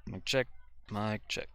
Mic check, mic check.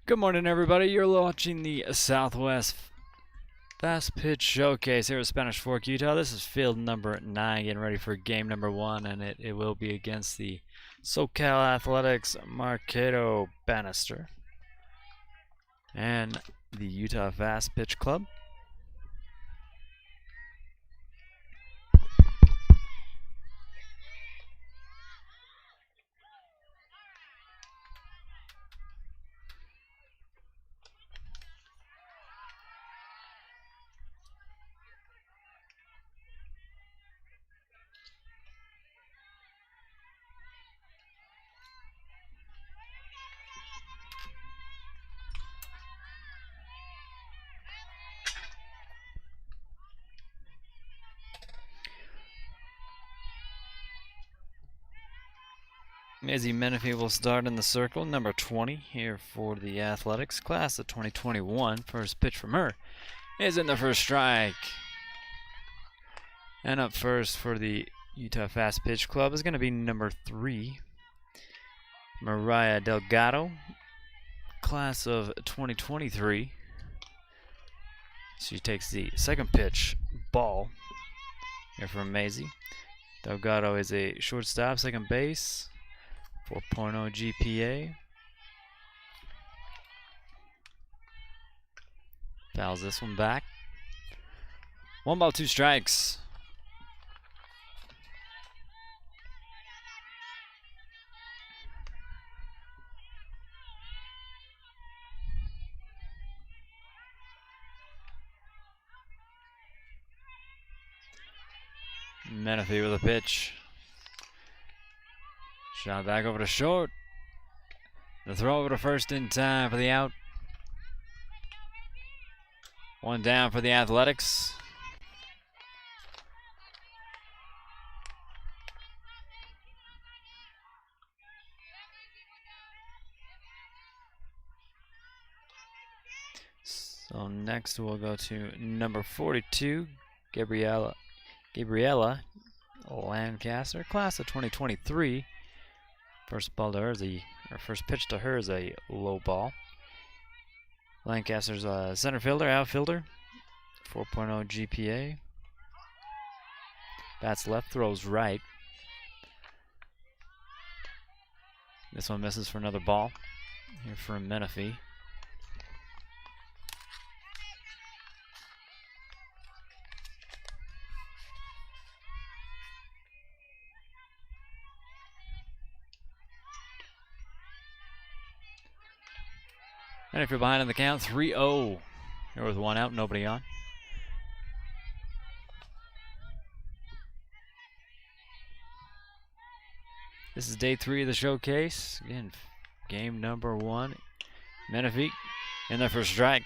Good morning, everybody. You're watching the Southwest Fastpitch Showcase here at Spanish Fork, Utah. This is field number 9, getting ready for game number 1, and it will be against the SoCal Athletics Marqueto Bannister and the Utah Fastpitch Club. Izzy Menifee will start in the circle, number 20 here for the Athletics, class of 2021. First pitch from her is in the first strike. And up first for the Utah Fastpitch Club is going to be number 3, Mariah Delgado, class of 2023. She takes the second pitch, ball, here from Maisie. Delgado is a shortstop, second base. 4.0 GPA. Fouls this one back. 1 ball, 2 strikes. Menifee with a pitch. Shot back over to short. The throw over to first in time for the out. 1 down for the Athletics. So next we'll go to number 42, Gabriella Lancaster, class of 2023. First pitch to her is a low ball. Lancaster's a center fielder, outfielder, 4.0 GPA. Bats left, throws right. This one misses for another ball here for Menifee. And if you're behind in the count, 3-0. Here with 1 out, nobody on. This is day 3 of the showcase. Again, game number 1. Menifee in the first strike.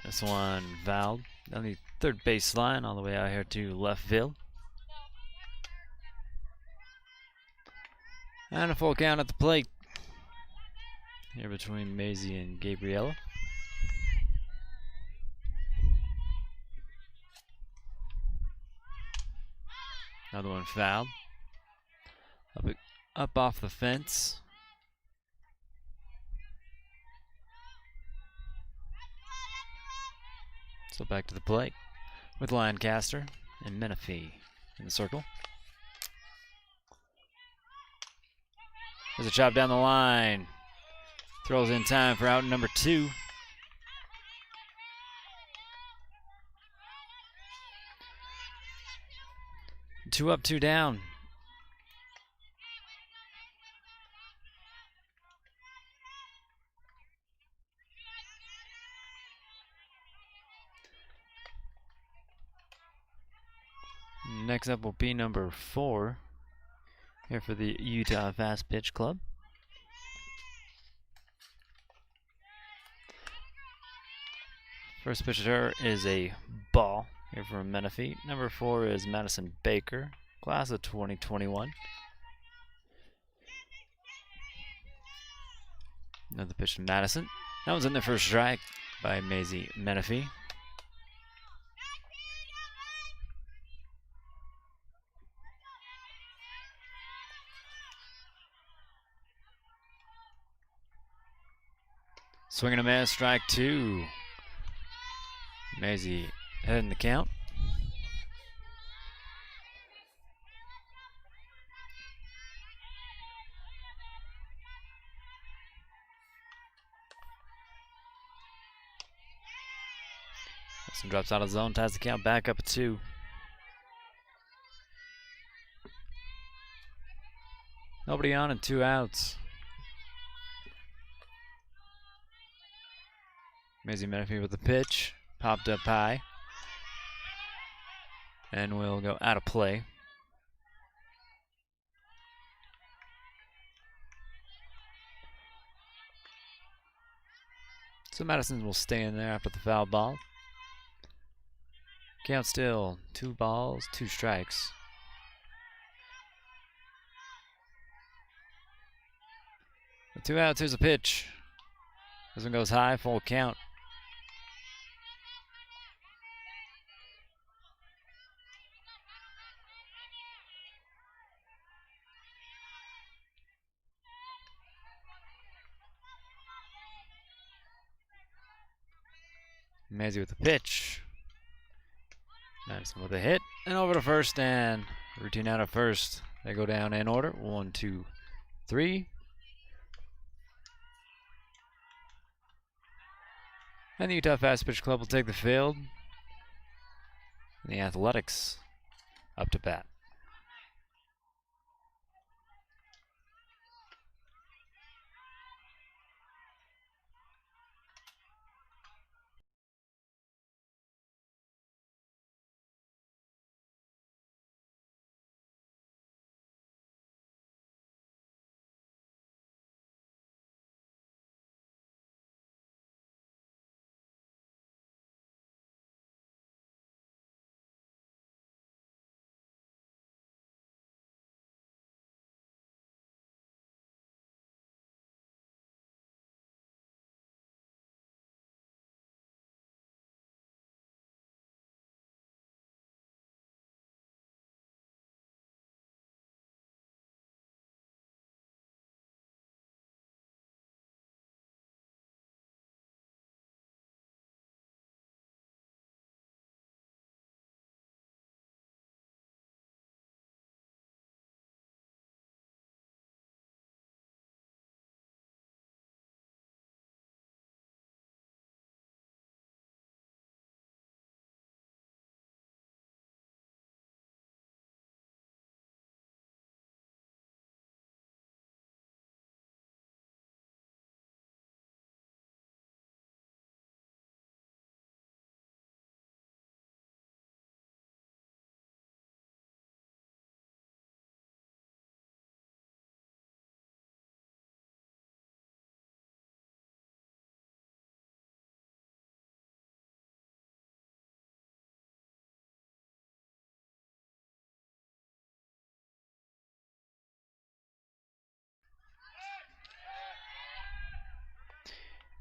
This one fouled on the third base line all the way out here to left field. And a full count at the plate here between Maisie and Gabriella. Another one fouled. Up off the fence. So back to the plate with Lancaster and Menifee in the circle. There's a chop down the line. Throws in time for out number 2. Two up, 2 down. Next up will be number 4 here for the Utah Fastpitch Club. First pitcher is a ball here for Menifee. Number 4 is Madison Baker, class of 2021. Another pitch to Madison. That one's in there for a strike by Maisie Menifee. Swing and a miss, strike 2. Maisie heading the count. This one drops out of zone, ties the count back up at 2. Nobody on and 2 outs. Maisie Menifee with the pitch. Popped up high. And will go out of play. So Madison will stay in there after the foul ball. Count still 2 balls, 2 strikes. With 2 outs, here's a pitch. This one goes high, full count. Maisie with the pitch. Madison with a hit. And over to first, and routine out at first. They go down in order. 1, 2, 3. And the Utah Fastpitch Club will take the field. And the Athletics up to bat.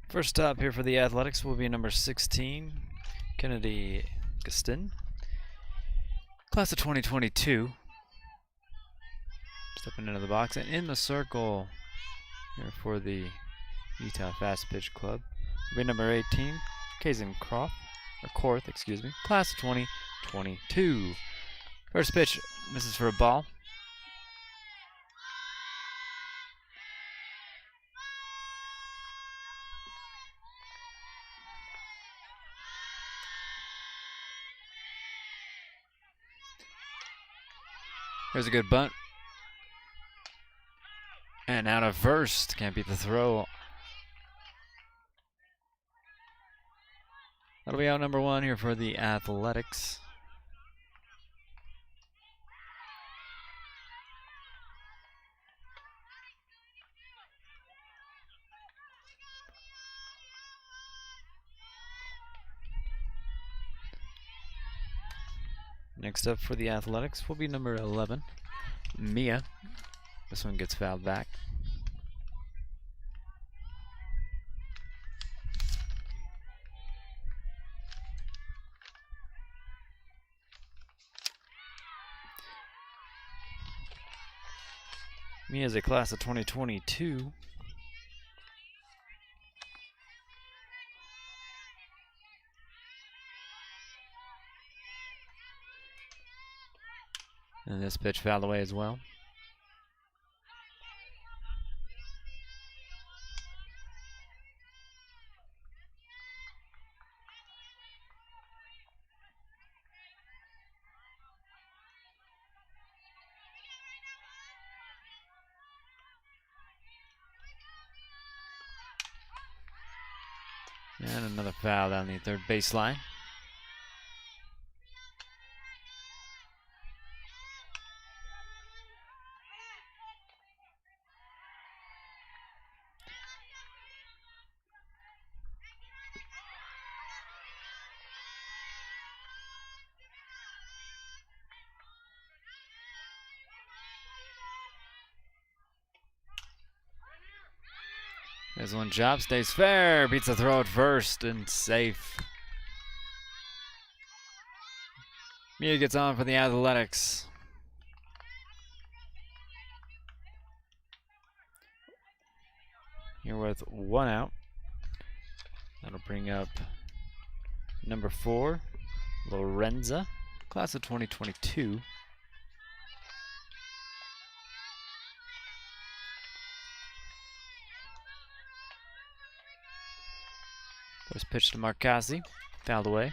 First up here for the Athletics will be number 16, Kennedy Gaston, class of 2022. Stepping into the box and in the circle here for the Utah Fastpitch Club will be number 18, Kazin Croft. or Korth, excuse me, class of 2022. First pitch misses for a ball. Here's a good bunt. And out of first. Can't beat the throw. That'll be out number 1 here for the Athletics. Next up for the Athletics will be number 11, Mia. This one gets fouled back. Mia is a class of 2022. And this pitch fouled away as well. And another foul down the third baseline. There's one job, stays fair, beats the throw at first and safe. Mia gets on for the Athletics. Here with 1 out. That'll bring up number 4, Lorenza, class of 2022. First pitch to Marcasi, fouled away.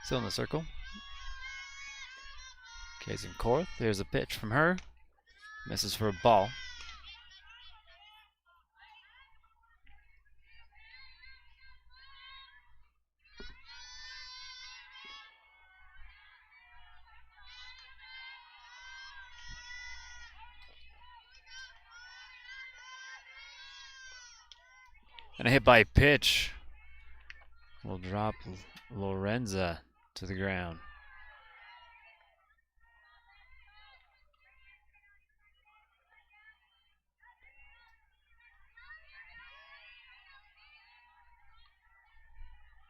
Still in the circle. Casey Korth, there's a pitch from her. Misses for a ball. And a hit by pitch will drop Lorenza to the ground.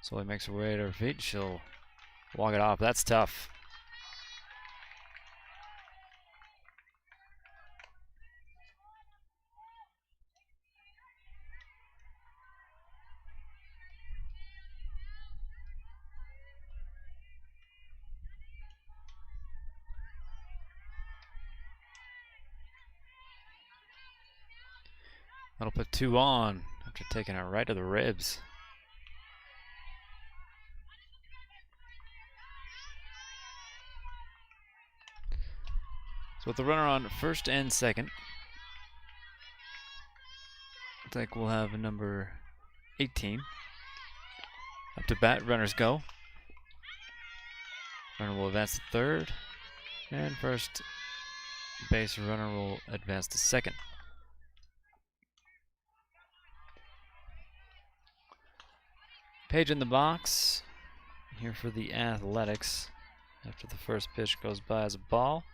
Slowly makes her way to her feet. She'll walk it off. That's tough. That'll put 2 on after taking it right to the ribs. So with the runner on first and second, I think we'll have a number 18. Up to bat, runners go. Runner will advance to third, and first base runner will advance to second. Page in the box here for the Athletics. After the first pitch goes by as a ball.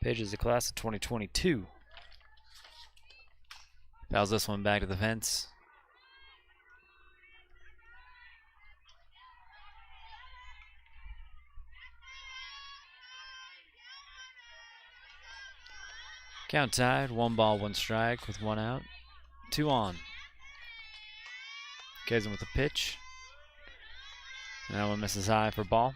Page is a class of 2022. Fouls this one back to the fence. Count tied, 1 ball, 1 strike with 1 out. 2 on. Kazin with a pitch. And that one misses high for ball.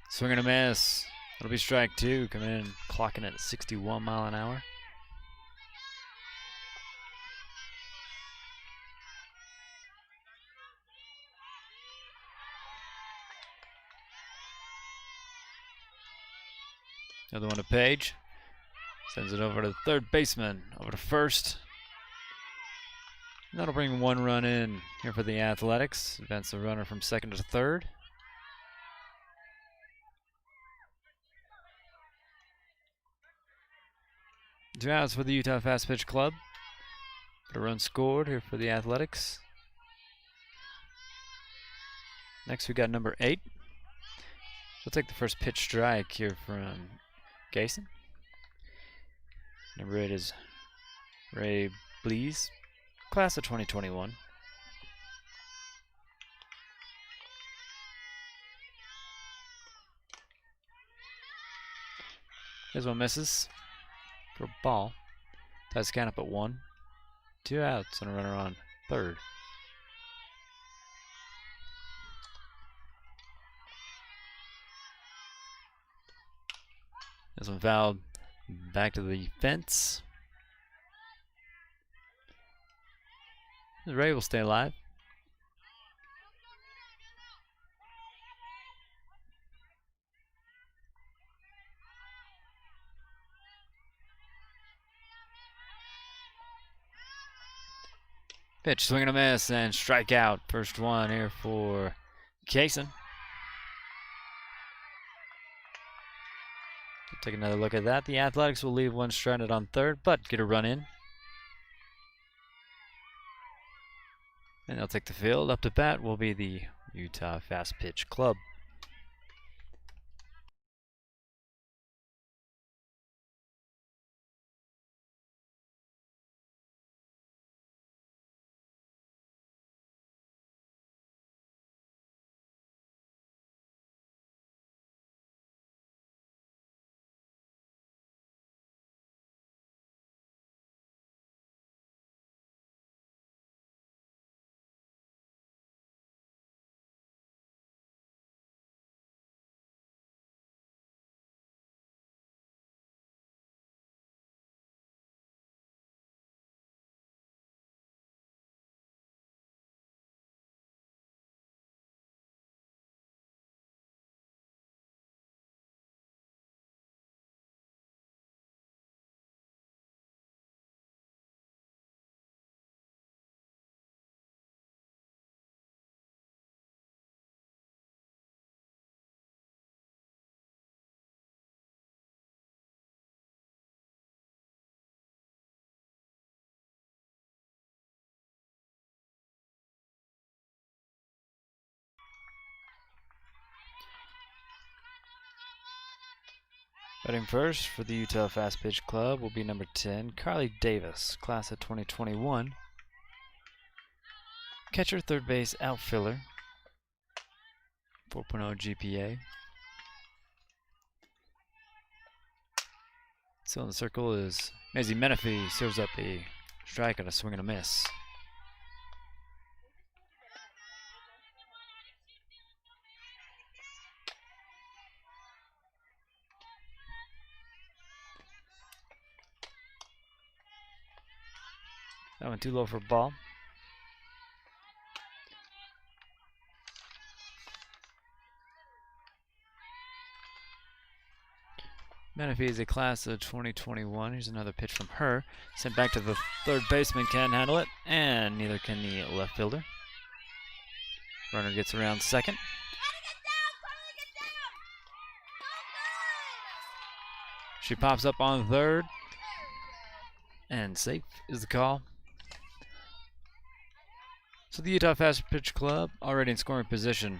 Swing and a miss. It'll be strike 2. Coming in, clocking at 61 mile an hour. Another one to Page. Sends it over to the third baseman. Over to first. And that'll bring 1 run in here for the Athletics. Advance the runner from second to third. Two outs for the Utah Fastpitch Club. But a run scored here for the Athletics. Next we got number 8. We'll take the first pitch strike here from Gayson. Number 8 is Ray Blees, class of 2021. This one misses for a ball. Ties the count up at 1. 2 outs and a runner on third. This one fouled back to the fence. Ray will stay alive. Pitch, swing and a miss, and strike out. First one here for Kaysen. Take another look at that. The Athletics will leave one stranded on third, but get a run in. And they'll take the field. Up to bat will be the Utah Fastpitch Club. Batting first for the Utah Fastpitch Club will be number 10, Carly Davis, class of 2021. Catcher, third base, outfielder, 4.0 GPA. So in the circle is Maisie Menifee, serves up a strike and a swing and a miss. That went too low for a ball. Menifee is a class of 2021. Here's another pitch from her. Sent back to the third baseman, can't handle it, and neither can the left fielder. Runner gets around second. She pops up on third, and safe is the call. So the Utah Fastpitch Club already in scoring position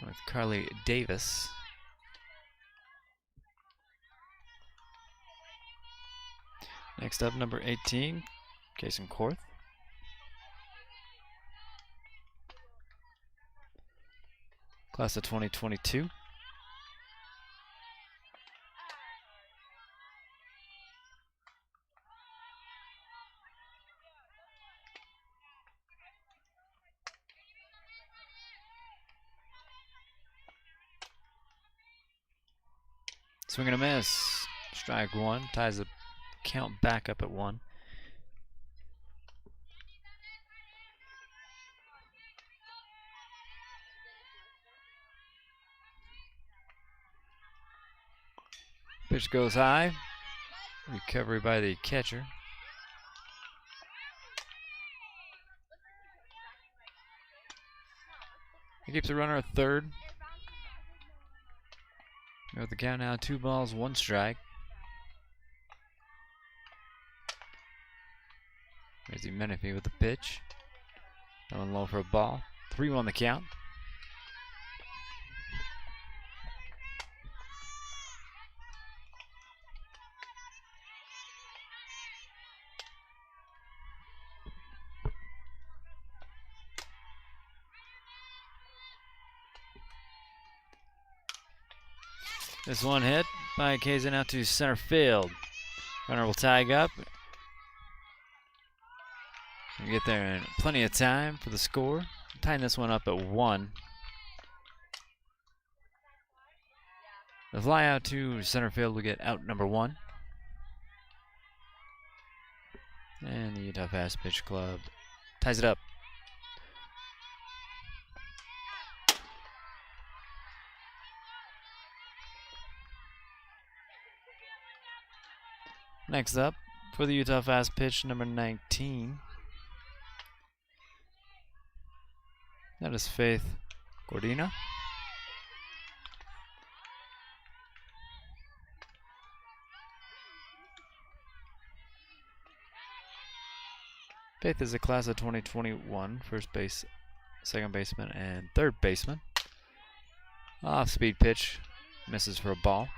with Carly Davis. Next up, number 18, Case and Korth. Class of 2022. Swing and a miss. Strike one. Ties the count back up at 1. Pitch goes high. Recovery by the catcher. He keeps the runner at third. With the count now, 2 balls, 1 strike. There's the Menifee with the pitch. Going low for a ball. 3-1 the count. This one hit by Kazin out to center field. Runner will tag up. We'll get there in plenty of time for the score. Tying this one up at 1. The fly out to center field will get out number 1. And the Utah Fastpitch Club ties it up. Next up, for the Utah Fastpitch, number 19. That is Faith Gordina. Faith is a class of 2021, first base, second baseman, and third baseman. Off-speed pitch, misses for a ball.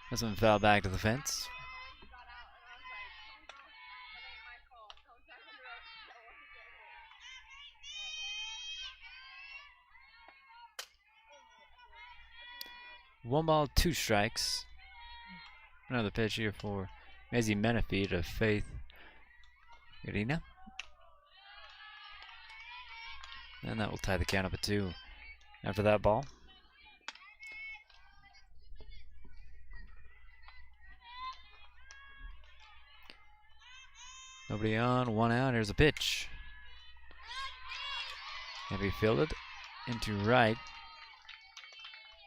This one fell back to the fence. One ball, 2 strikes. Another pitch here for Maisie Menifee to Faith Irina. And that will tie the count up at 2 after that ball. Nobody on, 1 out. Here's a pitch. Can be fielded into right.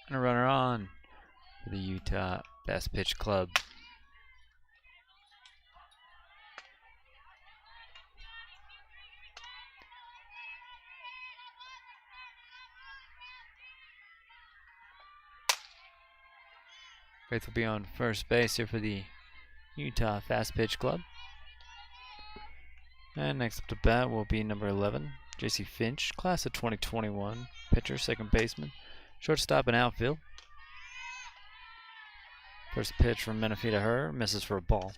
And a runner on for the Utah Fastpitch Club. Faith will be on first base here for the Utah Fastpitch Club. And next up to bat will be number 11, JC Finch, class of 2021, pitcher, second baseman, shortstop, and outfield. First pitch from Menifee to her, misses for a ball.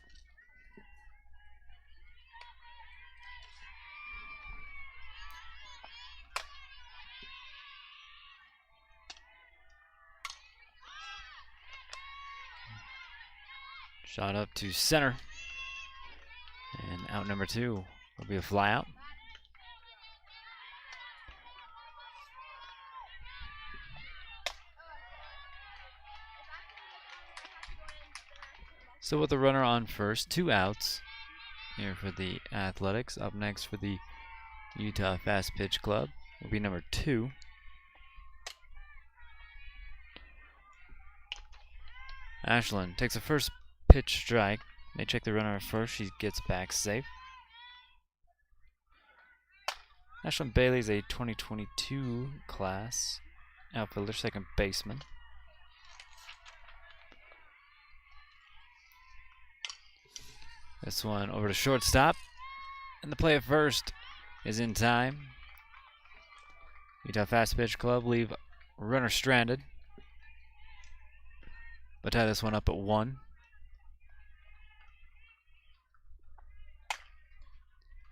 Shot up to center, and out number 2. Will be a fly out. So with the runner on first, 2 outs here for the Athletics. Up next for the Utah Fastpitch Club will be number 2. Ashland takes a first pitch strike. They check the runner at first. She gets back safe. Ashland Bailey is a 2022 class outfielder, second baseman. This one over to shortstop, and the play at first is in time. Utah Fastpitch Club leave runner stranded. But tie this one up at 1.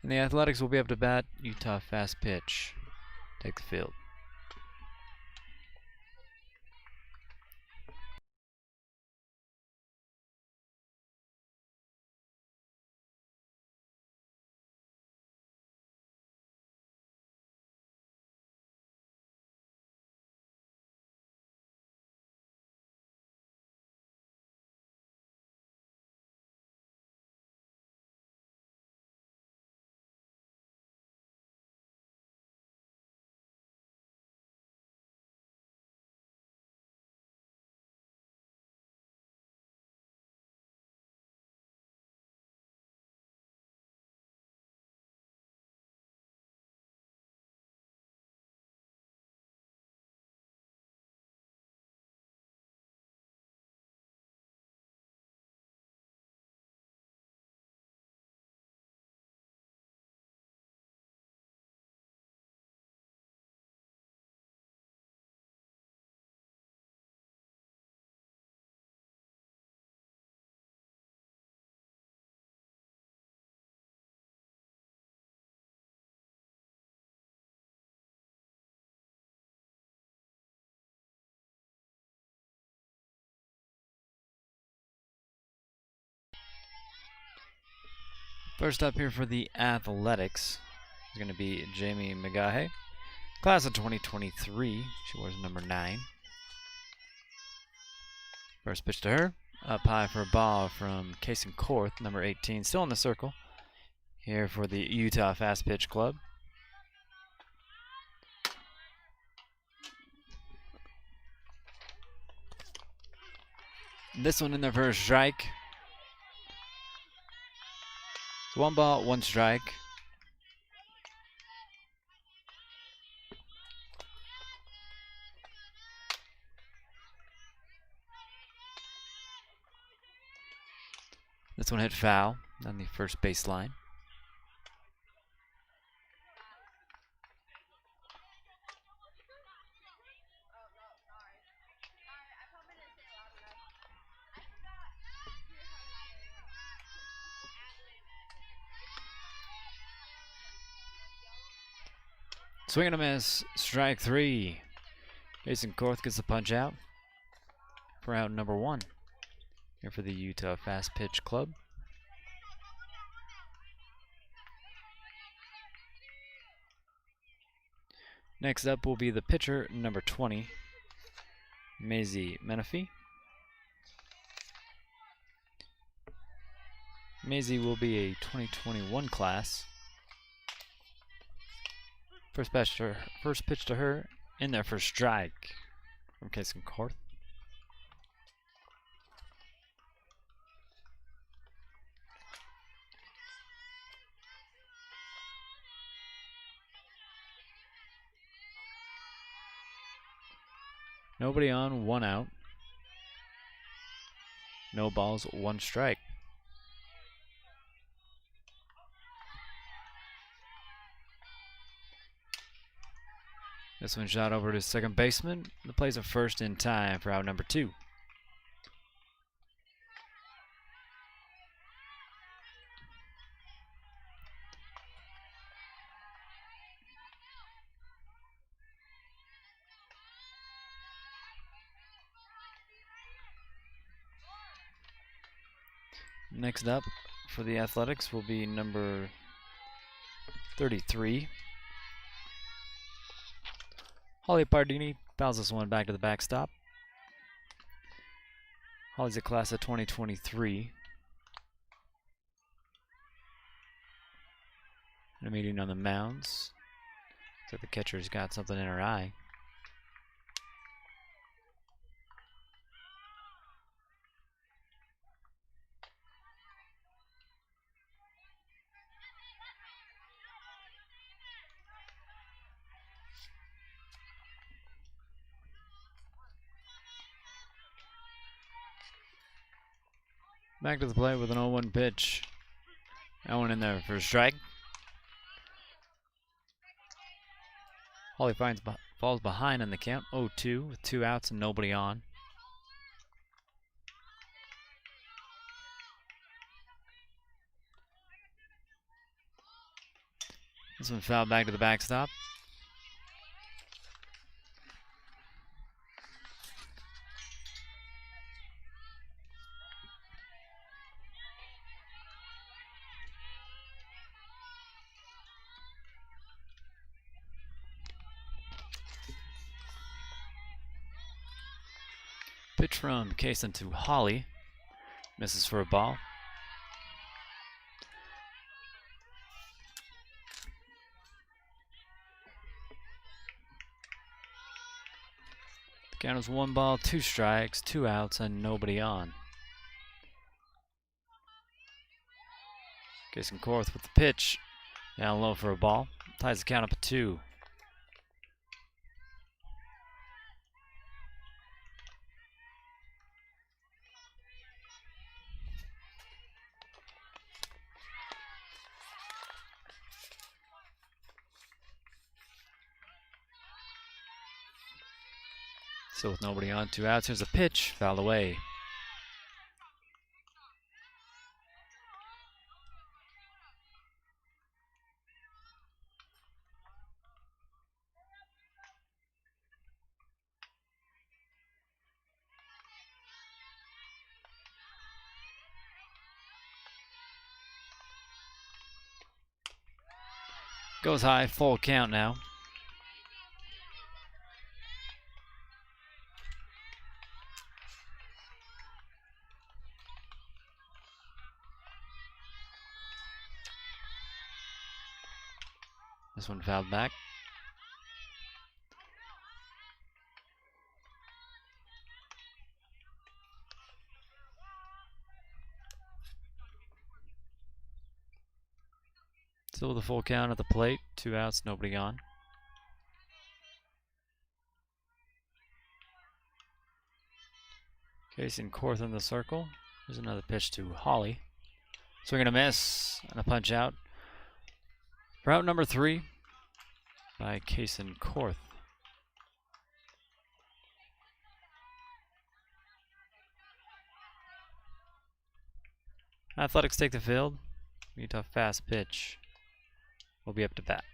And the Athletics will be up to bat. Utah Fastpitch take the field. First up here for the Athletics is going to be Jamie McGahay, class of 2023. She wears number 9. First pitch to her, up high for a ball from Kason Korth, number 18, still in the circle here for the Utah Fastpitch Club. This one in there for a strike. It's 1 ball, 1 strike. This one hit foul on the first baseline. Swing and a miss, strike 3. Jason Korth gets the punch out for out number 1 here for the Utah Fastpitch Club. Next up will be the pitcher, number 20, Maisie Menifee. Maisie will be a 2021 class. First pitch to her, in there for a strike from Kason Korth. Nobody on, 1 out. No balls, 1 strike. This one shot over to second baseman. The play's a first in time for out number 2. Next up for the Athletics will be number 33. Holly Pardini fouls this one back to the backstop. Holly's a class of 2023. In a meeting on the mounds. Looks like the catcher's got something in her eye. Back to the plate with an 0-1 pitch. That one in there for a strike. Holly falls behind in the count, 0-2 with 2 outs and nobody on. This one fouled back to the backstop. Pitch from Kaysen to Holly. Misses for a ball. The count is 1 ball, 2 strikes, 2 outs, and nobody on. Kaysen Korth with the pitch. Down low for a ball. Ties the count up at 2. Still with nobody on, 2 outs. Here's a pitch, fouled away. Goes high, full count now. This one fouled back. Still with a full count at the plate. 2 outs, nobody on. Kaysen Korth in the circle. Here's another pitch to Holly. Swing and a miss, and a punch out. For out number 3 by Kaysen Korth. Athletics take the field. Utah Fastpitch will be up to bat.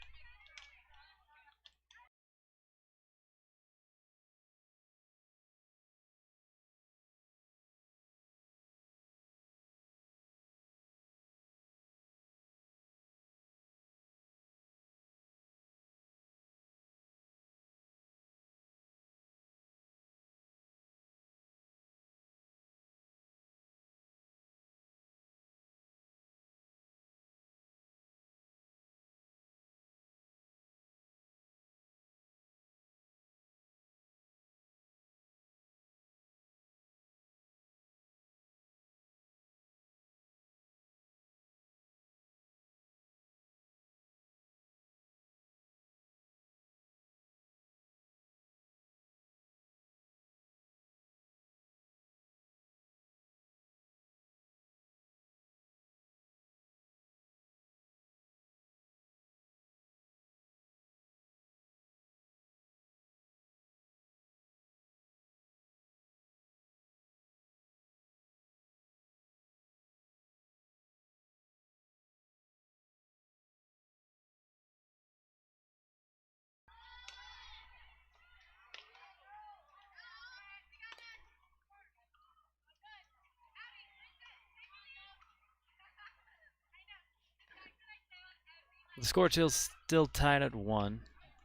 The score still tied at 1.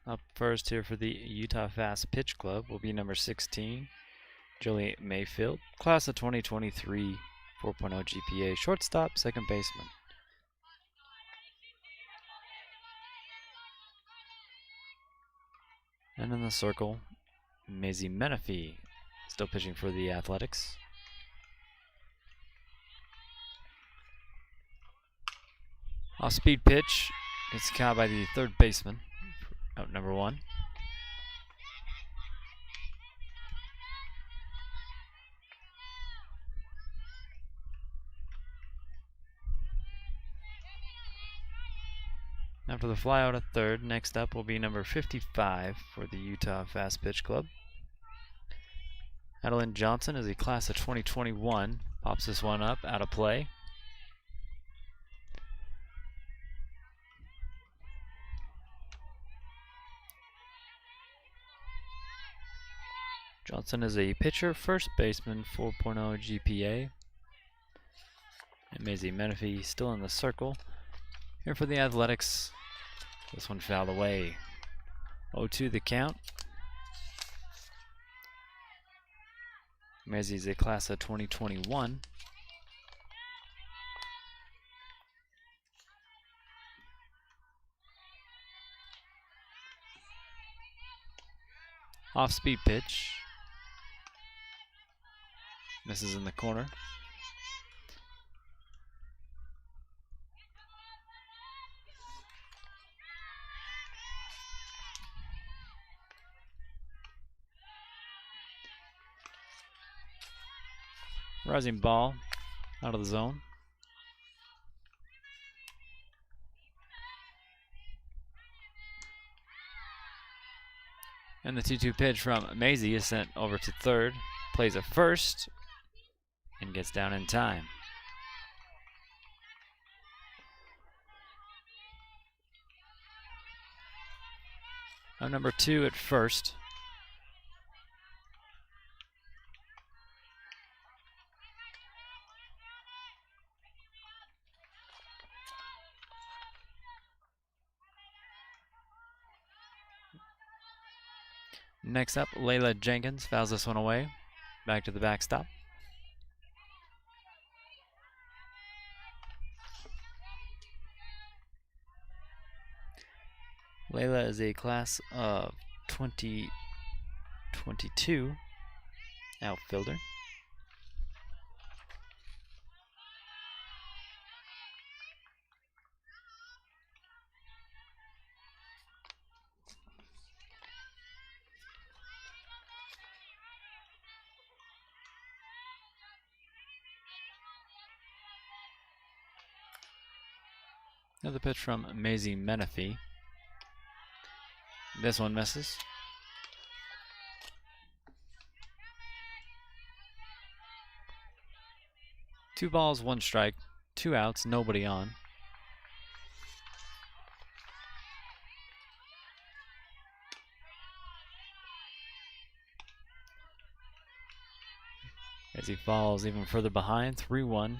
Up first here for the Utah Fastpitch Club will be number 16, Julie Mayfield, class of 2023, 4.0 GPA, shortstop, second baseman. And in the circle, Maisie Menifee, still pitching for the Athletics. Off-speed pitch. Gets caught by the third baseman, out number 1. Now for the flyout at third, next up will be number 55 for the Utah Fastpitch Club. Adeline Johnson is a class of 2021. Pops this one up, out of play. Johnson is a pitcher, first baseman, 4.0 GPA. And Maisie Menifee still in the circle. Here for the Athletics. This one fouled away. 0-2 the count. Maisie is a class of 2021. Off-speed pitch. Misses in the corner. Rising ball out of the zone. And the 2-2 pitch from Maisie is sent over to third. Plays at first and gets down in time. Now number 2 at first. Next up, Layla Jenkins fouls this one away. Back to the backstop. Layla is a class of 2022 outfielder. Another pitch from Maisie Menifee. This one misses. Two balls, one strike, 2 outs, nobody on. As he falls even further behind, 3-1.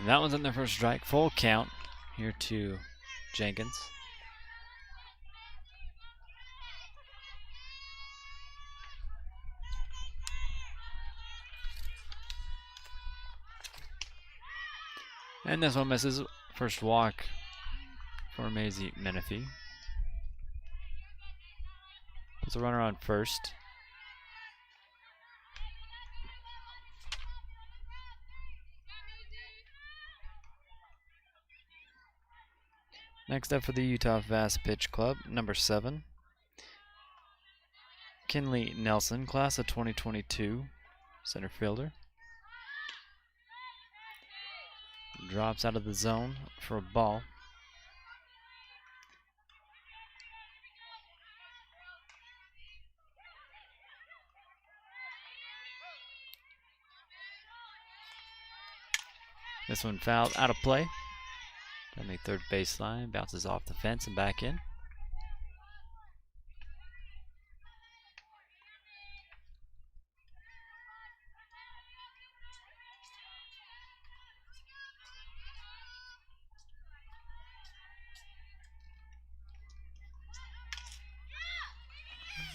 And that one's in the first strike. Full count here to Jenkins. And this one misses. First walk for Maisie Menifee. Puts a runner on first. Next up for the Utah Fastpitch Club, number 7. Kinley Nelson, class of 2022, center fielder. Drops out of the zone for a ball. This one fouled, out of play. Down the third baseline, bounces off the fence and back in.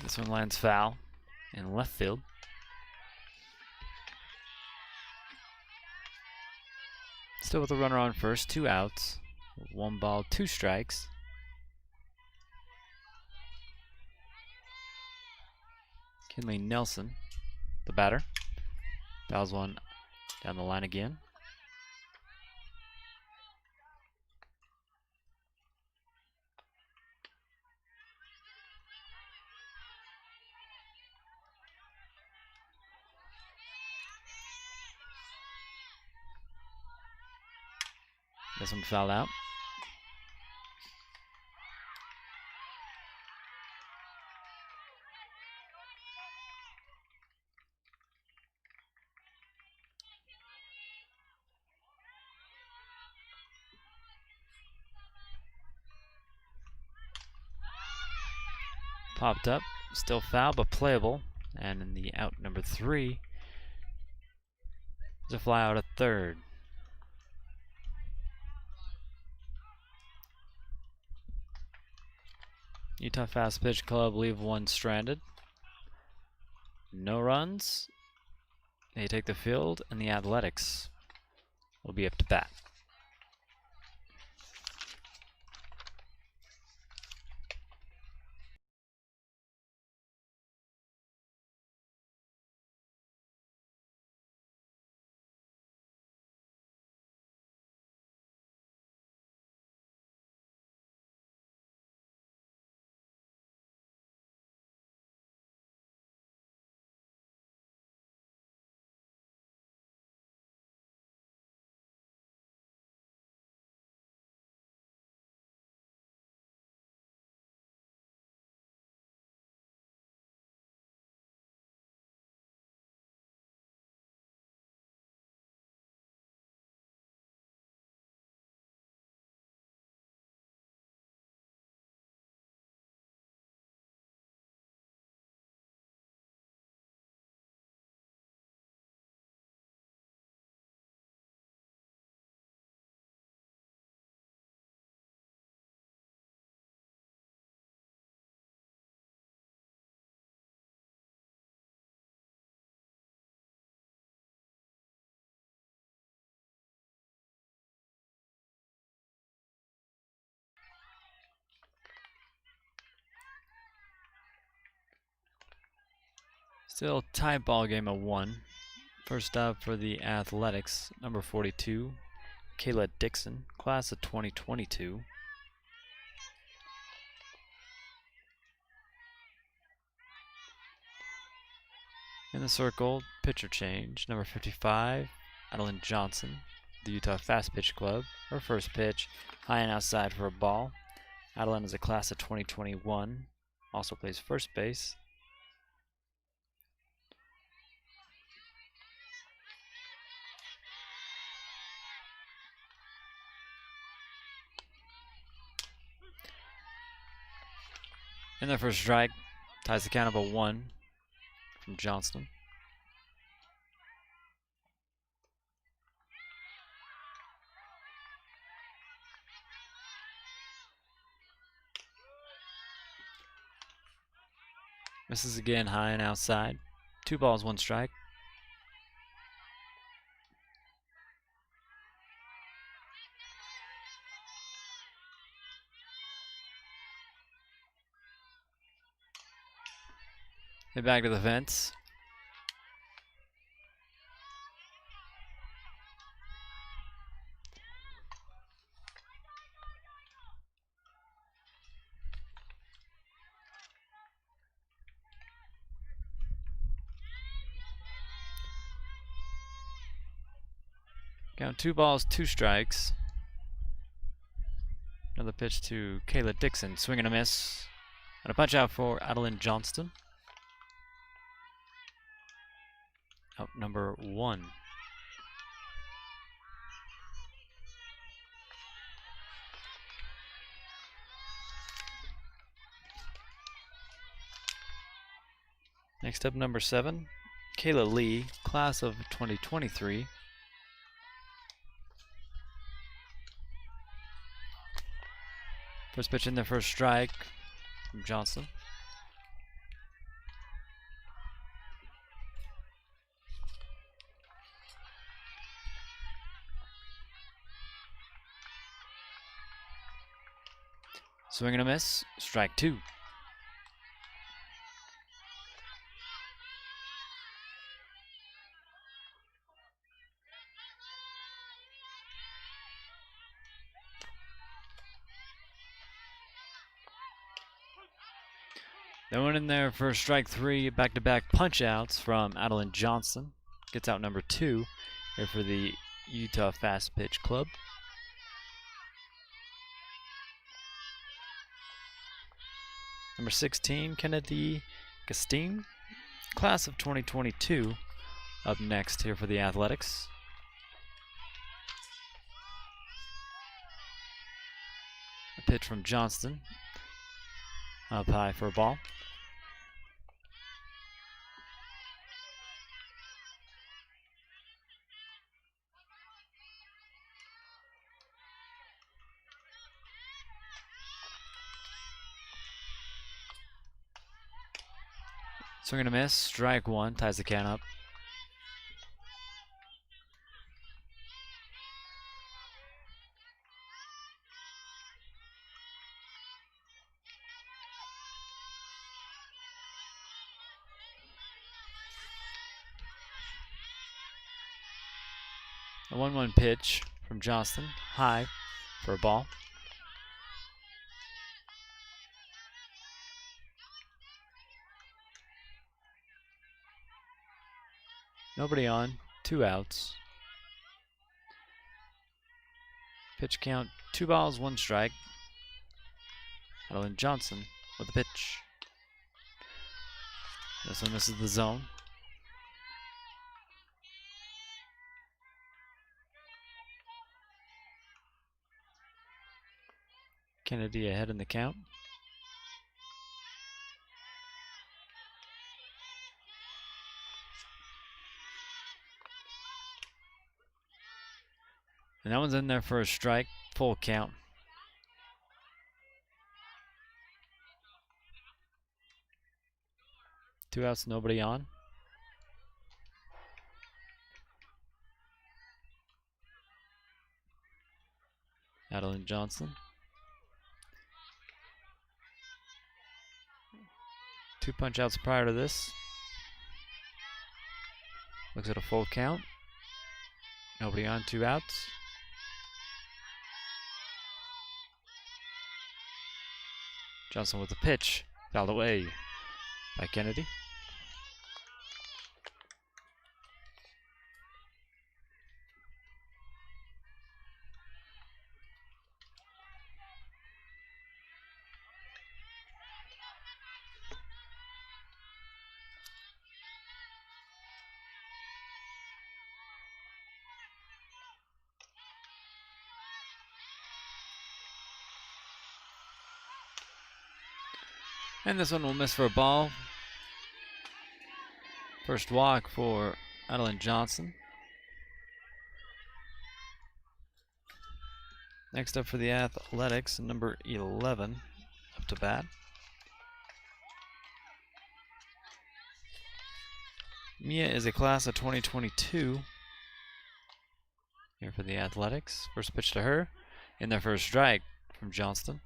This one lands foul in left field. Still with a runner on first, 2 outs. 1 ball, 2 strikes. Kinley Nelson, the batter. Fouls one down the line again. This one fouled out. Popped up, still foul, but playable. And in the out number 3, there's a fly out at third. Utah Fastpitch Club leave one stranded. No runs. They take the field, and the Athletics will be up to bat. Still tie ball game of 1. First up for the Athletics, number 42, Kayla Dixon, class of 2022. In the circle, pitcher change, number 55, Adeline Johnson, the Utah Fastpitch Club. Her first pitch, high and outside for a ball. Adeline is a class of 2021, also plays first base. In the first strike, ties the count of a 1 from Johnston. Misses again, high and outside. 2 balls, 1 strike. Hit back to the fence. Count 2 balls, 2 strikes. Another pitch to Kayla Dixon, swing and a miss. And a punch out for Adeline Johnston. Out number 1. Next up, number 7, Kayla Lee, class of 2023. First pitch in the first strike from Johnson. Swing and a miss, strike 2. They went in there for strike 3, back-to-back punch-outs from Adeline Johnson. Gets out number 2 here for the Utah Fastpitch Club. Number 16, Kennedy Gastine, class of 2022, up next here for the Athletics. A pitch from Johnston, up high for a ball. Swing and a miss, strike one, ties the count up. A 1-1 pitch from Johnston, high for a ball. Nobody on, 2 outs. Pitch count, 2 balls, 1 strike. Adeline Johnson with the pitch. This one misses the zone. Kennedy ahead in the count. And that one's in there for a strike, full count. Two outs, nobody on. Adeline Johnson. 2 punch outs prior to this. Looks at a full count. Nobody on, 2 outs. Johnson with the pitch, fouled away by Kennedy. And this one will miss for a ball. First walk for Adeline Johnson. Next up for the Athletics, number 11 up to bat. Mia is a class of 2022 here for the Athletics. First pitch to her in their first strike from Johnston.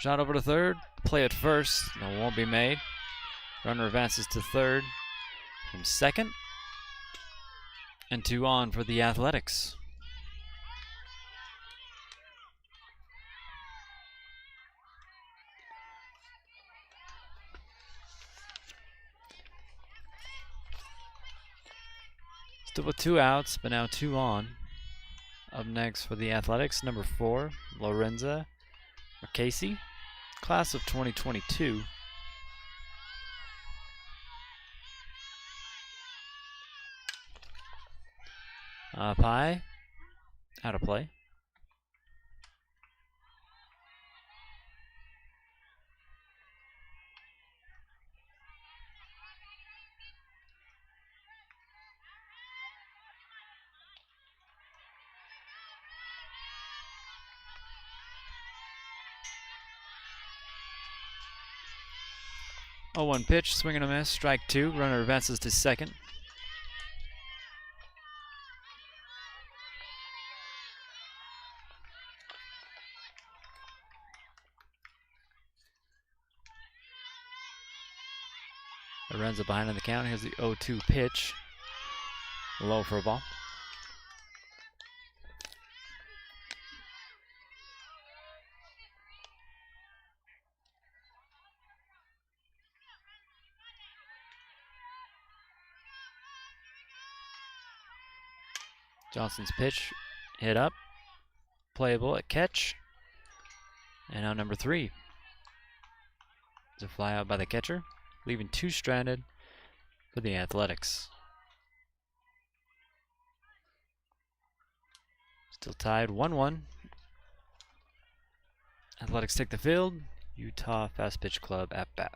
Shot over to third, play at first, no, won't be made. Runner advances to third from second. And 2 on for the Athletics. Still with 2 outs, but now 2 on. Up next for the Athletics, number 4, Lorenza Casey, class of 2022. Up high, out of play. Oh, 1 pitch, swing and a miss, strike 2. Runner advances to second. Lorenza behind in the count. Here's the 0-2 pitch. Low for a ball. Johnson's pitch, hit up, playable at catch. And now number 3. It's a fly out by the catcher, leaving 2 stranded for the Athletics. Still tied 1-1. Athletics take the field. Utah Fastpitch Club at bat.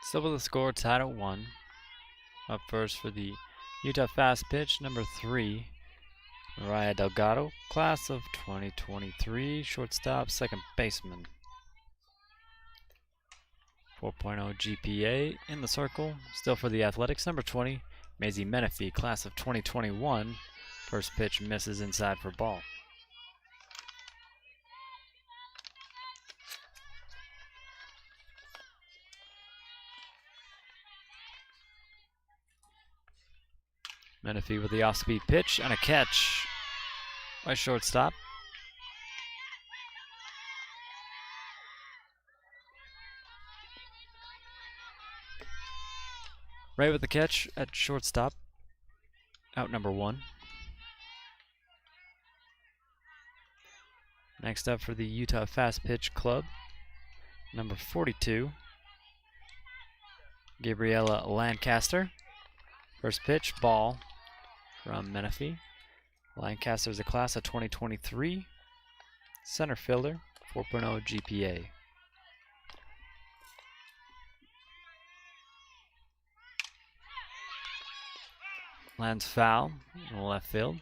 Still with the score tied at 1. Up first for the Utah Fastpitch, number 3, Mariah Delgado, class of 2023, shortstop, second baseman. 4.0 GPA in the circle. Still for the Athletics, number 20, Maisie Menifee, class of 2021. First pitch misses inside for ball. Menifee with the off-speed pitch and a catch by shortstop. Ray with the catch at shortstop. Out number 1. Next up for the Utah Fastpitch Club, number 42, Gabriella Lancaster. First pitch, ball from Menifee. Lancaster is a class of 2023, center fielder, 4.0 GPA. Lands foul in the left field.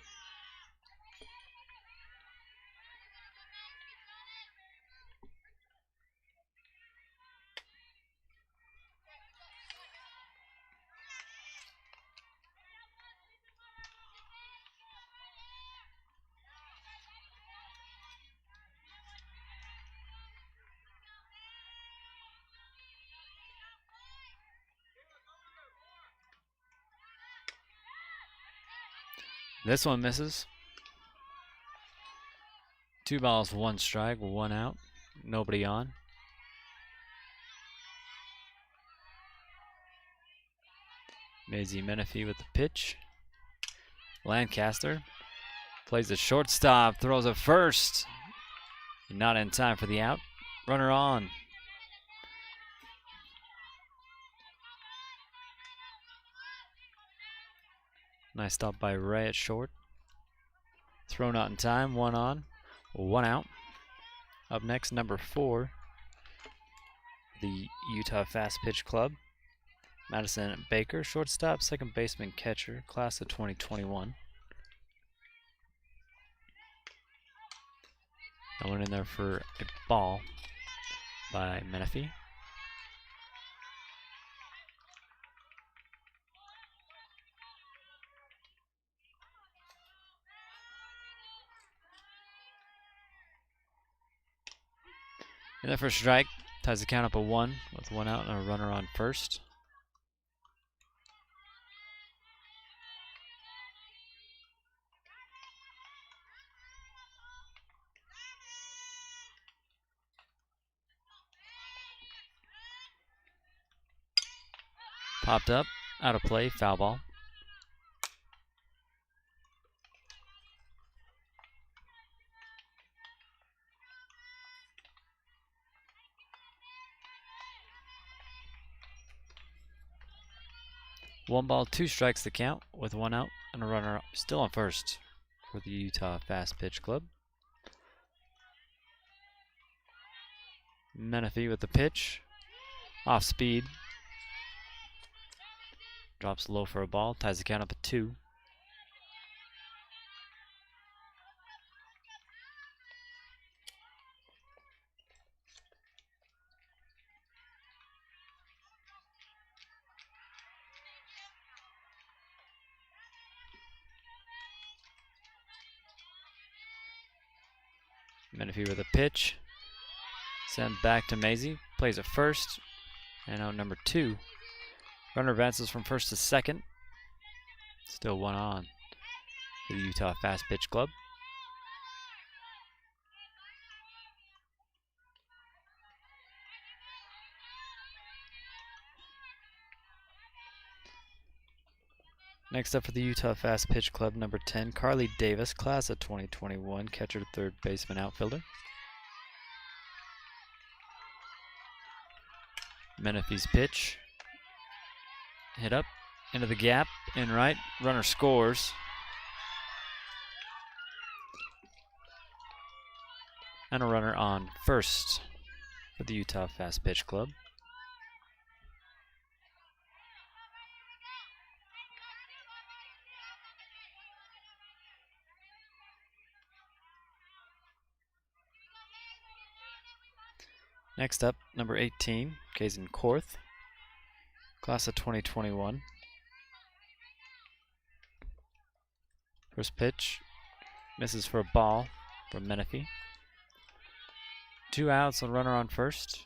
This one misses. 2 balls, 1 strike, 1 out. Nobody on. Maisie Menifee with the pitch. Lancaster plays the shortstop, throws it first. Not in time for the out. Runner on. Nice stop by Ray at short. Thrown out in time, 1 on, 1 out. Up next, number 4, the Utah Fastpitch Club, Madison Baker, shortstop, second baseman, catcher, class of 2021. I went in there for a ball by Menifee. In there for a strike, ties the count up at 1 with 1 out and a runner on first. Popped up, out of play, foul ball. One ball, two strikes the count with one out and a runner still on first for the Utah Fastpitch Club. Menifee with the pitch. Off speed. Drops low for a ball. Ties the count up at 2. Menifee with a pitch. Sent back to Maisie. Plays at first. And out number 2. Runner advances from first to second. Still one on for the Utah Fastpitch Club. Next up for the Utah Fastpitch Club, number 10, Carly Davis, class of 2021, catcher, third baseman, outfielder. Menifee's pitch. Hit up into the gap in right. Runner scores. And a runner on first for the Utah Fastpitch Club. Next up, number 18, Kazen Korth, class of 2021. First pitch, misses for a ball from Menifee. 2 outs, a runner on first.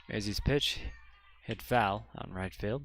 Maisie's pitch, hit foul out in right field.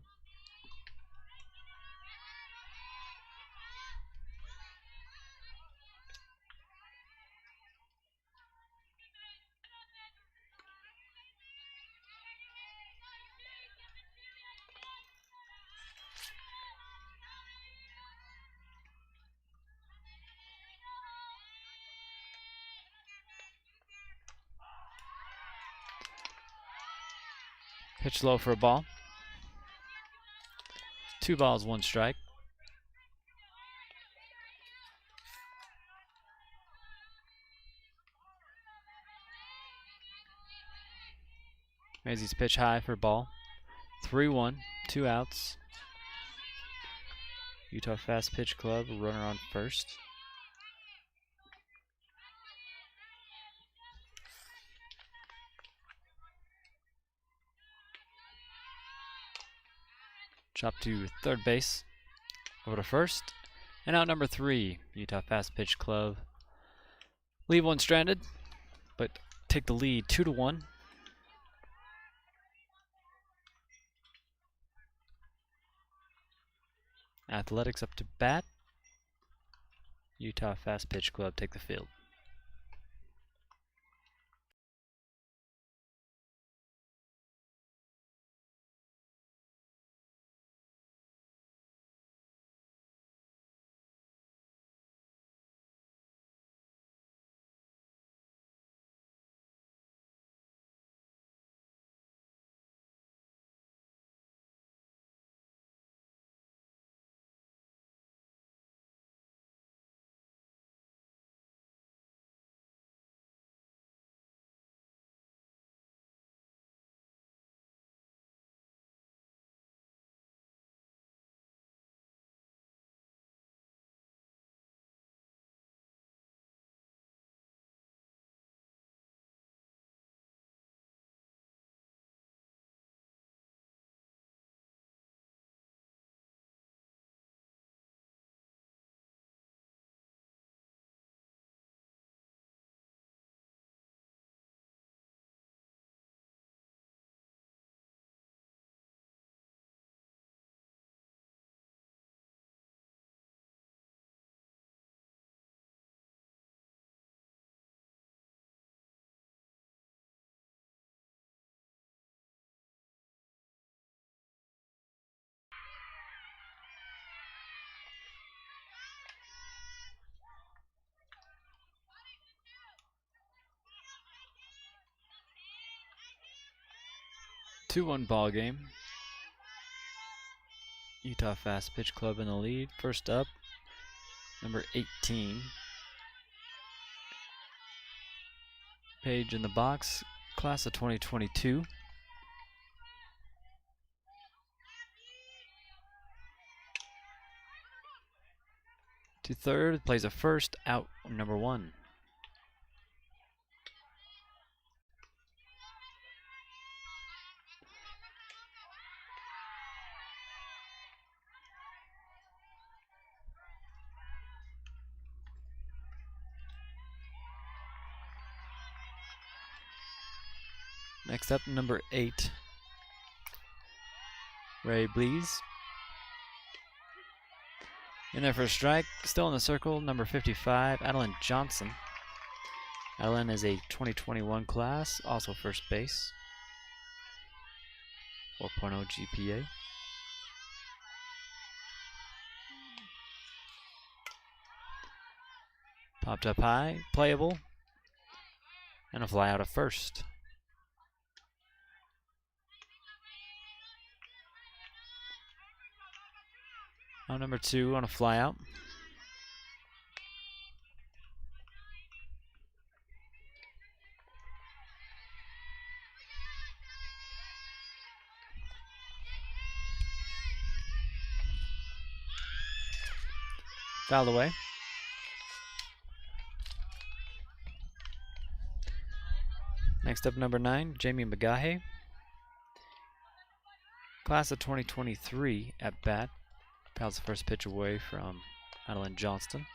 Pitch low for a ball. 2 balls, 1 strike. Maisie's pitch high for a ball. 3-1, 2 outs. Utah Fastpitch Club, runner on first. Chop to third base. Over to first. And out number 3, Utah Fastpitch Club. Leave one stranded, but take the lead 2-1. Athletics up to bat. Utah Fastpitch Club take the field. 2-1 ball game. Utah Fastpitch Club in the lead. First up, number 18. Page in the box, class of 2022. To third, plays a first, out number 1. Next up, number 8, Ray Blees. In there for a strike, still in the circle, number 55, Adeline Johnson. Adeline is a 2021 class, also first base. 4.0 GPA. Popped up high, playable, and a fly out of first. Now number 2 on a fly out. Fouled away. Next up, number 9, Jamie Magahe. Class of 2023 at bat. Fouls the first pitch away from Adeline Johnston.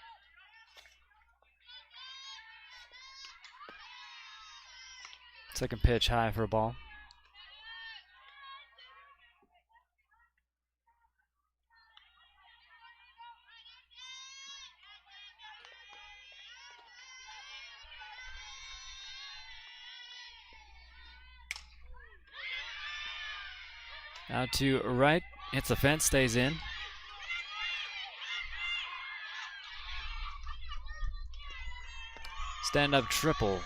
Second pitch high for a ball. Out to right, hits the fence, stays in. Stand-up triple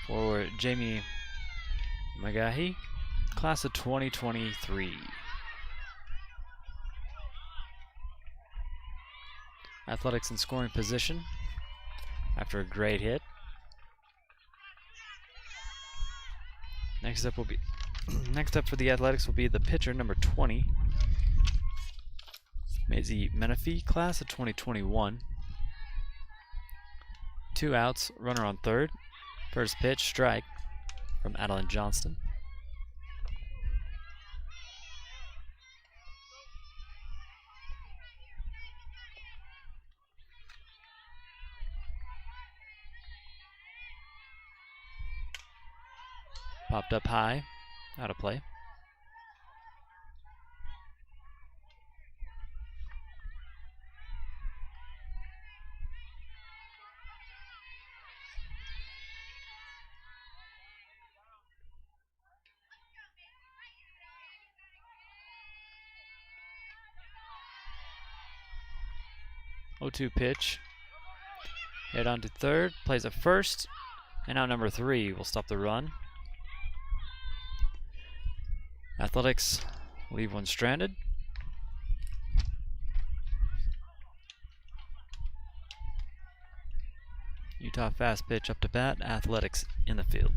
for Jamie Magahe, class of 2023. Athletics in scoring position after a great hit. Next up for the Athletics will be the pitcher, number 20, Maisie Menifee, class of 2021. 2 outs, runner on third. First pitch, strike from Adeline Johnston. Popped up high, out of play. O2 pitch. Hit onto third, plays a first, and now number 3 will stop the run. Athletics leave one stranded. Utah Fastpitch up to bat, Athletics in the field.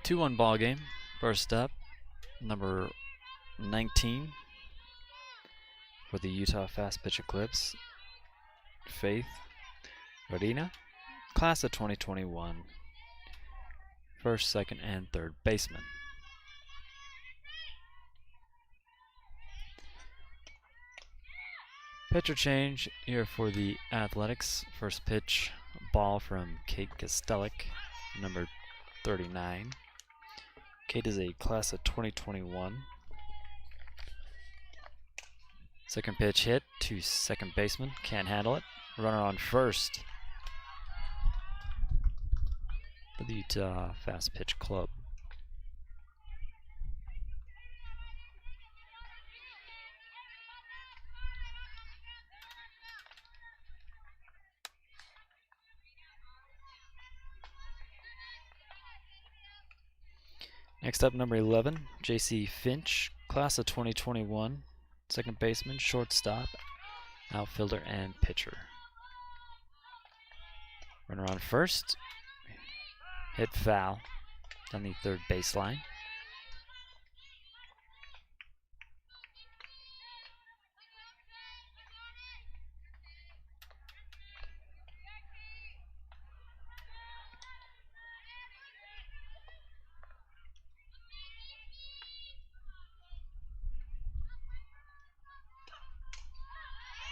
2-1 ball game. First up, number 19 for the Utah Fastpitch Eclipse, Faith Rodina, class of 2021, first, second, and third baseman. Pitcher change here for the Athletics. First pitch, ball from Kate Kostelic, number 39. Kate is a class of 2021. Second pitch hit to second baseman, can't handle it. Runner on first for the Utah Fastpitch Club. Next up, number 11, J.C. Finch, class of 2021, second baseman, shortstop, outfielder, and pitcher. Runner on first, hit foul down the third baseline.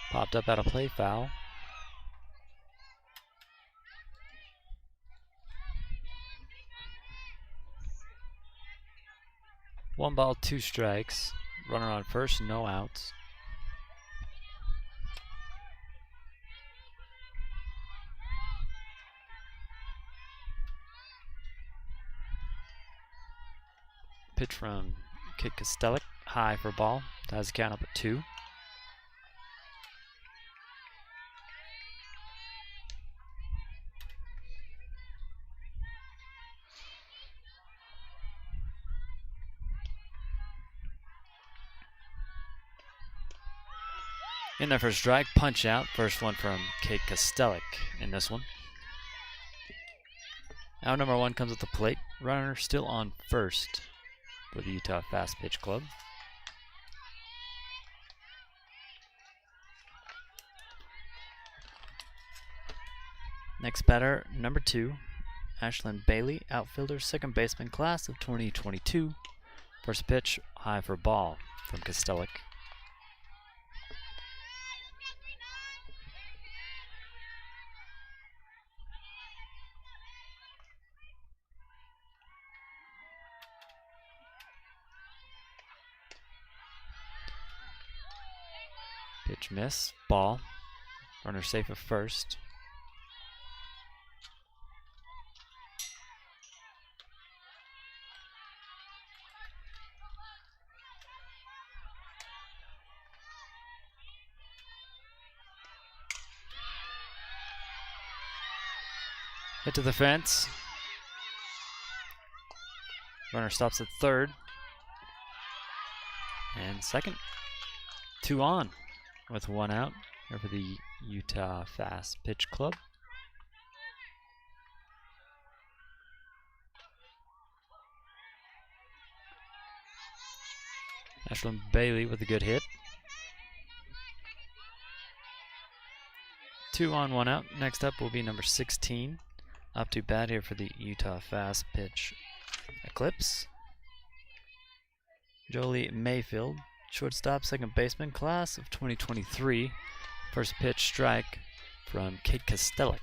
Popped up out of play, foul. One ball, two strikes. Runner on first, no outs. Pitch from Kit Kostelic, high for ball. Ties the count up at 2. In there for a strike, punch out. First one from Kate Kostelic in this one. Out number 1 comes at the plate. Runner still on first for the Utah Fastpitch Club. Next batter, number 2, Ashlyn Bailey, outfielder, second baseman, class of 2022. First pitch, high for ball from Kostelic. Pitch miss, ball. Runner safe at first. Hit to the fence. Runner stops at third. And second. 2 on with 1 out here for the Utah Fastpitch Club. Ashlyn Bailey with a good hit. 2 on, 1 out. Next up will be number 16. Up to bat here for the Utah Fastpitch Eclipse, Jolie Mayfield, shortstop, second baseman, class of 2023. First pitch, strike from Kate Kostelic.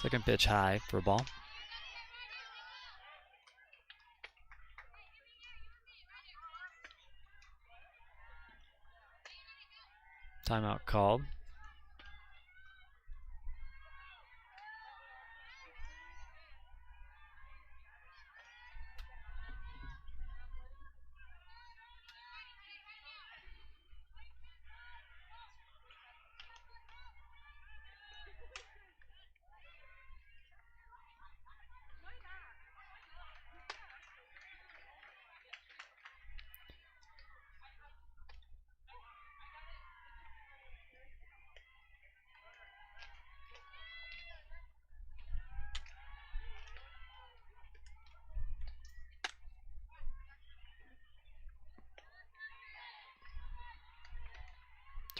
Second pitch, high for a ball. Timeout called.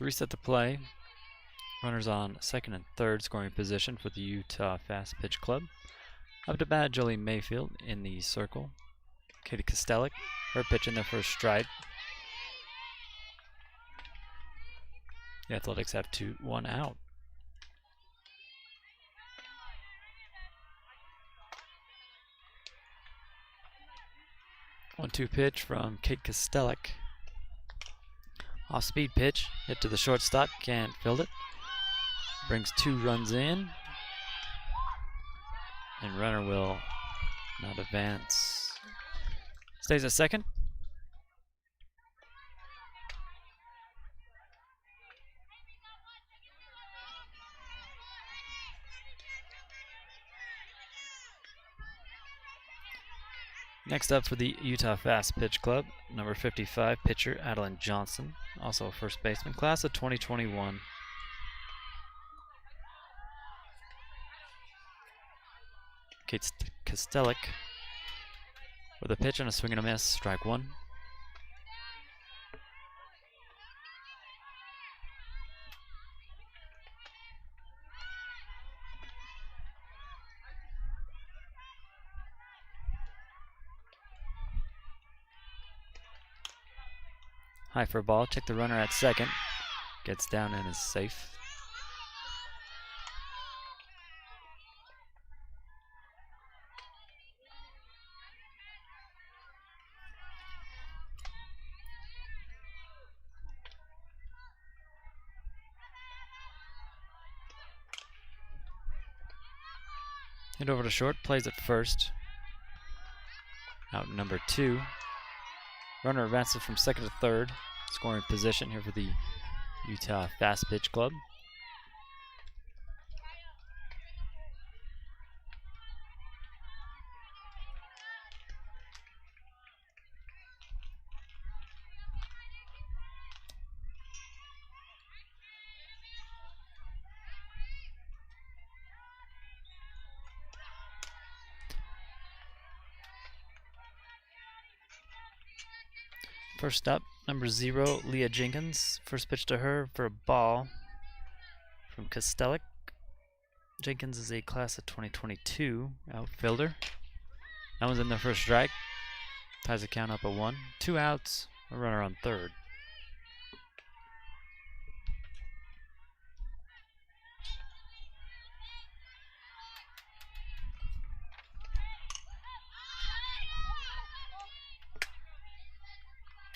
3 set to play. Runners on second and third scoring position for the Utah Fastpitch Club. Up to bat, Jolie Mayfield in the circle. Katie Kostelic, her pitch in their first stride. The Athletics have 1 out. One-two pitch from Kate Kostelic. Off-speed pitch, hit to the shortstop, can't field it. Brings 2 runs in. And runner will not advance. Stays at second. Next up for the Utah Fastpitch Club, number 55, pitcher Adeline Johnson, also a first baseman, class of 2021. Kate Kostelic with a pitch and a swing and a miss, strike 1. High for a ball, check the runner at second, gets down and is safe. Hit over to short, plays at first. Out number 2. Runner advances from second to third. Scoring position here for the Utah Fastpitch Club. First up, number 0, Leah Jenkins. First pitch to her for a ball from Kostelic. Jenkins is a class of 2022 outfielder. That one's in their first strike. Ties the count up at 1. 2 outs, a runner on third.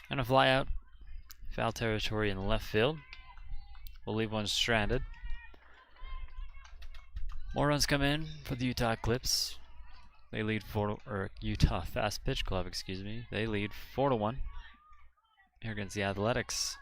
And a fly out. Foul territory in left field. We'll leave one stranded. More runs come in for the Utah Eclipse. They lead Utah Fastpitch Club, excuse me. They lead 4-1 here against the Athletics.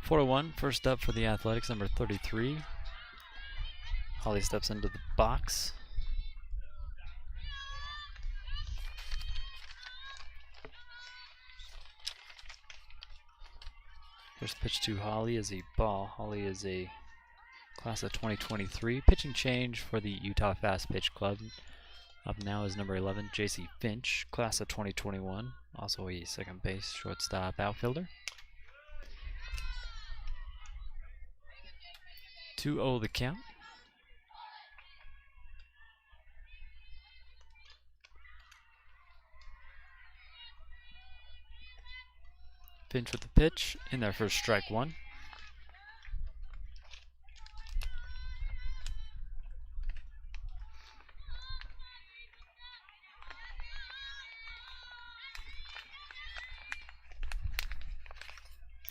Four to 1. First up for the Athletics, number 33. Holly steps into the box. First pitch to Holly is a ball. Holly is a class of 2023. Pitching change for the Utah Fastpitch Club. Up now is number 11, J.C. Finch, class of 2021. Also a second base, shortstop, outfielder. 2-0 the count. Finch with the pitch, in there for strike one.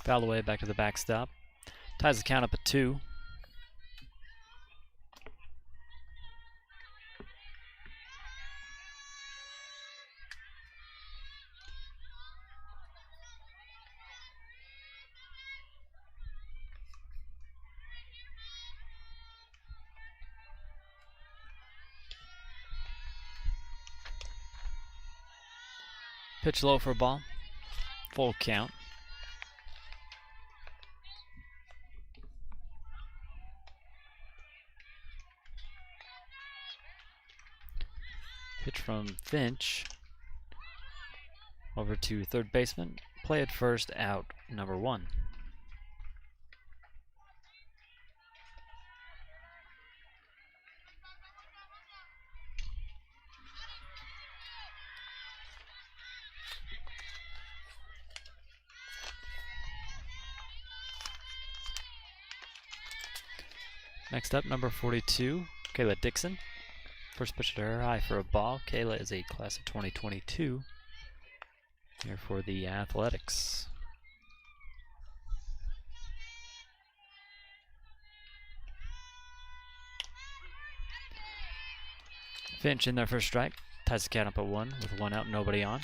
Foul away, back to the backstop. Ties the count up at 2. Pitch low for a ball. Full count. Pitch from Finch over to third baseman. Play at first, out number 1. Next up, number 42, Kayla Dixon. First pitch to her, high for a ball. Kayla is a class of 2022 here for the Athletics. Finch in there for a strike. Ties the count up at 1 with 1 out, nobody on.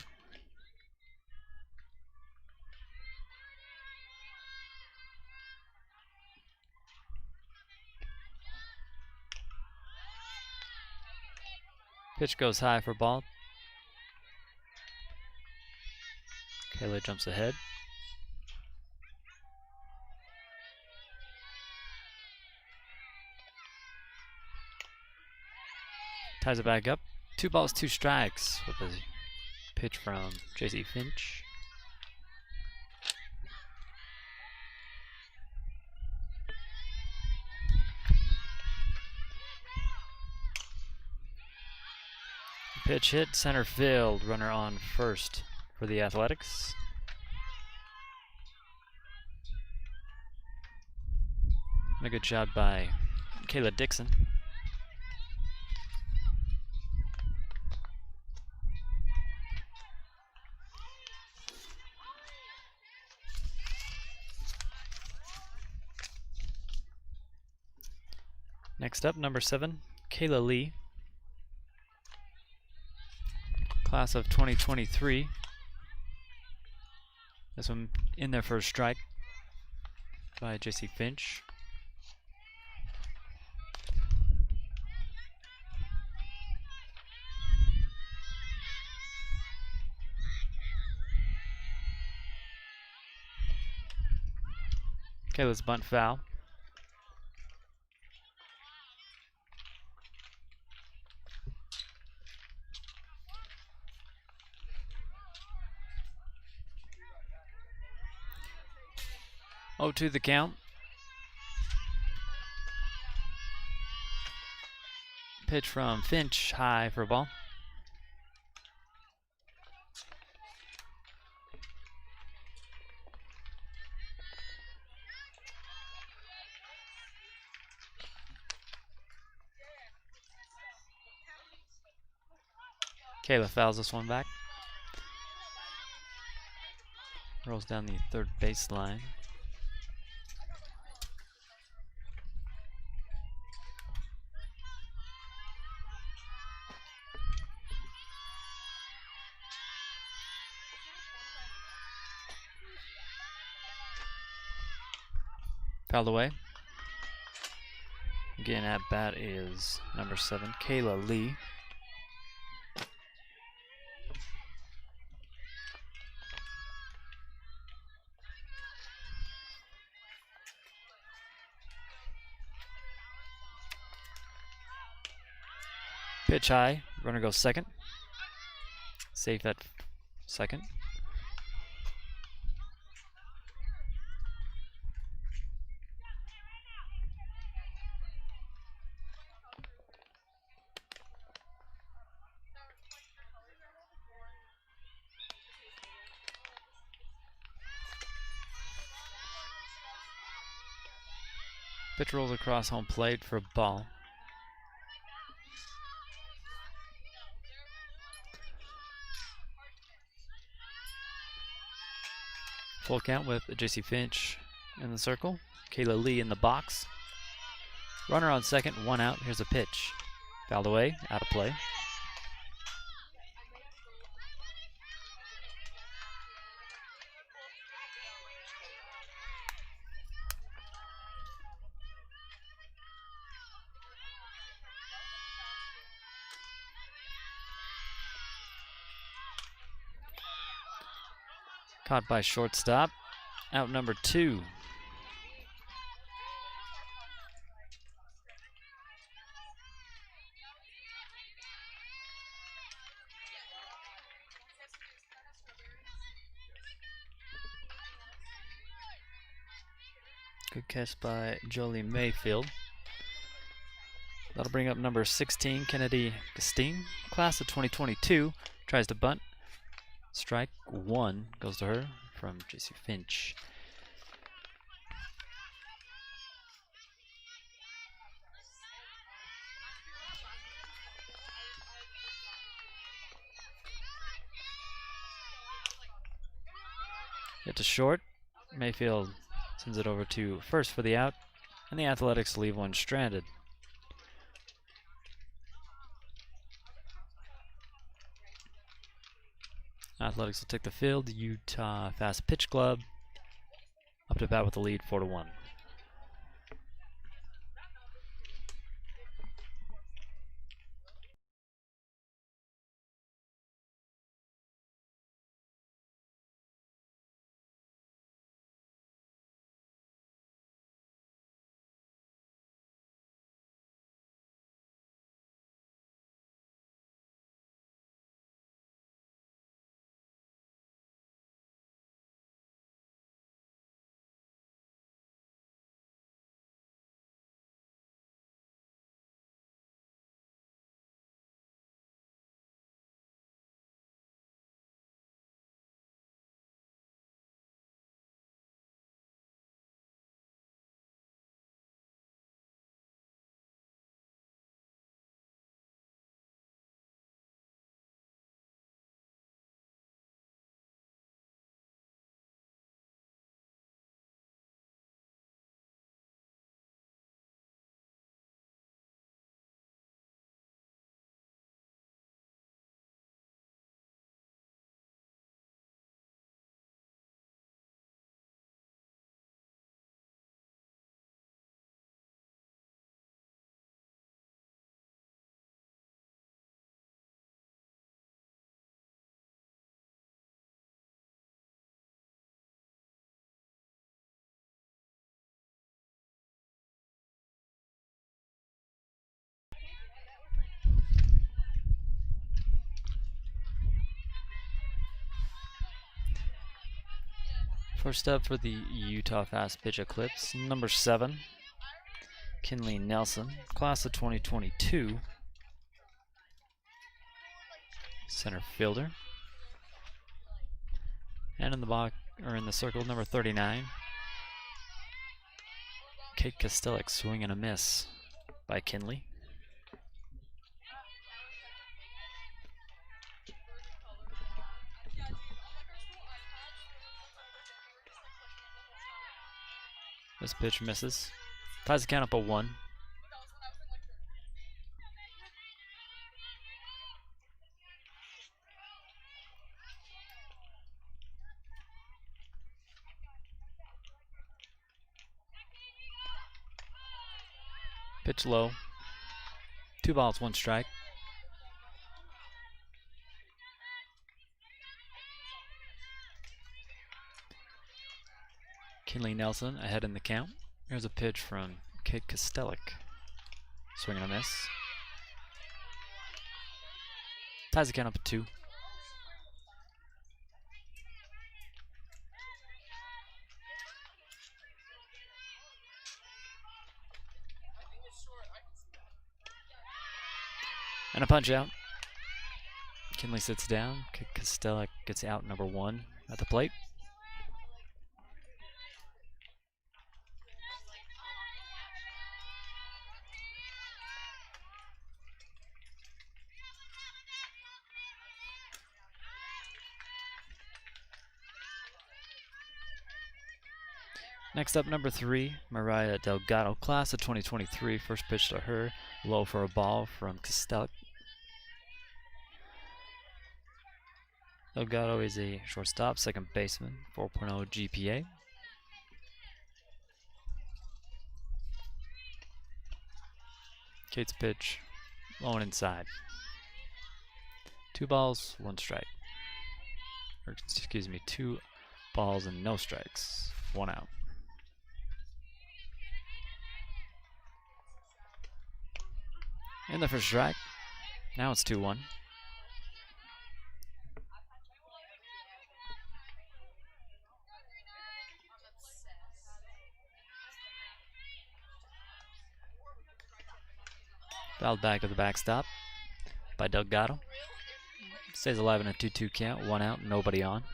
Pitch goes high for ball. Kayla jumps ahead. Ties it back up. 2 balls, 2 strikes with a pitch from J.C. Finch. Pitch hit, center field, runner on first for the Athletics. And a good job by Kayla Dixon. Next up, number 7, Kayla Lee. Class of 2023. This one in there for a strike by J.C. Finch. Kayla's bunt foul. Oh, to the count. Pitch from Finch, high for a ball. Kayla fouls this one back. Rolls down the third baseline. Fouled away. Again, at bat is number 7, Kayla Lee. Pitch high. Runner goes second. Safe at second. Pitch rolls across home plate for a ball. Full count with J.C. Finch in the circle. Kayla Lee in the box. Runner on second, 1 out. Here's a pitch. Fouled away, out of play. Caught by shortstop. Out number 2. Good catch by Jolie Mayfield. That'll bring up number 16, Kennedy Gastine, class of 2022. Tries to bunt. Strike 1 goes to her from J.C. Finch. Hit to short. Mayfield sends it over to first for the out, and the Athletics leave one stranded. Athletics will take the field. The Utah Fastpitch Club up to bat with the lead, 4-1. First up for the Utah Fastpitch Eclipse, number 7, Kinley Nelson, class of 2022, center fielder. And in the box, or in the circle, number 39, Kate Kostelik, swing and a miss by Kinley. This pitch misses. Ties the count up at 1. Pitch low. 2 balls, 1 strike. Kinley Nelson ahead in the count. Here's a pitch from Kate Kostelik. Swing and a miss. Ties the count up to 2. And a punch out. Kinley sits down. Costello gets out number 1 at the plate. Next up, number 3, Mariah Delgado, class of 2023. First pitch to her, low for a ball from Costello. Delgado is a shortstop, second baseman, 4.0 GPA. Kate's pitch, low and inside. 2 balls, 1 strike. Or excuse me, 2 balls and no strikes, 1 out. In the first strike. Now it's 2-1. Fouled back of the backstop by Delgado. Stays alive in a 2-2 count. 1 out, nobody on.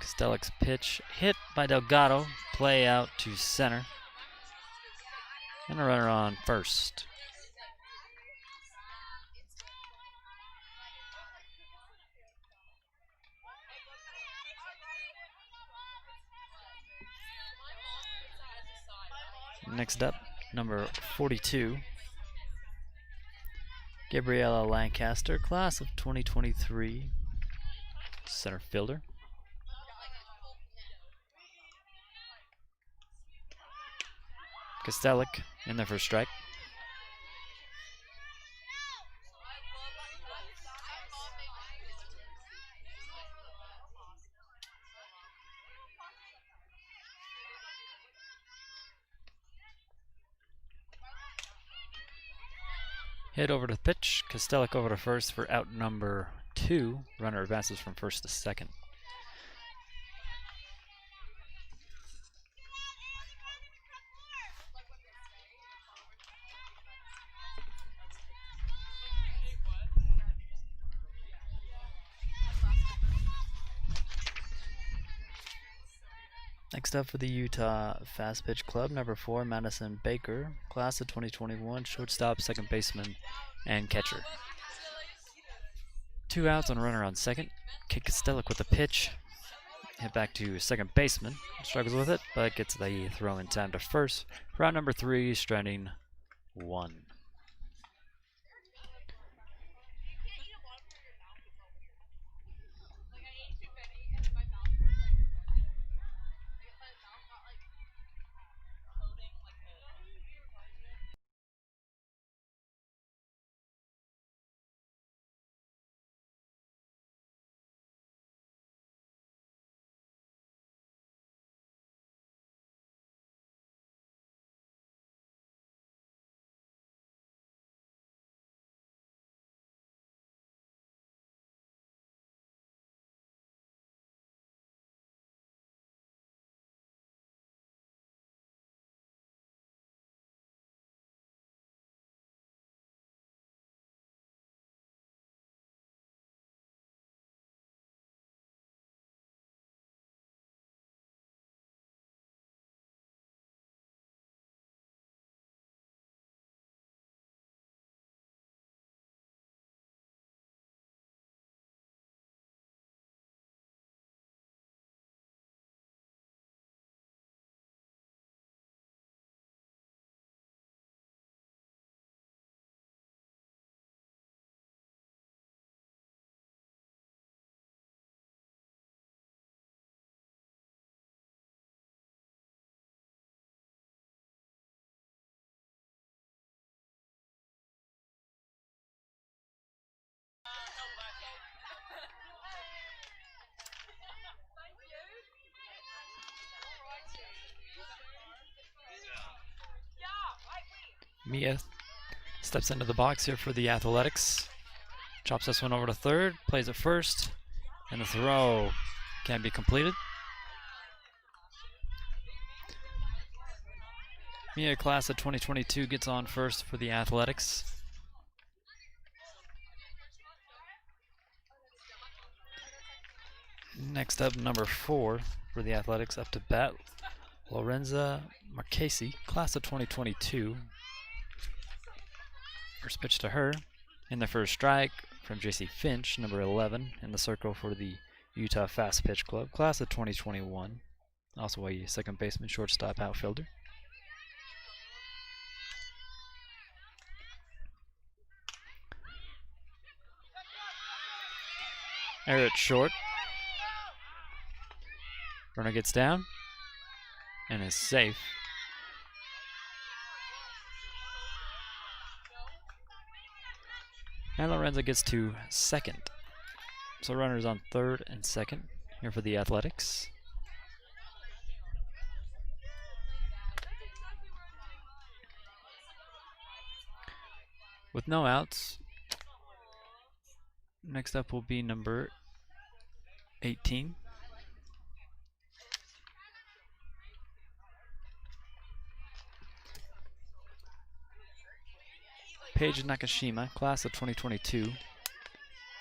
Costello's pitch hit by Delgado. Play out to center. And a runner on first. Next up, number 42, Gabriella Lancaster, class of 2023, center fielder. Costello in there for a strike. Hit over to the pitch. Costello over to first for out number 2. Runner advances from first to second. Next up for the Utah Fastpitch Club, number 4, Madison Baker, class of 2021, shortstop, second baseman, and catcher. 2 outs on a runner on second. Kate Costello with the pitch. Hit back to second baseman. Struggles with it, but gets the throw in time to first. For out number 3, stranding 1. Mia steps into the box here for the Athletics. Chops this one over to third, plays it first, and the throw can be completed. Mia, class of 2022, gets on first for the Athletics. Next up, number 4 for the Athletics, up to bat, Lorenza Marchesi, class of 2022. First pitch to her. In the first strike from J.C. Finch, number 11, in the circle for the Utah Fastpitch Club, class of 2021. Also a second baseman, shortstop, outfielder. Air it short. Runner gets down and is safe. And Lorenza gets to second. So runners on third and second here for the Athletics. With no outs, next up will be number 18. Paige Nakashima, class of 2022,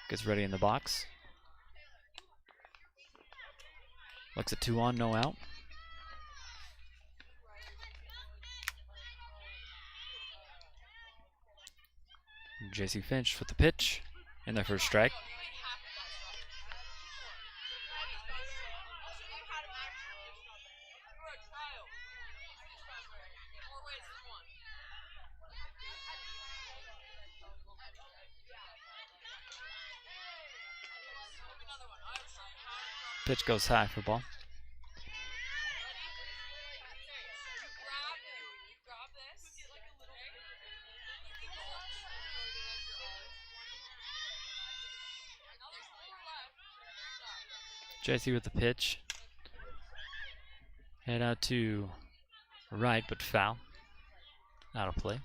gets ready in the box. Looks at 2 on, no out. J.C. Finch with the pitch in their first strike. Pitch goes high for ball. JC with the pitch. Head out to right, but foul. Out of play.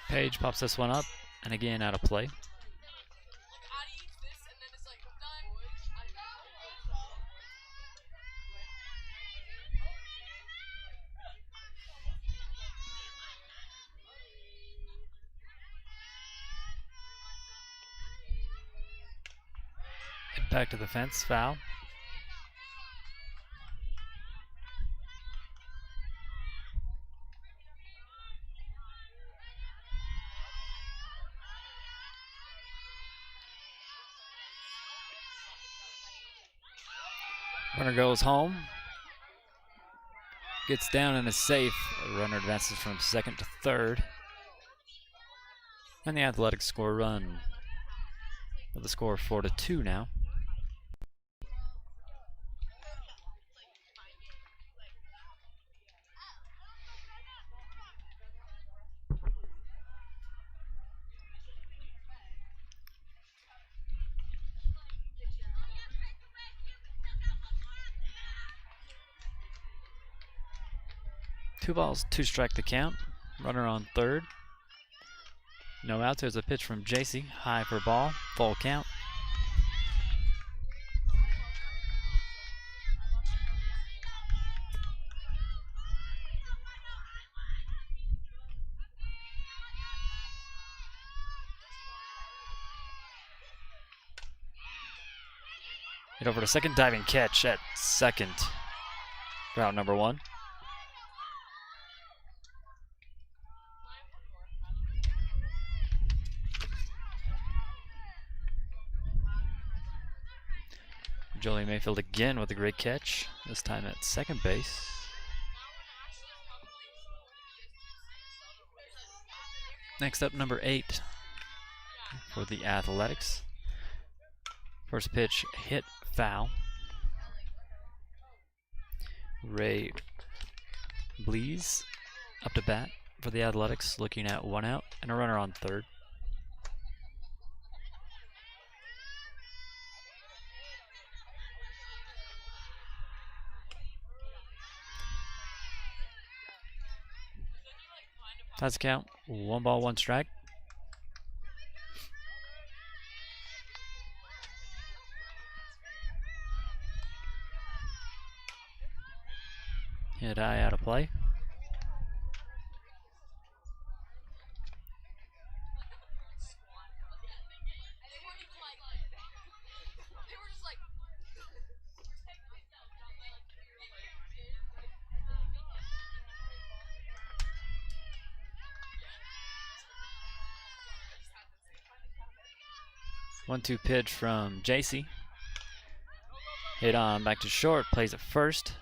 Page pops this one up, and again out of play. Back to the fence, foul. Runner goes home. Gets down and is safe. Runner advances from second to third. And the Athletics score a run with the score of 4-2 now. Two balls, 2 strike the count. Runner on third. No outs. There's a pitch from JC. High for ball. Full count. Hit over to second. Diving catch at second. Route number 1. Jolie Mayfield again with a great catch, this time at second base. Next up, number 8 for the Athletics. First pitch hit foul. Ray Blees up to bat for the Athletics, looking at 1 out and a runner on third. That's the count. 1 ball, 1 strike. Hit high out of play. One-two pitch from JC. Hit on back to short, plays it first.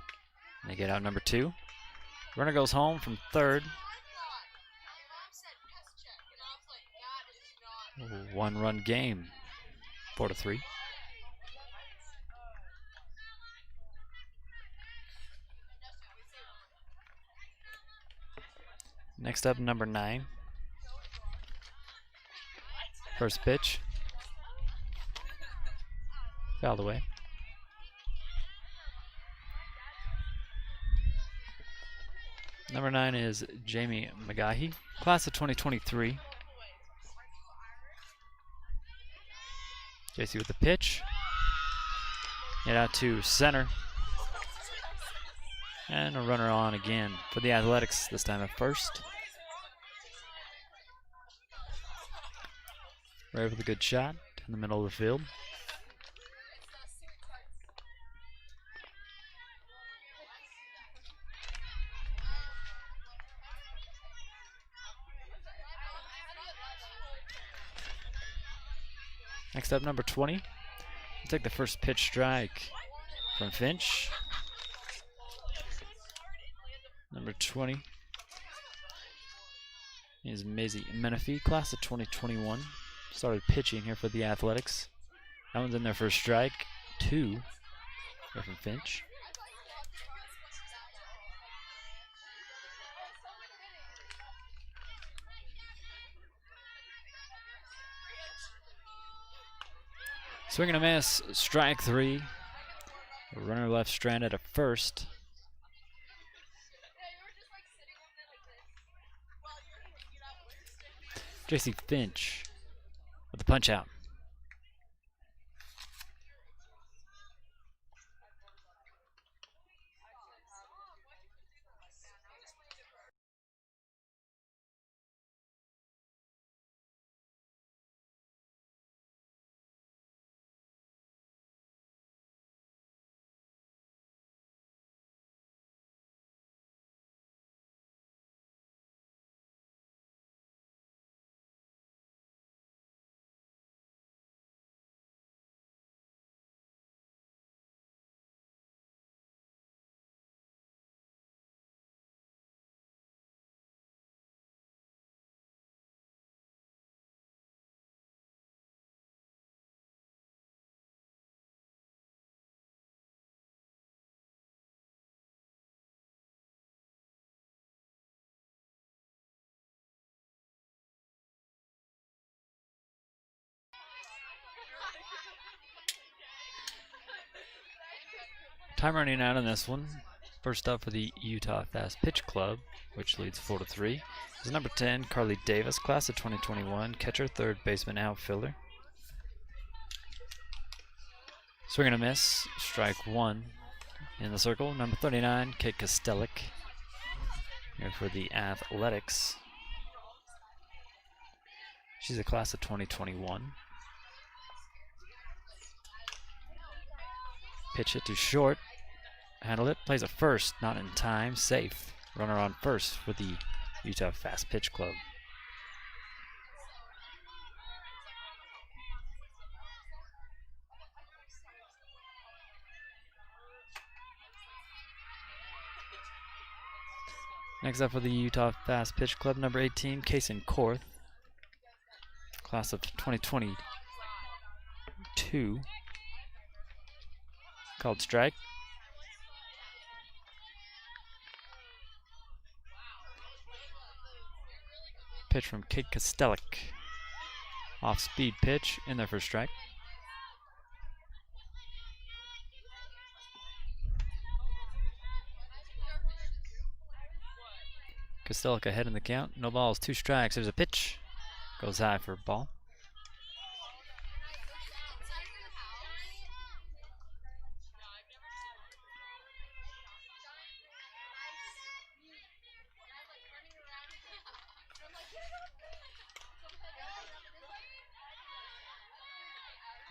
And they get out number 2. Runner goes home from third. 1-run game, 4-3. Next up, number 9. First pitch. Fouled away. Number 9 is Jamie McGahee, class of 2023. JC with the pitch. Hit out to center. And a runner on again for the Athletics, this time at first. Right with a good shot in the middle of the field. Next up, number 20. We'll take the first pitch strike from Finch. Number 20 is Maisie Menifee, class of 2021. Started pitching here for the Athletics. That one's in there for a strike. 2 from Finch. Swing and a miss, strike 3. A runner left stranded at first. JC Finch with the punch out. Time running out on this one. First up for the Utah Fastpitch Club, which leads 4-3, is number 10, Carly Davis, class of 2021, catcher, third baseman, outfielder. Swing and a miss, strike 1 in the circle. Number 39, Kate Kostelic, here for the Athletics. She's a class of 2021. Pitch it to short. Handle it. Plays it first. Not in time. Safe. Runner on first for the Utah Fastpitch Club. Next up for the Utah Fastpitch Club, number 18, Kason Korth, class of 2022. Called strike. pitch from Kate Kostelic. Off-speed pitch in there for strike. Kostelic ahead in the count. No balls, 2 strikes. There's a pitch. Goes high for a ball.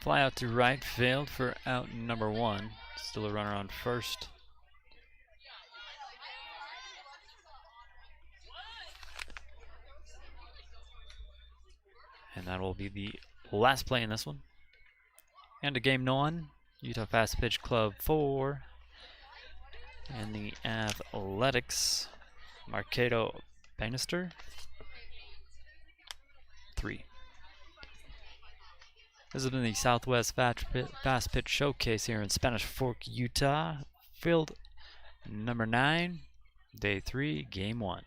Fly out to right field for out number 1. Still a runner on first. And that will be the last play in this one. And a game 1, Utah Fastpitch Club 4. And the Athletics, Marketo Bannister 3. This has been the Southwest Fast Pitch Showcase here in Spanish Fork, Utah. Field number 9, day 3, game 1.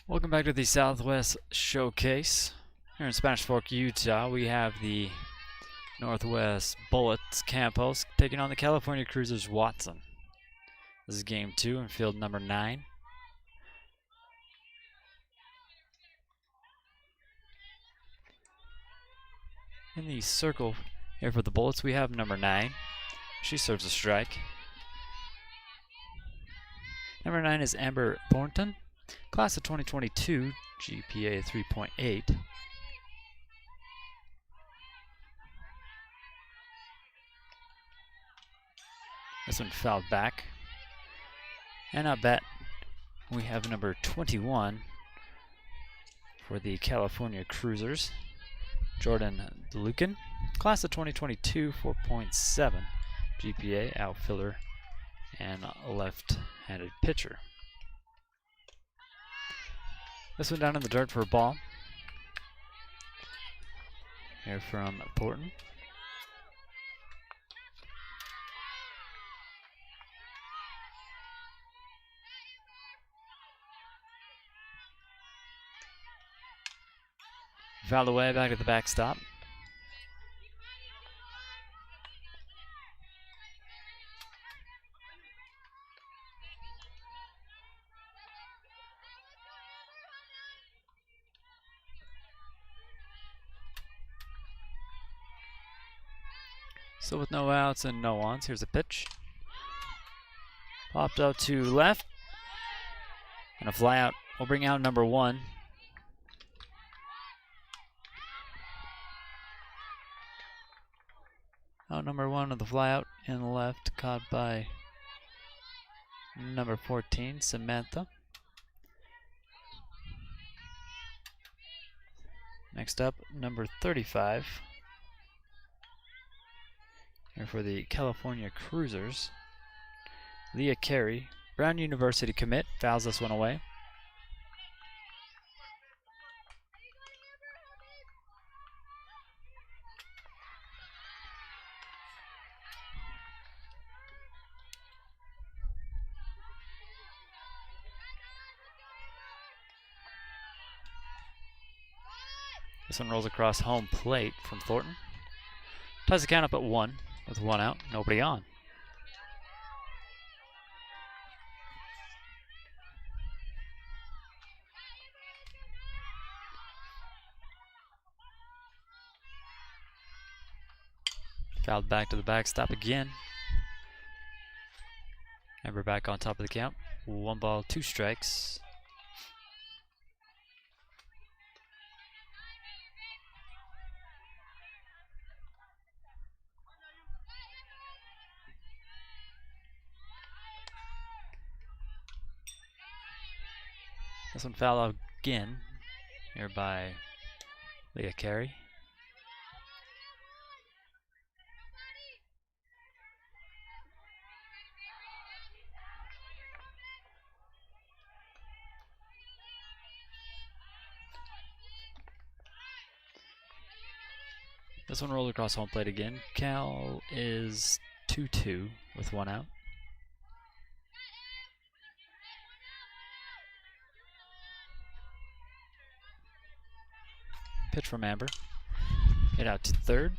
Welcome back to the Southwest Showcase. Here in Spanish Fork, Utah, we have the Northwest Bullets Campos taking on the California Cruisers Watson. This is game 2 in field number 9. In the circle here for the Bullets, we have number 9. She serves a strike. Number 9 is Amber Thornton, class of 2022, GPA 3.8. This one fouled back. And at bat, we have number 21 for the California Cruisers, Jordan Lucan, class of 2022, 4.7 GPA, outfielder and left-handed pitcher. This one down in the dirt for a ball. Here from Thornton. Fouled away back at the backstop. So with no outs and no ons, here's a pitch. Popped out to left. And a fly out will bring out number 1. Out number 1 of the flyout in the left, caught by number 14, Samantha. Next up, number 35. Here for the California Cruisers, Leah Carey. Brown University commit, fouls this one away. This one rolls across home plate from Thornton. Ties the count up at 1 with 1 out, nobody on. Fouled back to the backstop again. And we're back on top of the count. 1 ball, 2 strikes. This one foul out again, here by Leah Carey. This one rolled across home plate again. Cal is 2-2 with 1 out. Pitch from Amber. Hit out to third.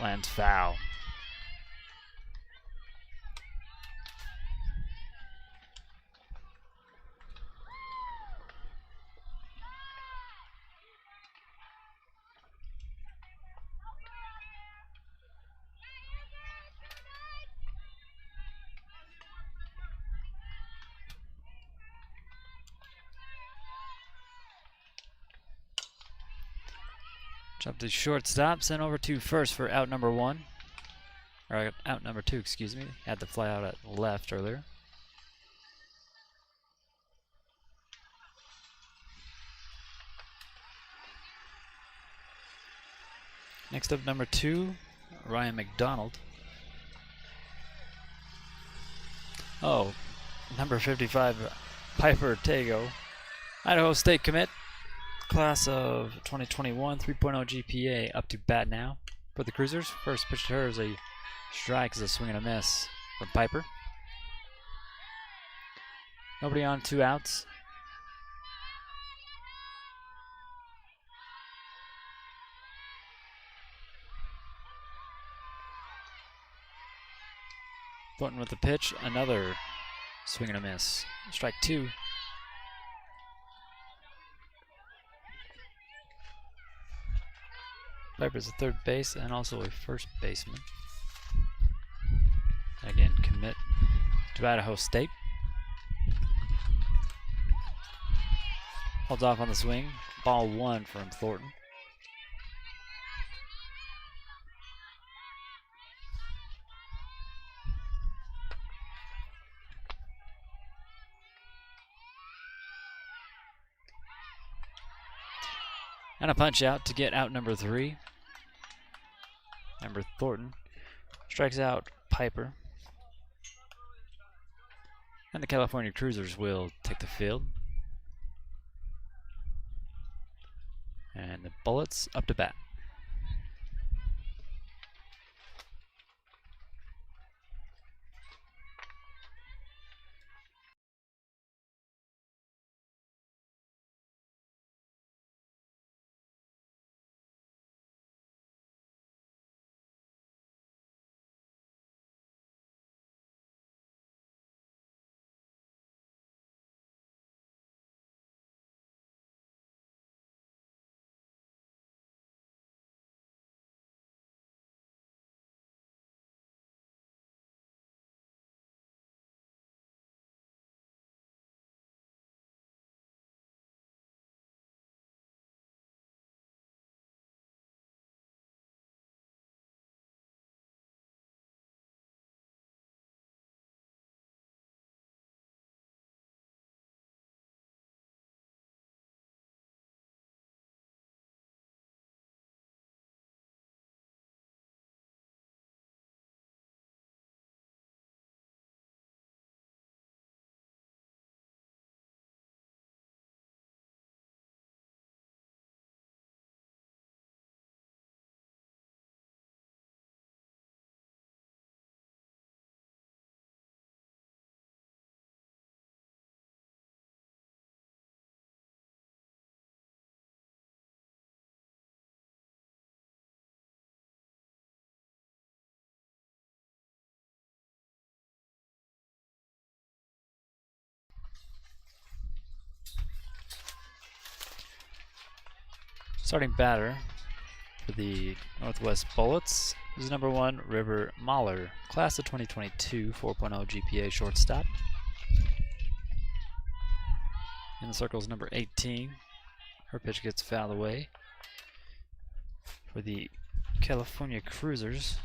Lands foul. Jump to shortstop, sent over to first for out number 1. Or out number 2, excuse me. Had the fly out at left earlier. Next up, number 2, Ryan McDonald. Oh, number 55, Piper Tago. Idaho State commit. Class of 2021, 3.0 GPA, up to bat now for the Cruisers. First pitch to her is a strike, is a swing and a miss from Piper. Nobody on, 2 outs. Thornton with the pitch, another swing and a miss. Strike 2. Piper's a third base and also a first baseman. Again, commit to Idaho State. Holds off on the swing. Ball 1 from Thornton. And a punch out to get out number 3. Number Thornton strikes out Piper. And the California Cruisers will take the field. And the Bullets up to bat. Starting batter for the Northwest Bullets is number 1, River Mahler, class of 2022, 4.0 GPA shortstop. In the circle is number 18. Her pitch gets fouled away. For the California Cruisers,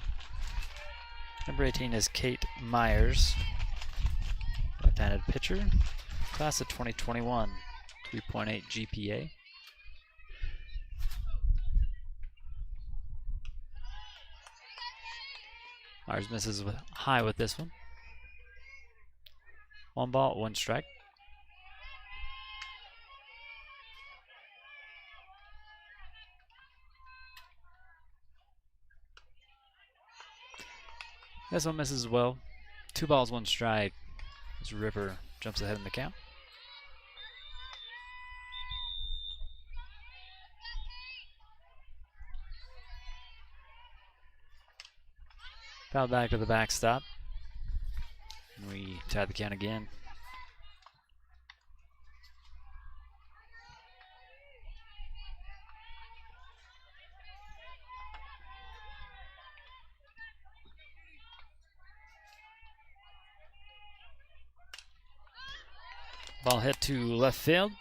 number 18 is Kate Myers, left-handed pitcher, class of 2021, 3.8 GPA. Myers misses high with this one. 1 ball, 1 strike. This one misses as well. 2 balls, 1 strike as River jumps ahead in the count. Foul back to the backstop. And we tie the count again. Ball hit to left field,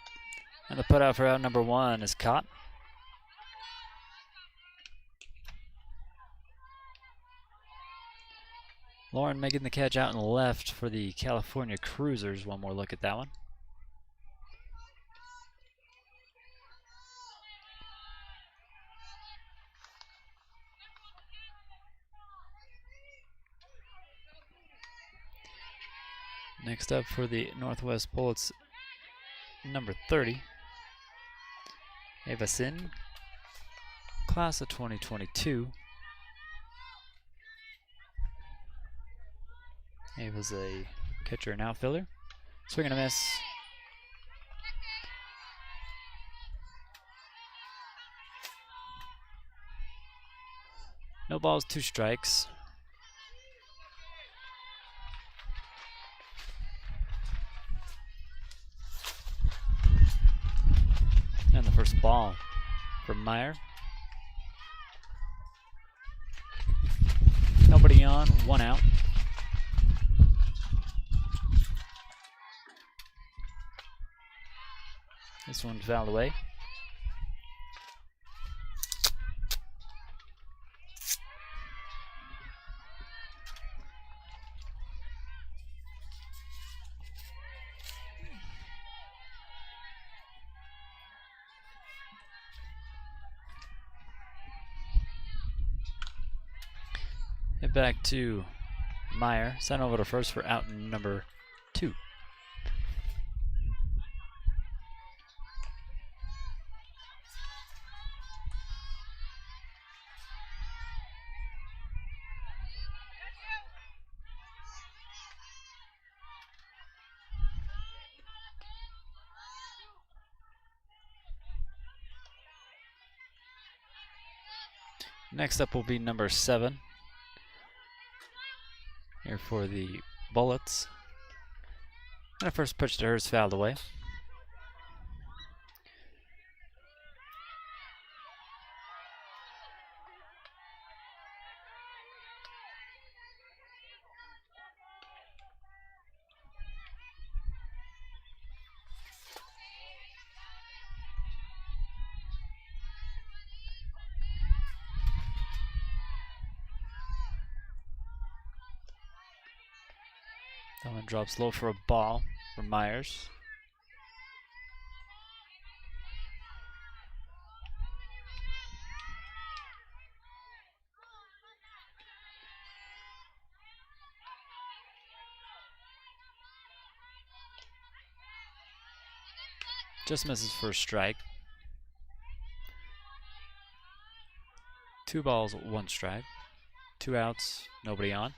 and the putout for out number 1 is caught. Lauren making the catch out in the left for the California Cruisers. One more look at that one. Next up for the Northwest Bullets, number 30, Ava Sin, class of 2022. Ava's a catcher and outfielder. Swing and a miss. No balls, 2 strikes. And the first ball for Meyer. Nobody on, 1 out. This one's fouled away. Hit back to Meyer. Sent over to first for out number 2. Next up will be number 7. Here for the Bullets. And a first pitch to her is fouled away. That one drops low for a ball for Myers. Just misses for a strike. 2 balls, 1 strike. 2 outs, nobody on.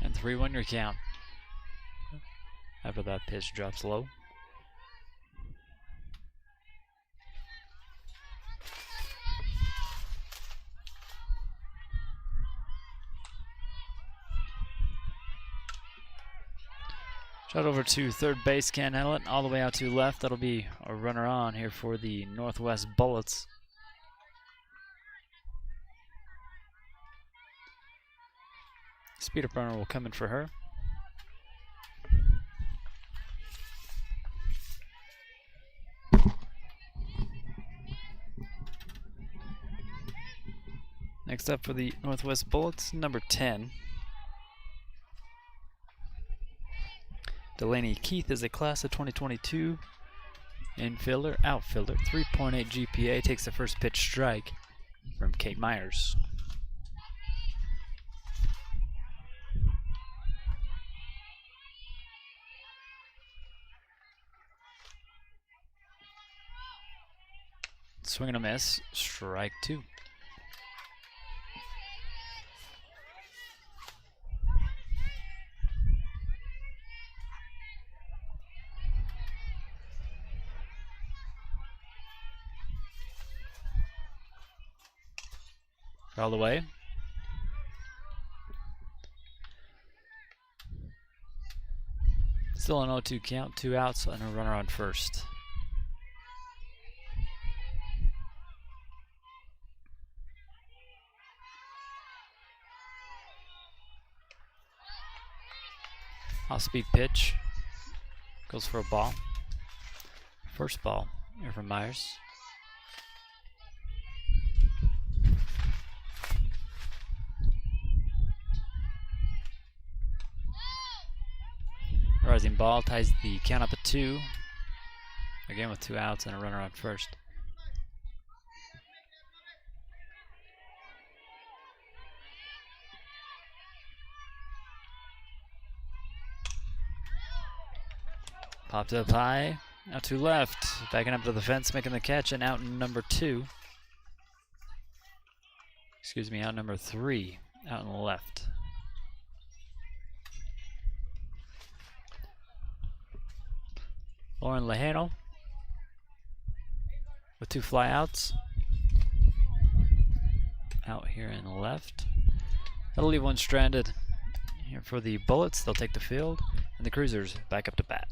And 3-1 your count. After that pitch drops low. Shot over to third base, can't handle it. All the way out to left. That'll be a runner on here for the Northwest Bullets. Speed up runner will come in for her. Next up for the Northwest Bullets, number 10. Delaney Keith is a class of 2022 infielder, outfielder, 3.8 GPA, takes the first pitch strike from Kate Myers. Swing and a miss, strike 2. All the way. Still an 0-2 count, 2 outs, and a runner on first. Off-speed pitch. Goes for a ball. First ball here from Myers. Rising ball ties the count up at 2. Again with 2 outs and a runner on first. Popped up high, out to left, backing up to the fence, making the catch, and out number 2. Excuse me, out number 3, out on the left. Lauren Lejano with 2 flyouts. Out here in the left. That'll leave one stranded. Here for the Bullets, they'll take the field, and the Cruisers back up to bat.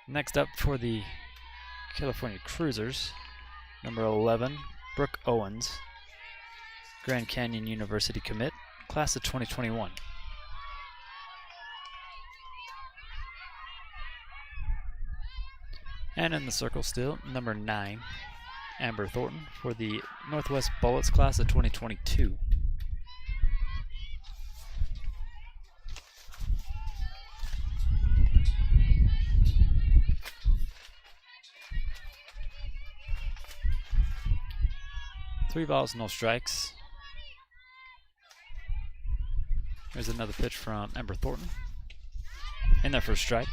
Next up for the California Cruisers, number 11, Brooke Owens, Grand Canyon University commit, class of 2021. And in the circle still, number 9, Amber Thornton for the Northwest Bullets, class of 2022. Three balls, no strikes. Here's another pitch from Amber Thornton. In there for a strike.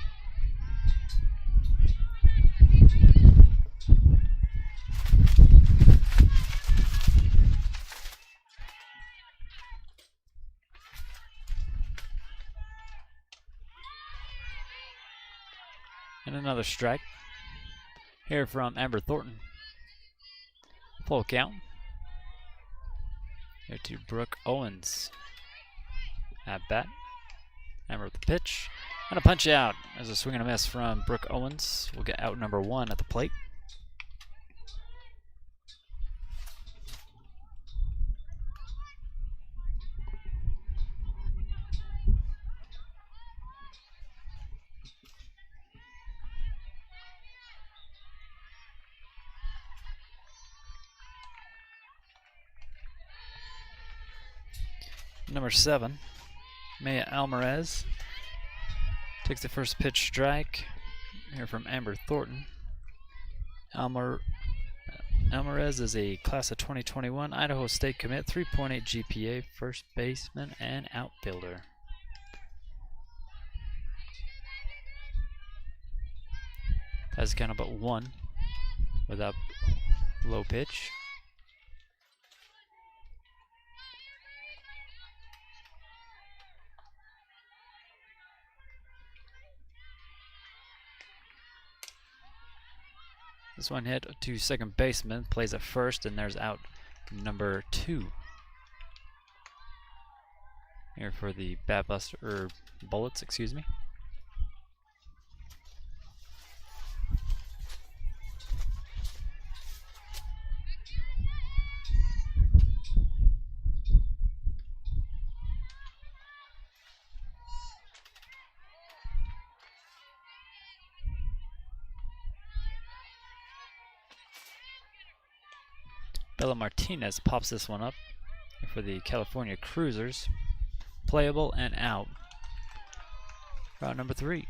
And another strike. Here from Amber Thornton. Full count. Here to Brooke Owens. At bat. Amber with the pitch. And a punch out. There's a swing and a miss from Brooke Owens. We'll get out number 1 at the plate. Number 7, Maya Alvarez takes the first pitch strike here from Amber Thornton. Alvarez is a class of 2021 Idaho State commit, 3.8 GPA, first baseman and outfielder. Has kind of but 1 without low pitch. This one hit to second baseman, plays at first, and there's out number 2. Here for the Bullets, excuse me. Bella Martinez pops this one up for the California Cruisers. Playable and out. Route number 3.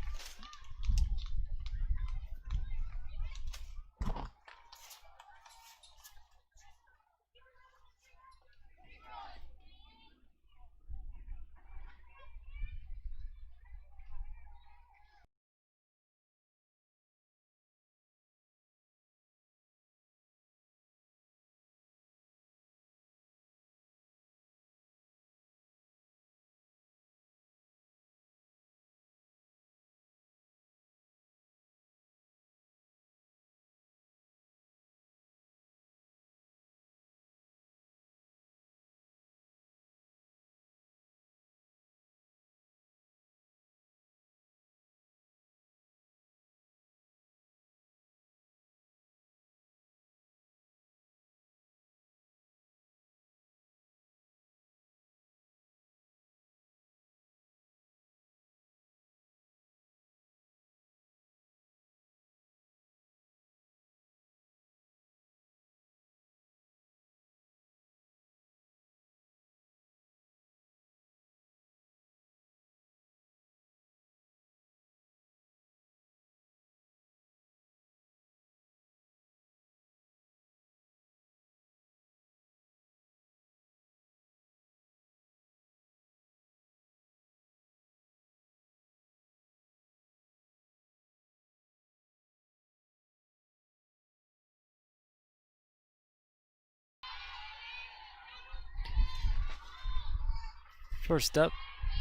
First up,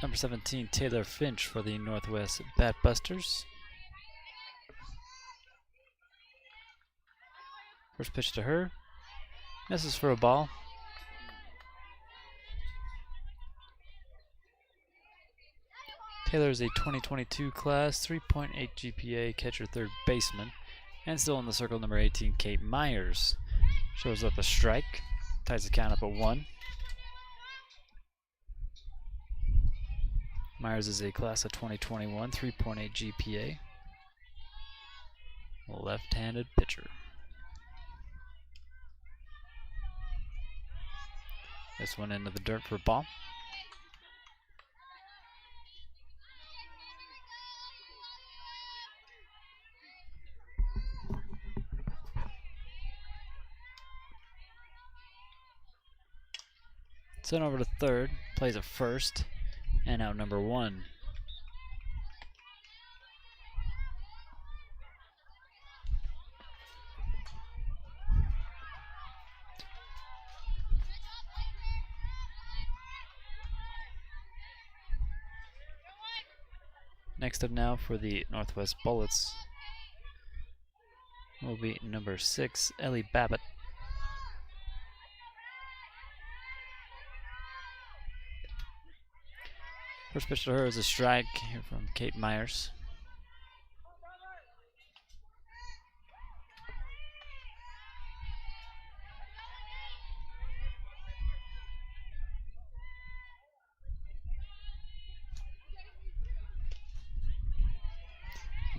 number 17, Taylor Finch for the Northwest Batbusters. First pitch to her. Misses for a ball. Taylor is a 2022 class, 3.8 GPA, catcher, third baseman. And still in the circle, number 18, Kate Myers. Shows up a strike. Ties the count up at 1. Myers is a class of 2021, 3.8 GPA. Left-handed pitcher. This one into the dirt for a ball. Sent over to third, plays at first, and out number 1. Next up now for the Northwest Bullets will be number 6, Ellie Babbitt. First pitch to her is a strike here from Kate Myers.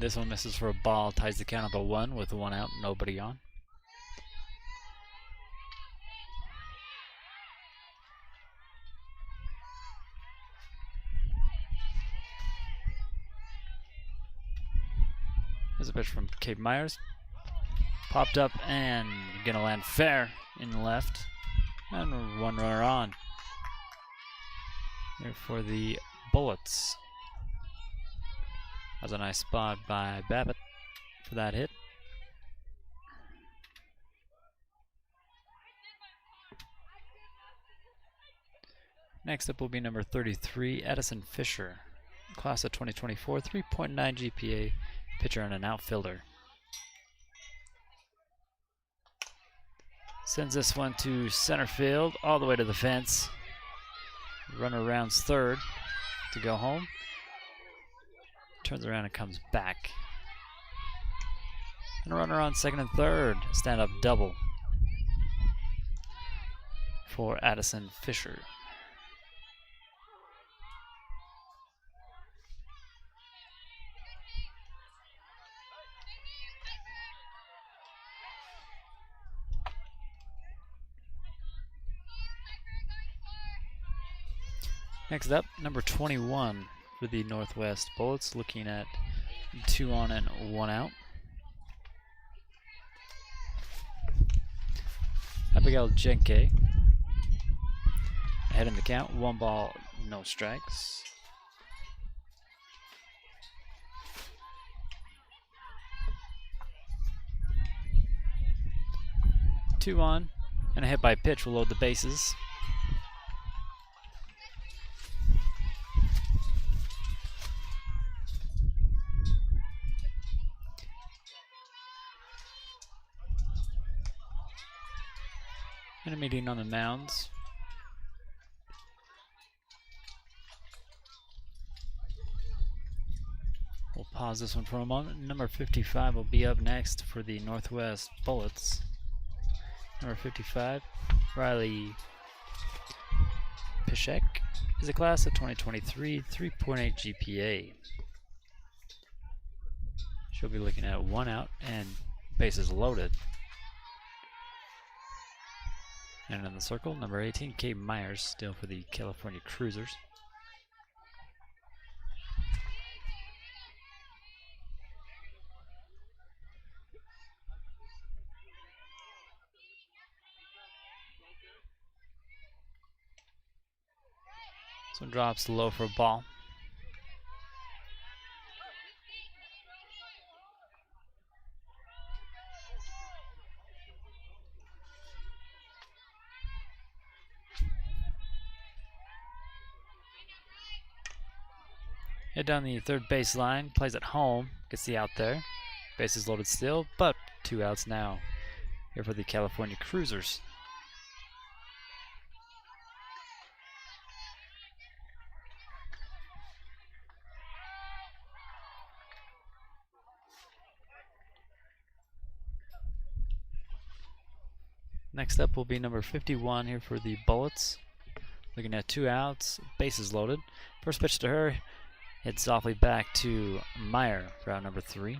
This one misses for a ball, ties the count up at 1 with 1 out, nobody on. There's a pitch from Cape Myers. Popped up and gonna land fair in the left. And one runner on. Here for the Bullets. That was a nice spot by Babbitt for that hit. Next up will be number 33, Edison Fisher. Class of 2024, 3.9 GPA, pitcher and an outfielder. Sends this one to center field, all the way to the fence. Runner rounds third to go home. Turns around and comes back. And a runner on second and third. Stand-up double for Addison Fisher. Next up, number 21 for the Northwest Bullets, looking at 2 on and 1 out. Abigail Jenke ahead in the count, 1 ball, no strikes. Two on, and a hit by pitch will load the bases. And a meeting on the mounds. We'll pause this one for a moment. Number 55 will be up next for the Northwest Bullets. Number 55, Riley Pishek, is a class of 2023, 3.8 GPA. She'll be looking at 1 out and bases loaded. And in the circle, number 18, Cape Myers, still for the California Cruisers. This one drops low for a ball. Hit down the third base line, plays at home, gets the out there. Bases loaded still, but 2 outs now. Here for the California Cruisers. Next up will be number 51 here for the Bullets. Looking at 2 outs, bases loaded. First pitch to her, hit softly back to Meyer for out number 3.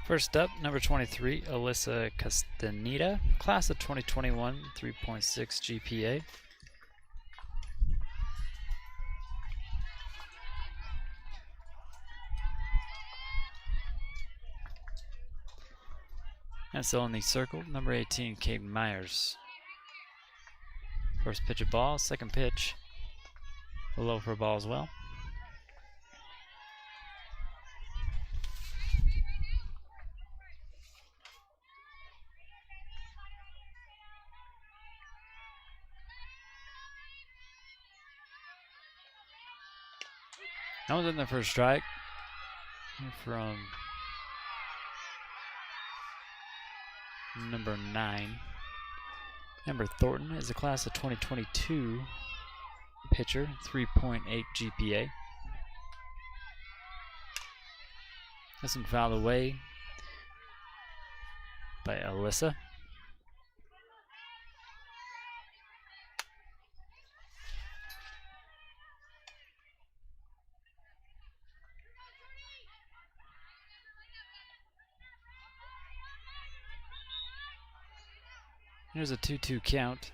First up, number 23, Alyssa Castaneda, class of 2021, 3.6 GPA. And still in the circle, number 18, Kate Myers. First pitch of ball, second pitch, low for a ball as well. That was in the first strike from number 9. Amber Thornton is a class of 2022 pitcher, 3.8 GPA. This one fouled away by Alyssa. Here's a 2-2 count.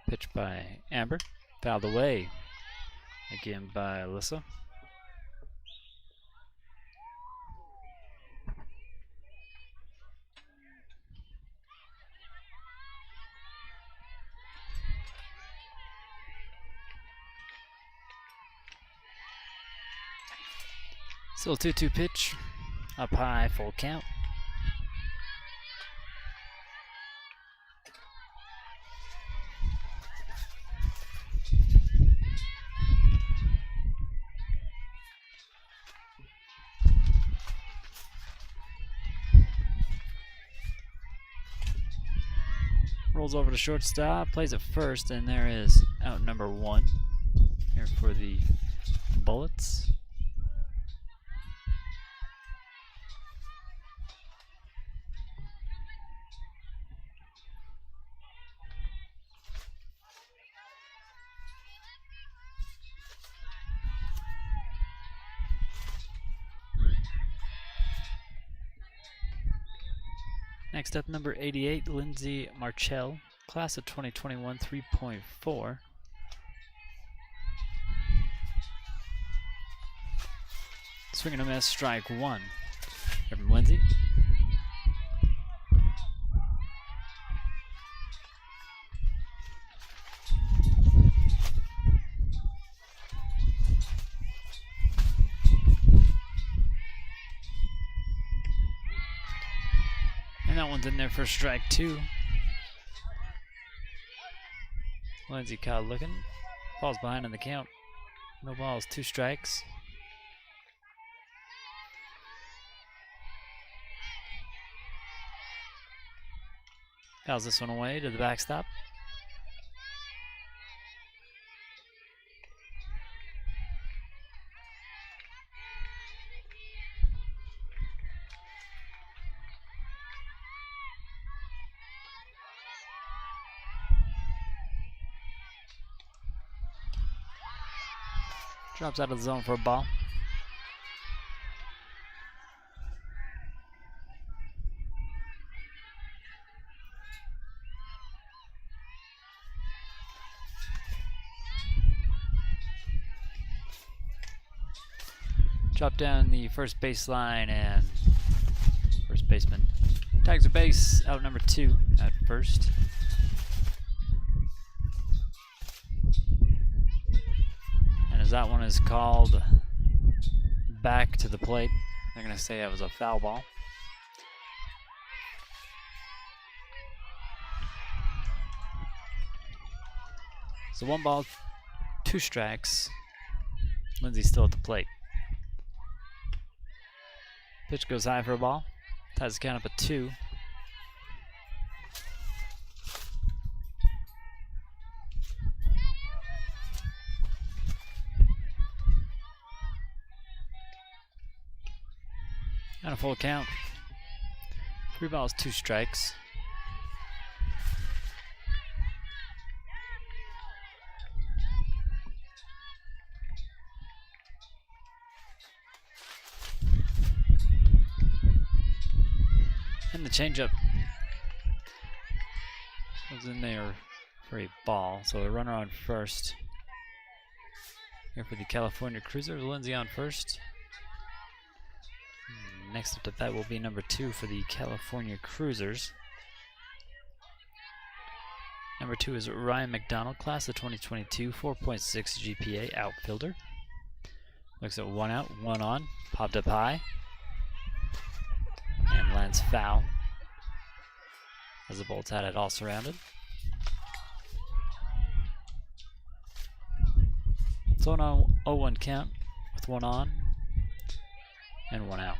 Pitch by Amber. Fouled away again by Alyssa. Still 2-2 pitch. Up high, full count. Rolls over to shortstop, plays at first, and there is out number 1 here for the Bullets. Next up, number 88, Lindsay Marchell, class of 2021, 3.4. Swing and a miss, strike 1. Here from Lindsay. And that one's in there for strike 2. Lindsay caught looking. Falls behind in the count. No balls, 2 strikes. Fouls this one away to the backstop. Drops out of the zone for a ball. Drop down the first baseline, and first baseman tags a base, out number 2 at first. And as that one is called back to the plate, they're going to say it was a foul ball. So 1 ball, 2 strikes. Lindsay's still at the plate. Pitch goes high for a ball. Ties the count up at 2. And a full count. 3 balls, 2 strikes. And the changeup was in there for a ball. So a runner on first. Here for the California Cruisers, Lindsay on first. Next up to bat will be number 2 for the California Cruisers. Number 2 is Ryan McDonald, class of 2022, 4.6 GPA, outfielder. Looks at 1 out, 1 on, popped up high, and lands foul as the Bolts had it all surrounded. So an 0-1 count with 1 on and 1 out.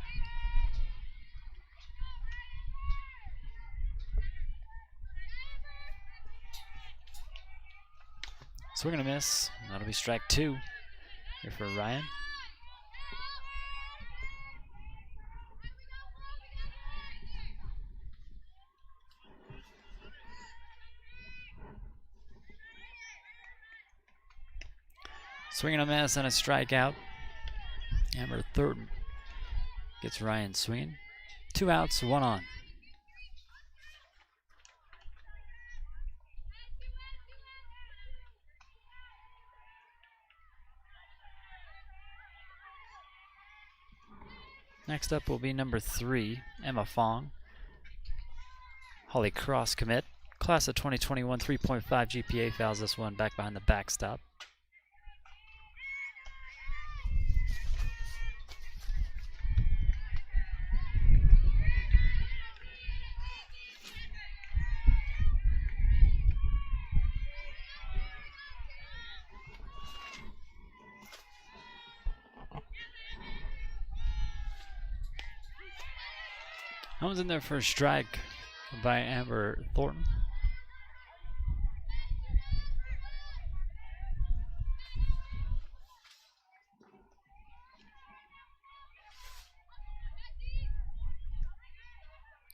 Swing and a miss. That'll be strike 2 here for Ryan. Swing and a miss and a strikeout. Amber Thornton gets Ryan swinging. 2 outs, 1 on. Next up will be number 3, Emma Fong. Holly Cross commit. Class of 2021, 3.5 GPA, fouls this one back behind the backstop. That one's in there for a strike by Amber Thornton.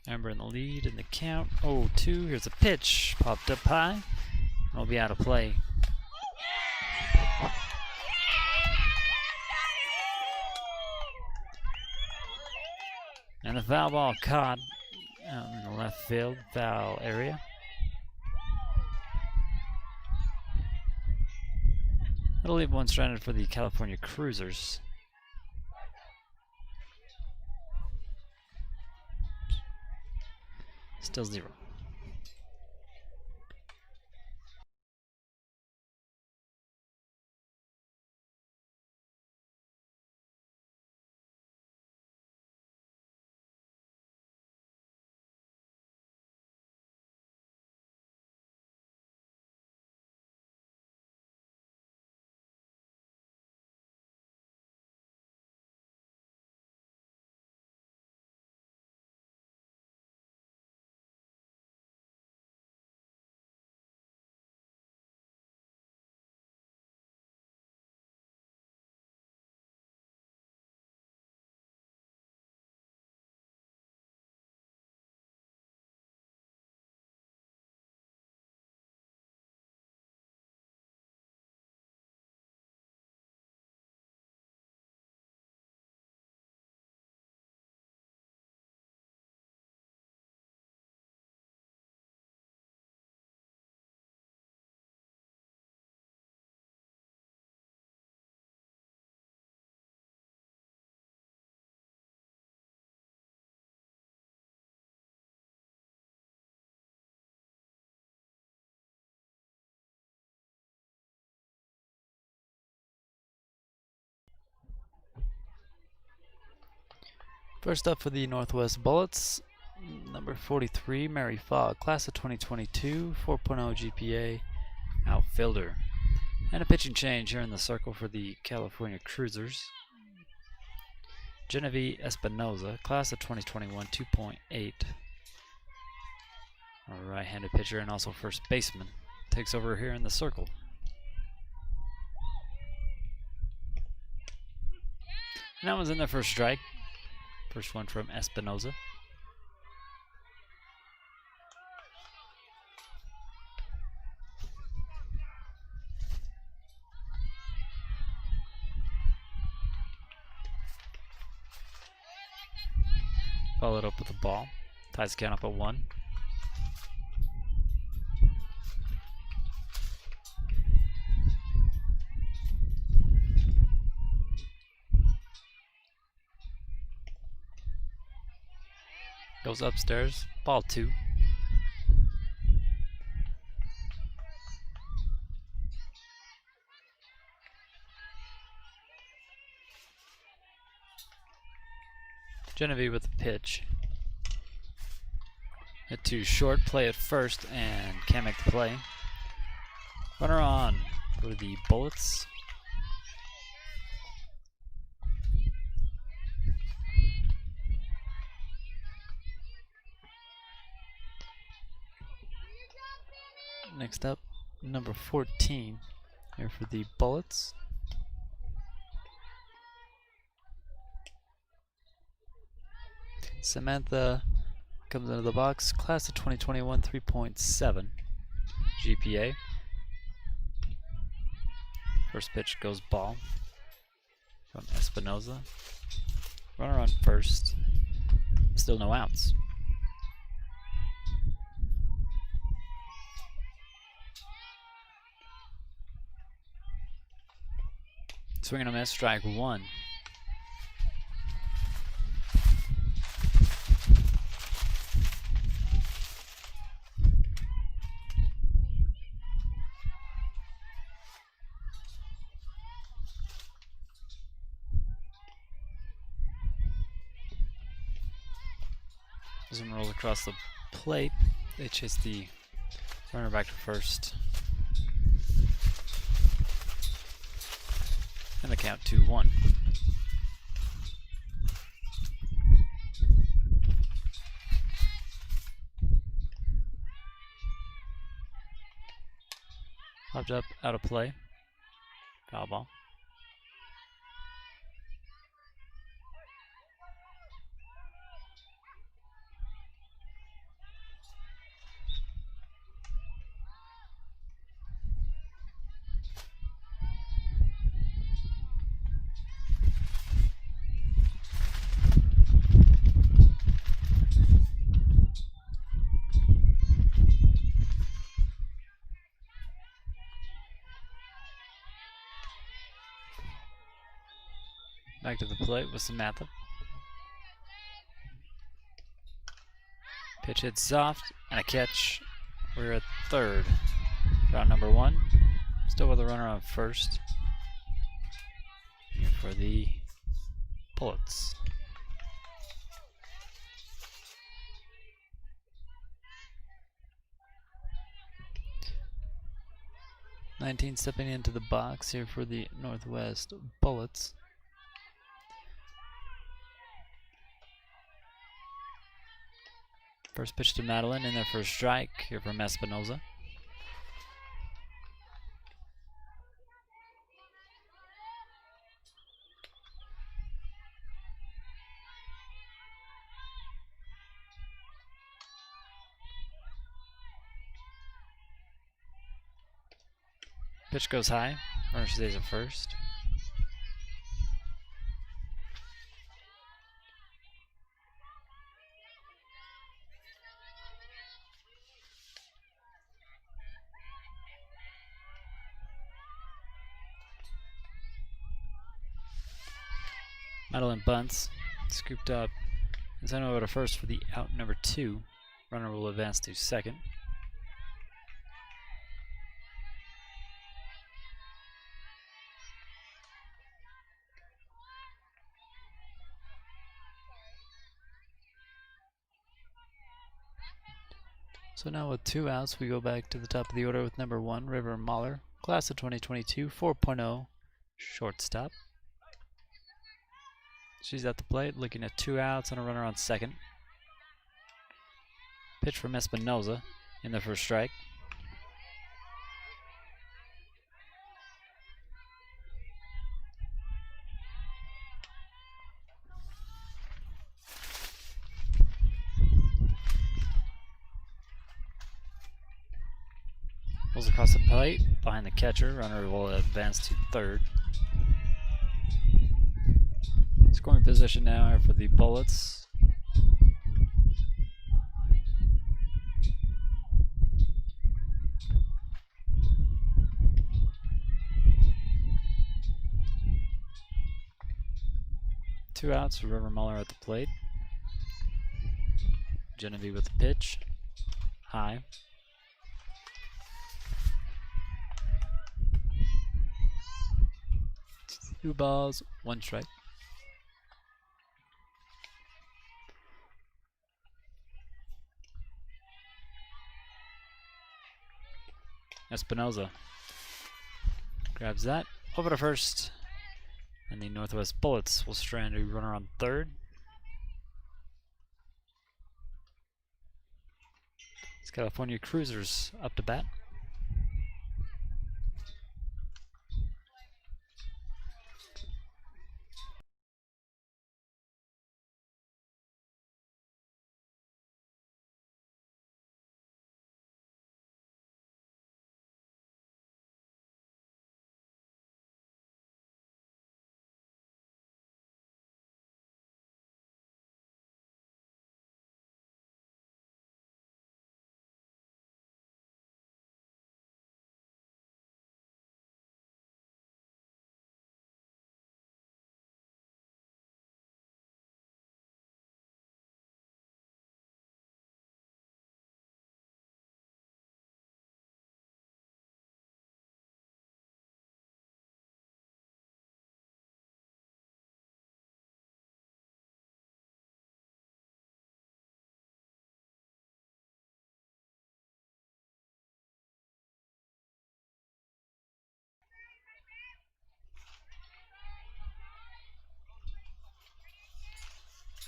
Amber in the lead in the count. 0-2. Here's a pitch. Popped up high. It'll be out of play. And the foul ball caught out in the left field foul area. That'll leave 1 stranded for the California Cruisers. Still 0. First up for the Northwest Bullets, number 43, Mary Fogg, class of 2022, 4.0 GPA, outfielder. And a pitching change here in the circle for the California Cruisers. Genevieve Espinoza, class of 2021, 2.8. A right-handed pitcher and also first baseman. Takes over here in the circle. And that one's in there for a strike. First one from Espinoza. Followed up with a ball. Ties the count up at 1. Goes upstairs. Ball 2. Genevieve with the pitch. Hit too short, play at first, and can't make the play. Runner on for the Bullets. Next up, number 14 here for the Bullets. Samantha comes into the box, class of 2021, 3.7 GPA. First pitch goes ball from Espinoza. Runner on first. Still no outs. Swing and a miss, strike 1. This one rolls across the plate. They chase the runner back to first. And the count 2-1. Popped up, out of play. Foul ball. Back to the plate with Samantha. Pitch hits soft and a catch. We're at third. Round number 1. Still with a runner on first. Here for the Bullets. '19 stepping into the box here for the Northwest Bullets. First pitch to Madeline in there for a strike here from Espinoza. Pitch goes high. Runner stays at first. Madeline bunts, scooped up, and sent over to first for the out number 2. Runner will advance to second. So now with 2 outs, we go back to the top of the order with number 1, River Mahler, class of 2022, 4.0, shortstop. She's at the plate, looking at 2 outs and a runner on second. Pitch from Espinoza in the first strike. Rolls across the plate, behind the catcher. Runner will advance to third. Scoring position now for the Bullets. 2 outs, River Muller at the plate. Genevieve with the pitch. High. 2 balls, 1 strike. Espinoza grabs that over to first, and the Northwest Bullets will strand a runner on third. It's California Cruisers up to bat.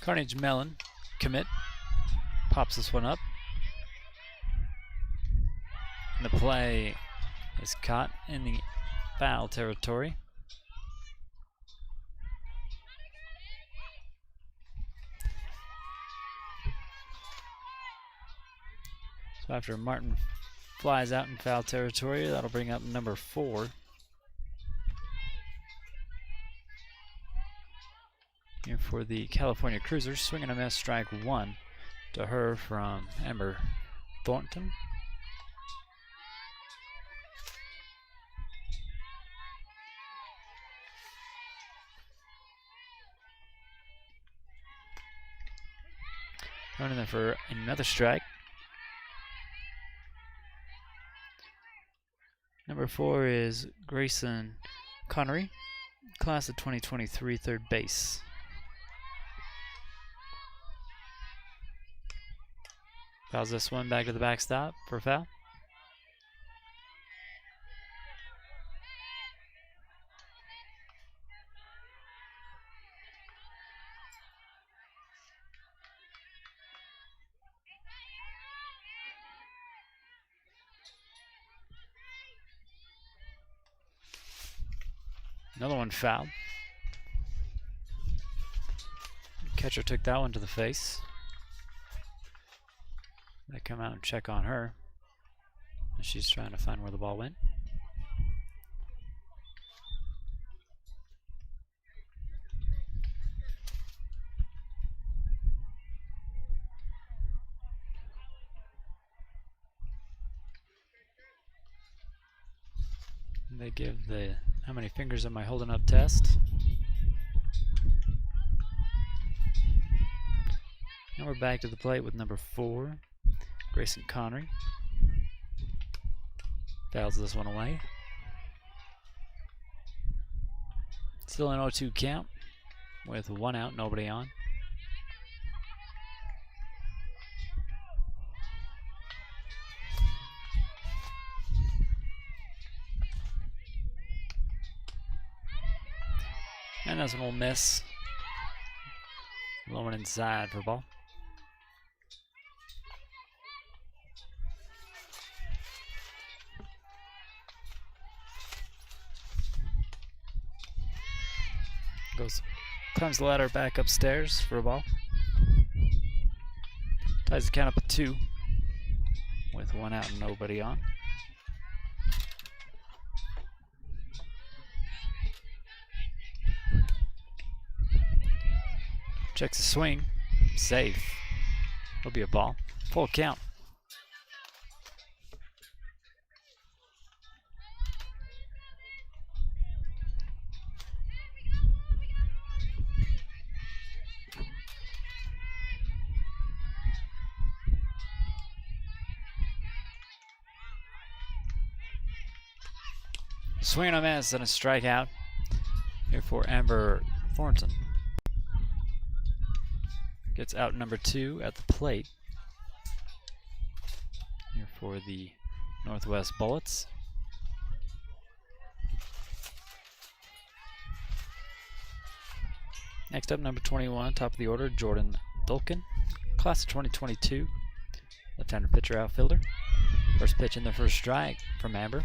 Carnage Mellon, commit, pops this one up. And the play is caught in the foul territory. So after Martin flies out in foul territory, that'll bring up number 4. Here for the California Cruisers, swing and a miss, strike 1 to her from Amber Thornton. Going in there for another strike. Number 4 is Grayson Connery, class of 2023, third base. Fouls this one back to the backstop for a foul. Another one fouled. Catcher took that one to the face. They come out and check on her. She's trying to find where the ball went. They give the how many fingers am I holding up test. And we're back to the plate with number 4, Grayson Connery. Fouls this one away. Still an 0-2 count with 1 out, nobody on. And that's an old miss. Low and inside for ball. Climbs the ladder back upstairs for a ball. Ties the count up at 2 with 1 out and nobody on. Checks the swing. Safe. It'll be a ball. Full count. Swing and a miss and a strikeout here for Amber Thornton. Gets out number 2 at the plate here for the Northwest Bullets. Next up, number 21, top of the order, Jordan Dulkin, class of 2022, left-handed pitcher outfielder. First pitch in the first strike from Amber.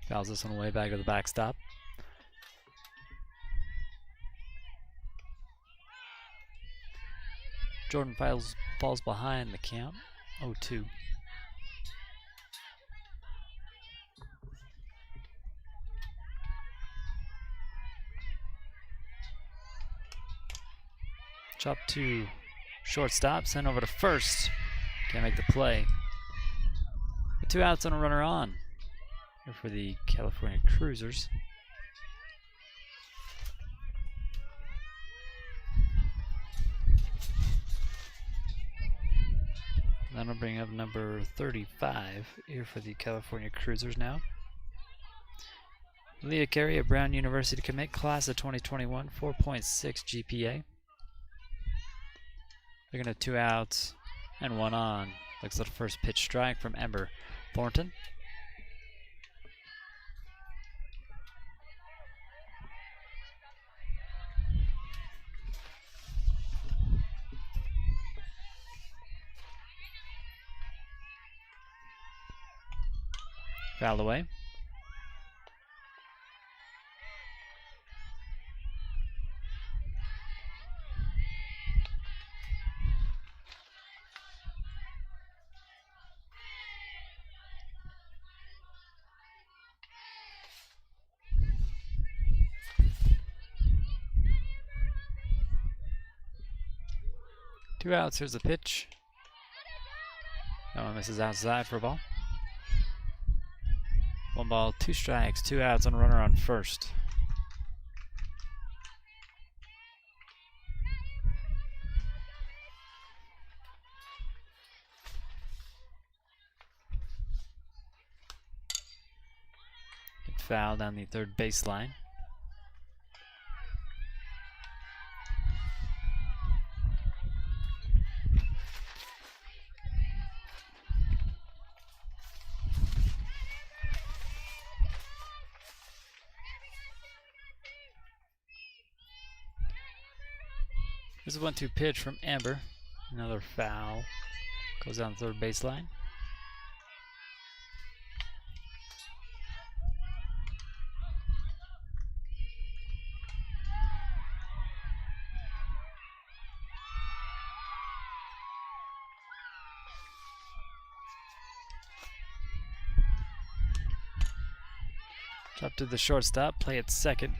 Fouls this one away back to the backstop. Jordan falls behind the count, 0-2. Chop to shortstop, sent over to first. Can't make the play. 2 outs and a runner on here for the California Cruisers. That'll bring up number 35 here for the California Cruisers now. Leah Carey, a Brown University commit, class of 2021, 4.6 GPA. Looking at 2 outs and 1 on. Looks like the first pitch strike from Amber Thornton. Fouled away. Two outs, here's the pitch. That one misses outside for a ball. 1 ball, 2 strikes, 2 outs, and a runner on first. Get fouled down the third baseline. This is a 1-2 pitch from Amber. Another foul. Goes down the third baseline. Up to the shortstop, play at second.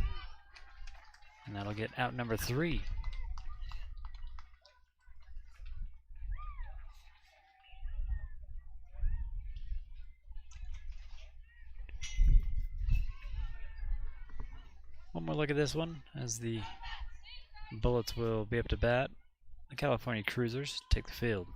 And that'll get out number 3. One more look at this one as the Bullets will be up to bat. The California Cruisers take the field.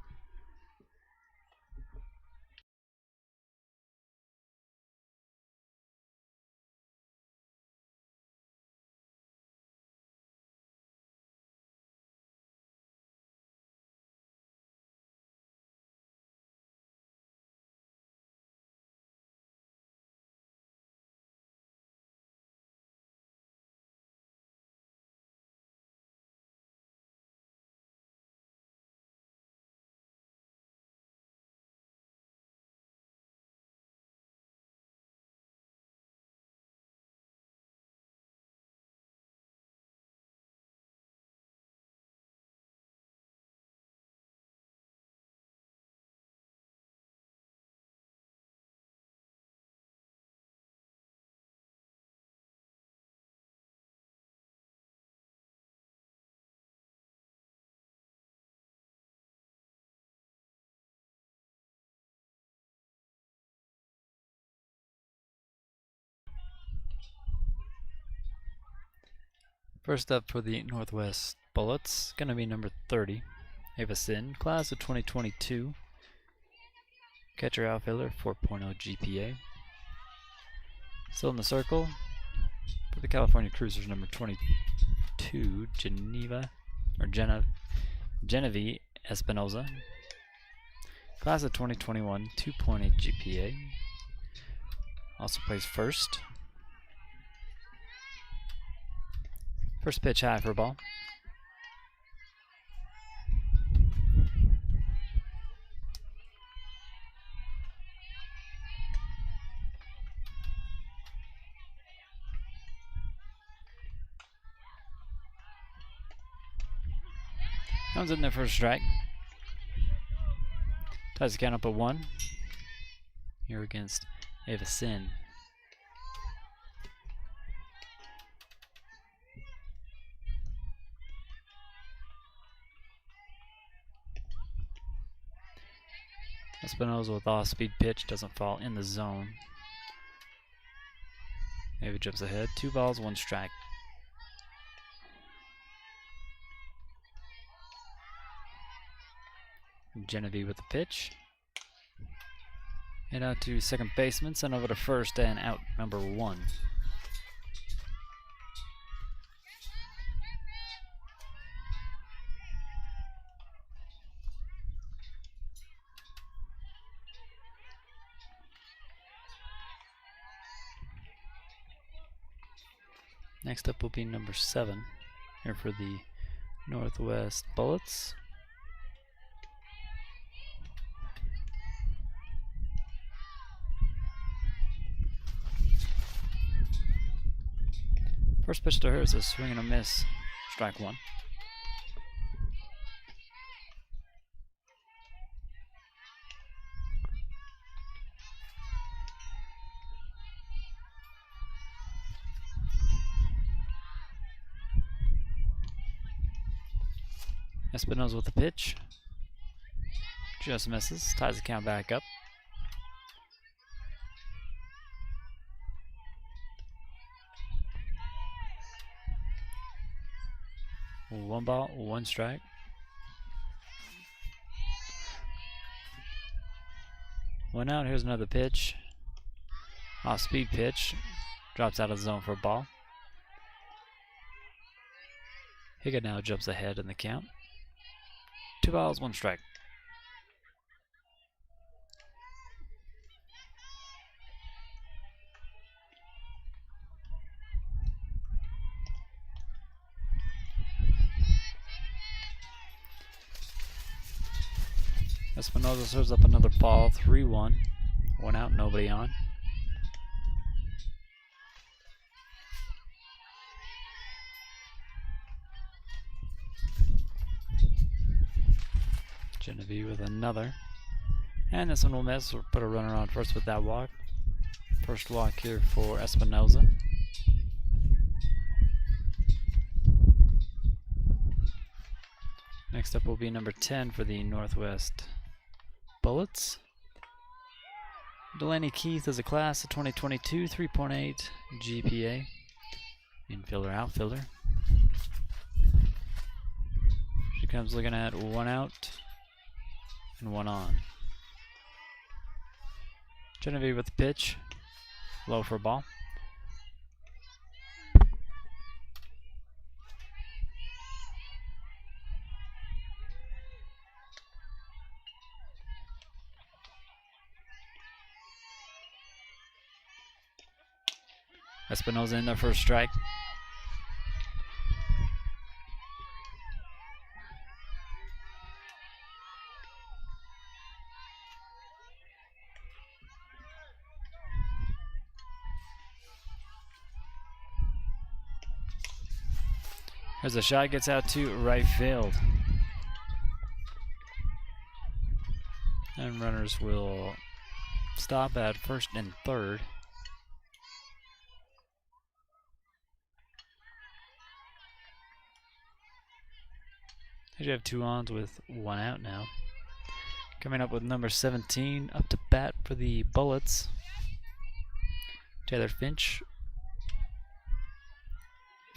First up for the Northwest Bullets, going to be number 30, Avacin, class of 2022. Catcher outfielder, 4.0 GPA. Still in the circle for the California Cruisers, number 22, Genevieve Espinoza. Class of 2021, 2.8 GPA. Also plays first. First pitch high for a ball. Comes in there for a strike. Ties the count up at 1. Here against Avacin. Espinoza with off-speed pitch, doesn't fall in the zone. Maybe jumps ahead. 2 balls, 1 strike. Genevieve with the pitch. Head out to second baseman, send over to first, and out number 1. Next up will be number 7 here for the Northwest Bullets. First pitch to her is a swing and a miss. Strike 1. Espinoza with the pitch. Just misses. Ties the count back up. One ball, 1 strike. One out. Here's another pitch. Off-speed pitch. Drops out of the zone for a ball. Higa now jumps ahead in the count. 2 balls, 1 strike. Espinoza serves up another ball, 3-1. 1 out, nobody on. Genevieve with another. And this one will miss. We'll put a runner on first with that walk. First walk here for Espinoza. Next up will be number 10 for the Northwest Bullets. Delaney Keith is a class of 2022, 3.8 GPA. Infielder, outfielder. She comes looking at 1 out and 1 on. Genevieve with the pitch. Low for a ball. Espinoza in there for a strike. There's a shot, gets out to right field. And runners will stop at first and third. You have 2 ons with 1 out now. Coming up with number 17 up to bat for the Bullets. Taylor Finch.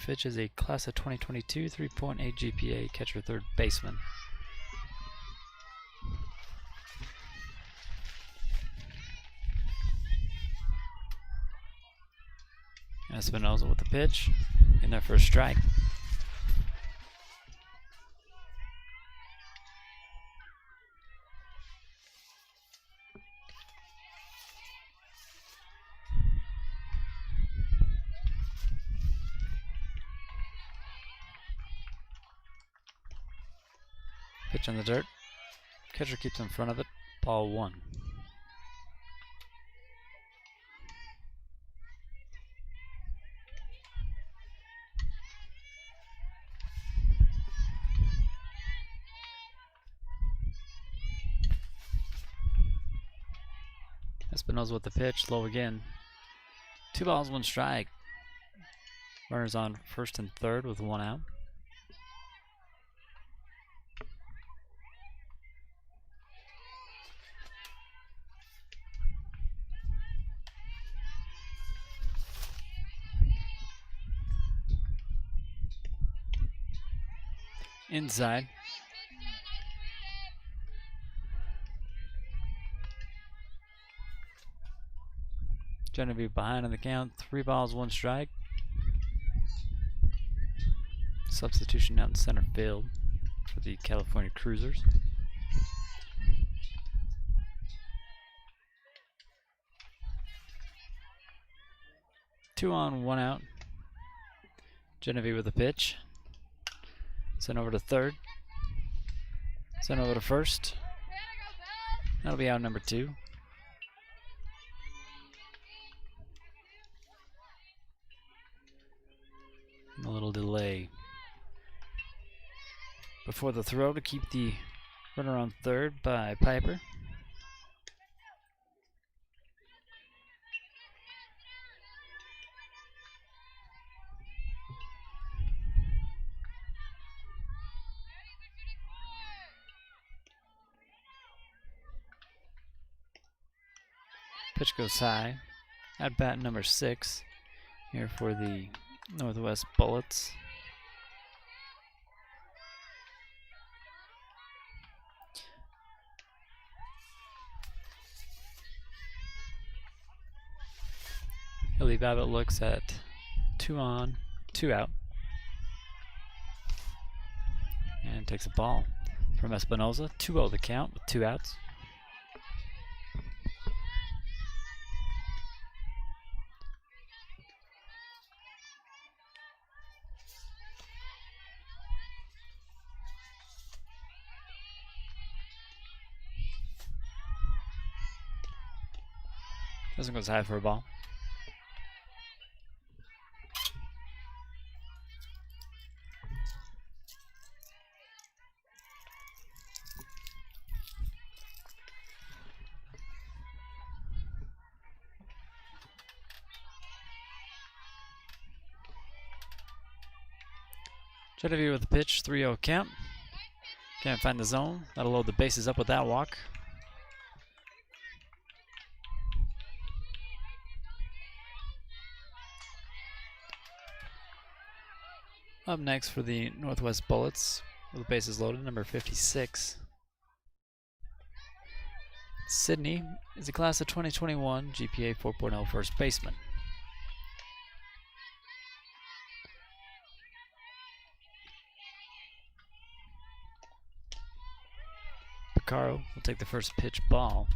Fitch is a class of 2022, 3.8 GPA, catcher, third baseman. Espinosa with the pitch, in there for a strike. Pitch in the dirt. Catcher keeps in front of it. Ball 1. Espinosa with the pitch, low again. 2 balls, 1 strike. Runners on first and third with 1 out. Inside. Genevieve behind on the count. 3 balls, 1 strike. Substitution out in center field for the California Cruisers. Two on, 1 out. Genevieve with the pitch. Sent over to third. Sent over to first. That'll be out number 2. And a little delay before the throw to keep the runner on third by Piper. Pitch goes high. At bat number 6 here for the Northwest Bullets. Billy Babbitt looks at 2 on, 2 out. And takes a ball from Espinosa. 2-0 the count with 2 outs. Doesn't go high for a ball. Genevieve with the pitch, 3-0 count. Can't find the zone. That'll load the bases up with that walk. Up next for the Northwest Bullets, with the bases loaded, number 56. Sydney is a class of 2021, GPA 4.0 first baseman. Picaro will take the first pitch ball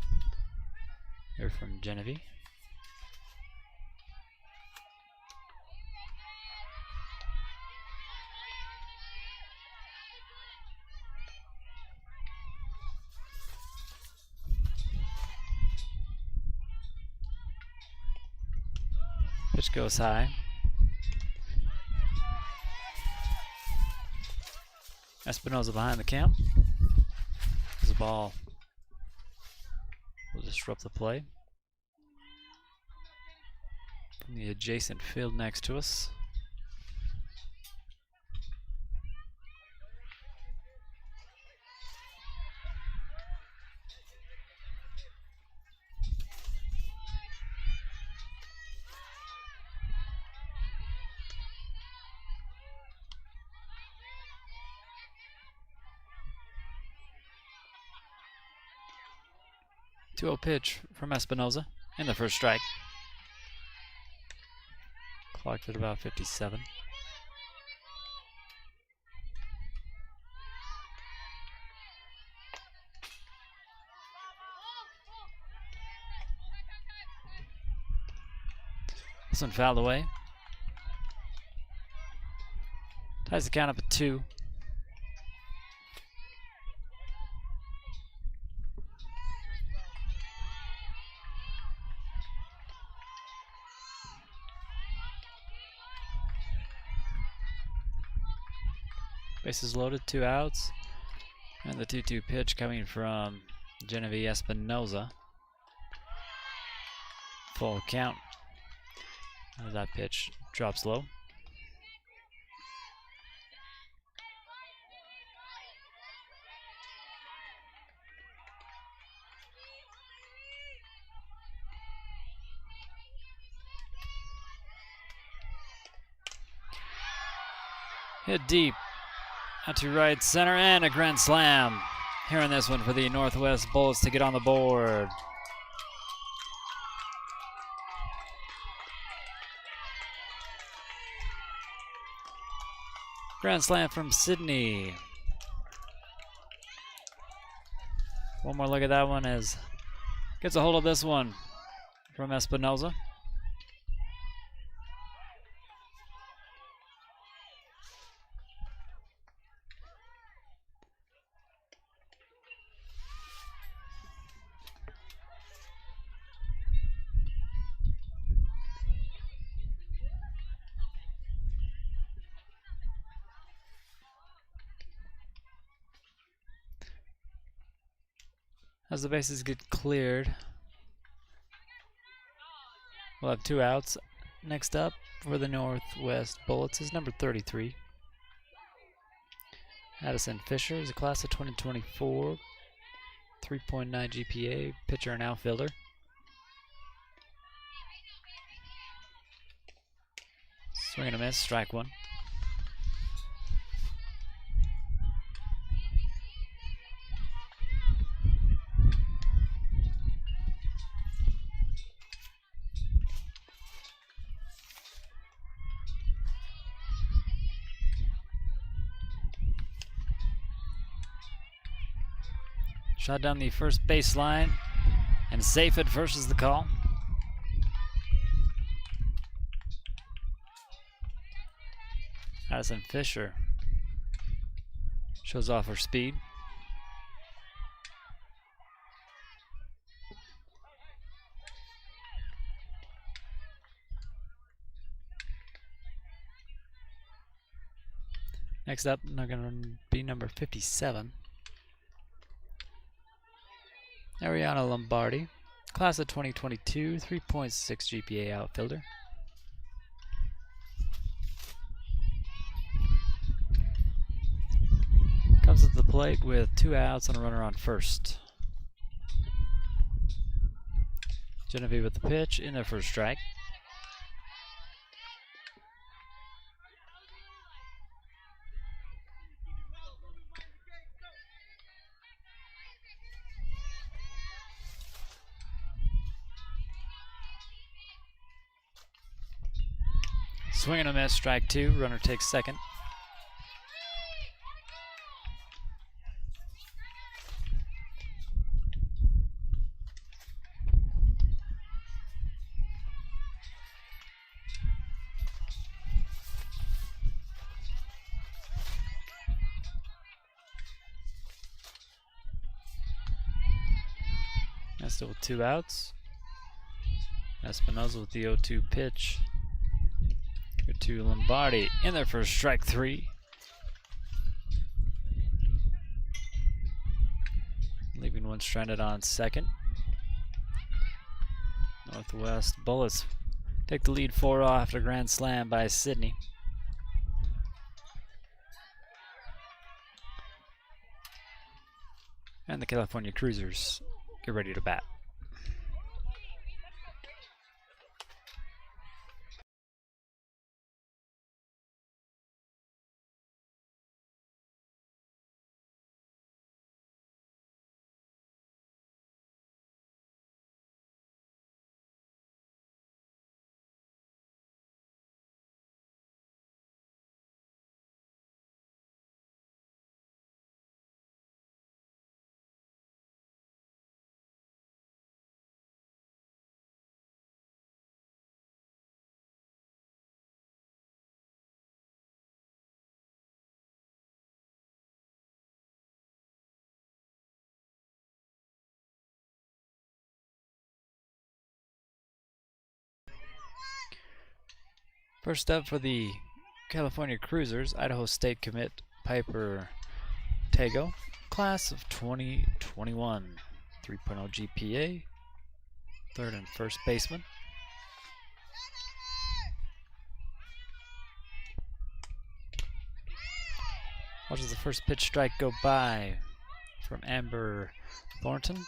here from Genevieve. Pitch goes high. Espinosa behind the count. The ball will disrupt the play from the adjacent field next to us. 2-0 pitch from Espinoza in the first strike. Clocked at about 57. This one fouled away. Ties the count up at 2. Bases loaded, 2 outs. And the 2-2 pitch coming from Genevieve Espinoza. Full count. As that pitch drops low. Hit deep. Out to right center and a grand slam. Here in this one for the Northwest Bullets to get on the board. Grand slam from Sydney. One more look at that one as gets a hold of this one from Espinoza. As the bases get cleared, we'll have 2 outs. Next up for the Northwest Bullets is number 33. Addison Fisher is a class of 2024, 3.9 GPA, pitcher and outfielder. Swing and a miss, strike 1. Shot down the first baseline, and safe at first is the call. Addison Fisher shows off her speed. Next up, they're going to be number 57. Ariana Lombardi, class of 2022, 3.6 GPA outfielder. Comes to the plate with 2 outs and a runner on first. Genevieve with the pitch in their first strike. Swing and a miss, strike 2. Runner takes second. That's still with 2 outs. Espinoza with the 0-2 pitch. To Lombardi in there for strike 3. Leaving one stranded on second. Northwest Bullets take the lead 4-0 after a grand slam by Sydney. And the California Cruisers get ready to bat. First up for the California Cruisers, Idaho State commit Piper Tago, class of 2021, 3.0 GPA, third and first baseman. Watches the first pitch strike go by from Amber Thornton.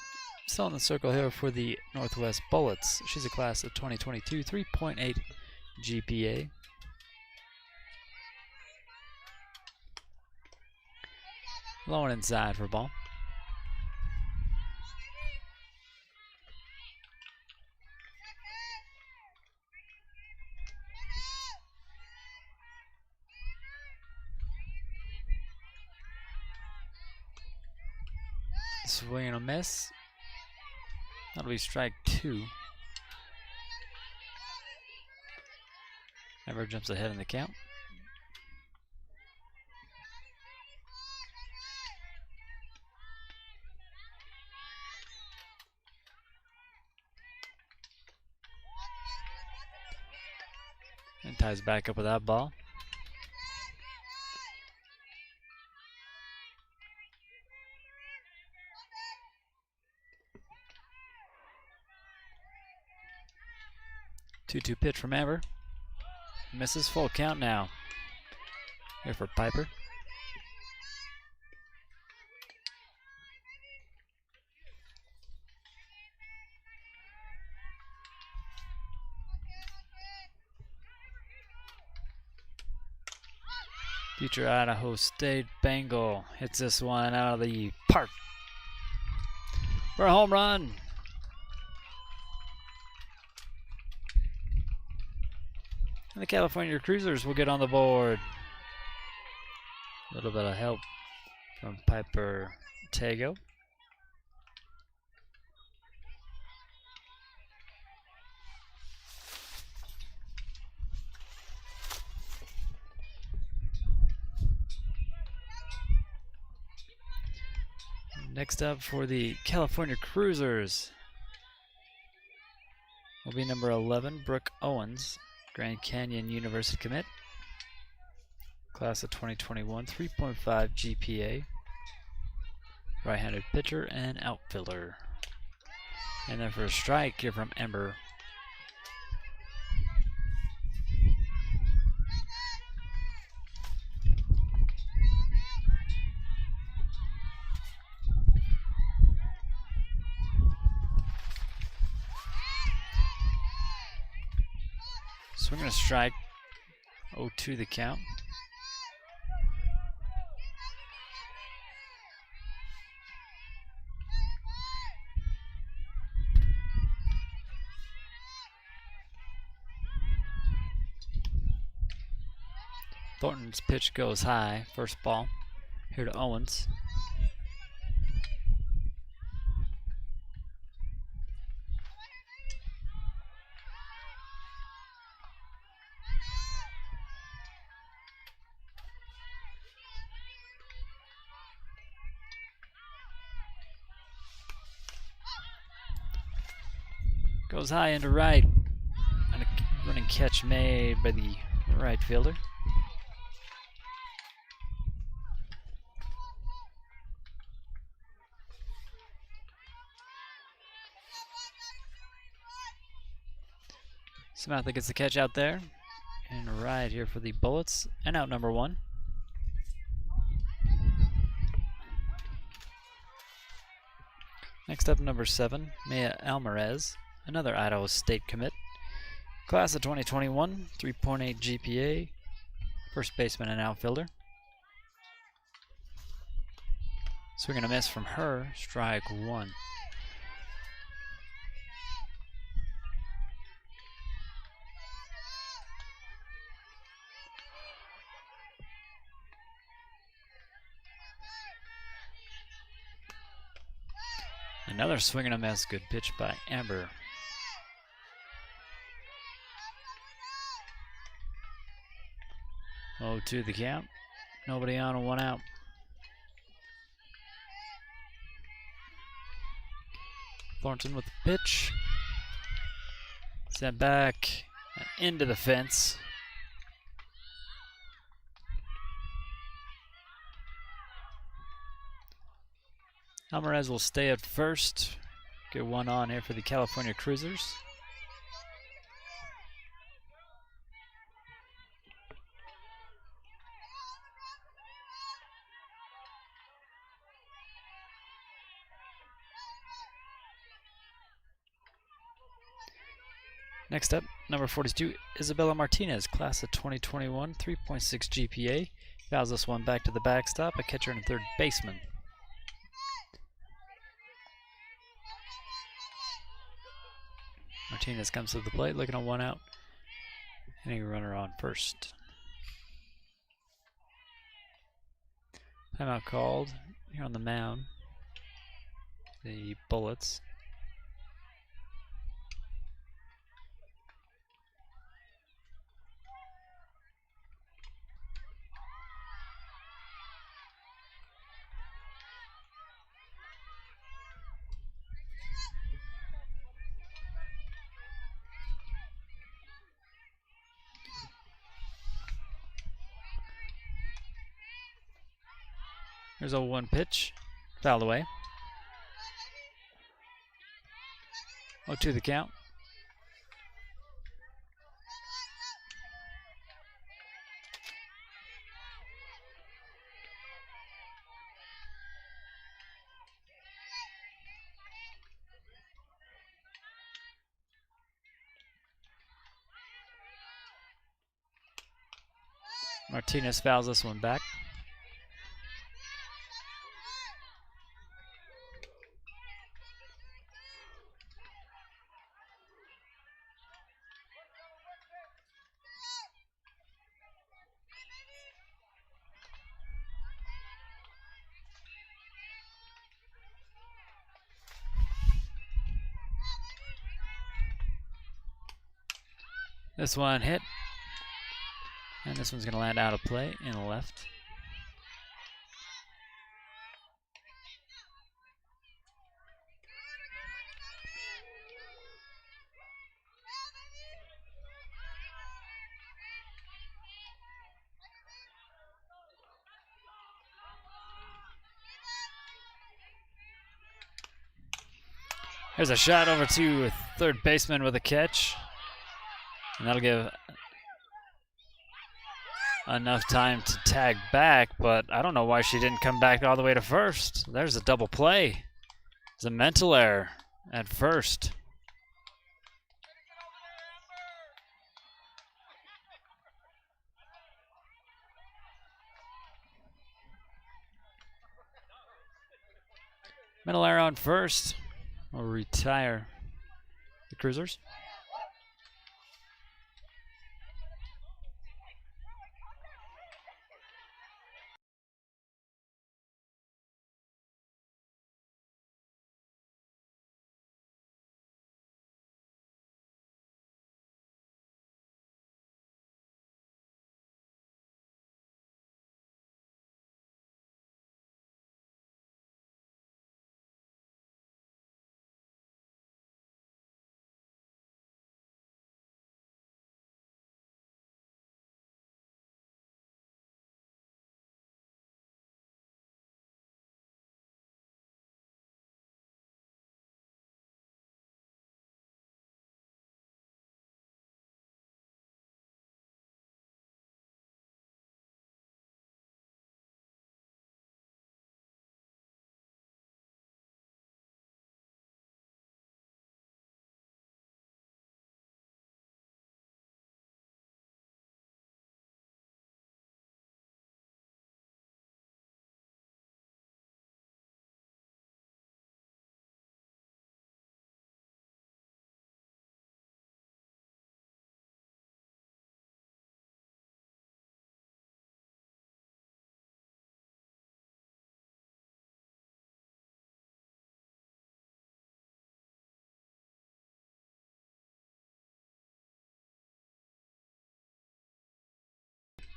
Still in the circle here for the Northwest Bullets. She's a class of 2022, 3.8 GPA. Low and inside for ball. Swing and a miss. That'll be strike 2. Amber jumps ahead in the count. And ties back up with that ball. Two-two pitch from Amber. Misses, full count now. Here for Piper. Future Idaho State Bengal hits this one out of the park for a home run. And the California Cruisers will get on the board. A little bit of help from Piper Tago. Next up for the California Cruisers will be number 11, Brooke Owens, Grand Canyon University commit. Class of 2021, 3.5 GPA. Right-handed pitcher and outfielder. And then for a strike here from Amber. Swing and a strike. 0-2 the count. Thornton's pitch goes high. First ball. Here to Owens. Goes high into right. And a running catch made by the right fielder. Samantha gets the catch out there. And right here for the Bullets. And out number 1. Next up, number 7, Maya Alvarez. Another Idaho State commit. Class of 2021, 3.8 GPA. First baseman and outfielder. Swing and a miss from her. Strike 1. Another swing and a miss. Good pitch by Amber. Oh, 2 the count. Nobody on and 1 out. Thornton with the pitch. Sent back and into the fence. Alvarez will stay at first. Get one on here for the California Cruisers. Next up, number 42, Isabella Martinez, class of 2021, 3.6 GPA. Fouls this one back to the backstop, a catcher and a third baseman. Martinez comes to the plate, looking on one out. Hitting a runner on first. Timeout called here on the mound. The Bullets. There's a 1 pitch, fouled away. 0-2 the count. Martinez fouls this one back. This one hit, and this one's going to land out of play in the left. There's a shot over to third baseman with a catch. And that'll give enough time to tag back, but I don't know why she didn't come back all the way to first. There's a double play. It's a mental error at first. Mental error on first. We'll retire the Cruisers.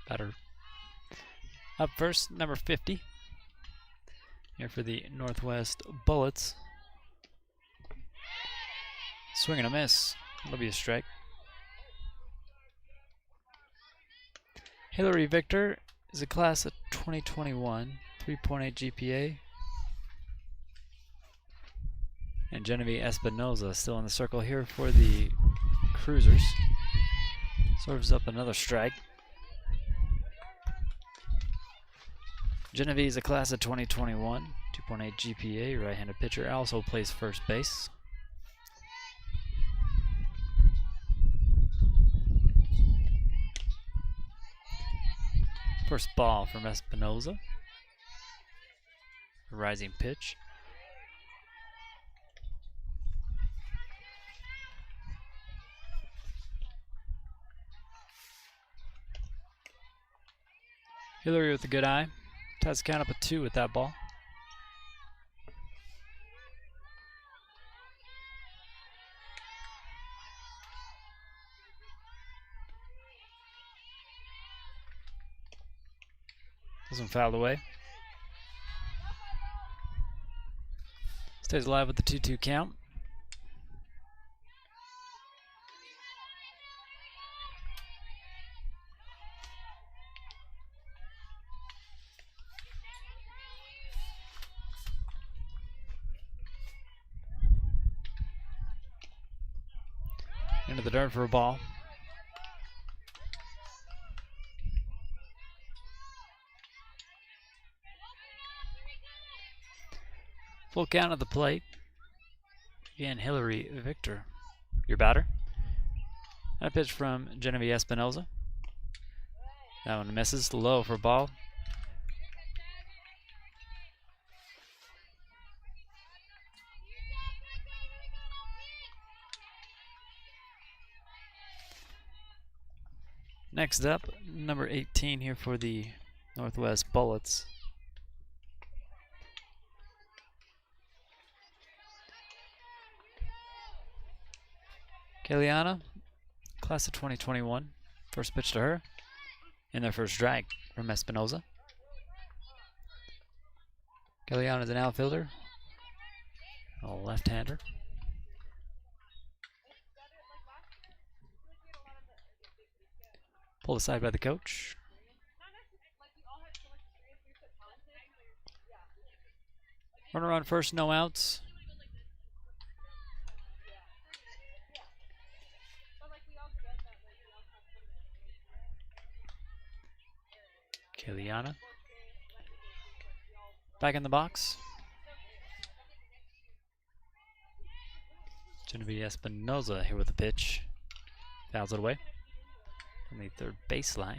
Better. Up first, number 50. Here for the Northwest Bullets. Swing and a miss. That'll be a strike. Hillary Victor is a class of 2021, 3.8 GPA. And Genevieve Espinoza still in the circle here for the Cruisers. Serves up another strike. Genevieve is a class of 2021, 2.8 GPA, right-handed pitcher, also plays first base. First ball from Espinoza. Rising pitch. Hillary with a good eye. Ties the count up at 2 with that ball. This one fouled away. Stays alive with the 2-2 count. Into the dirt for a ball. Full count at the plate. Again, Hillary Victor, your batter. And a pitch from Genevieve Espinoza. That one misses, low for a ball. Next up, number 18 here for the Northwest Bullets. Kaliana, class of 2021. First pitch to her. And their first strike from Espinoza. Kaliana is an outfielder. A left-hander. Pulled aside by the coach. Runner on first, no outs. Kaliana. Back in the box. Genevieve Espinoza here with the pitch. Fouls it away from the third baseline.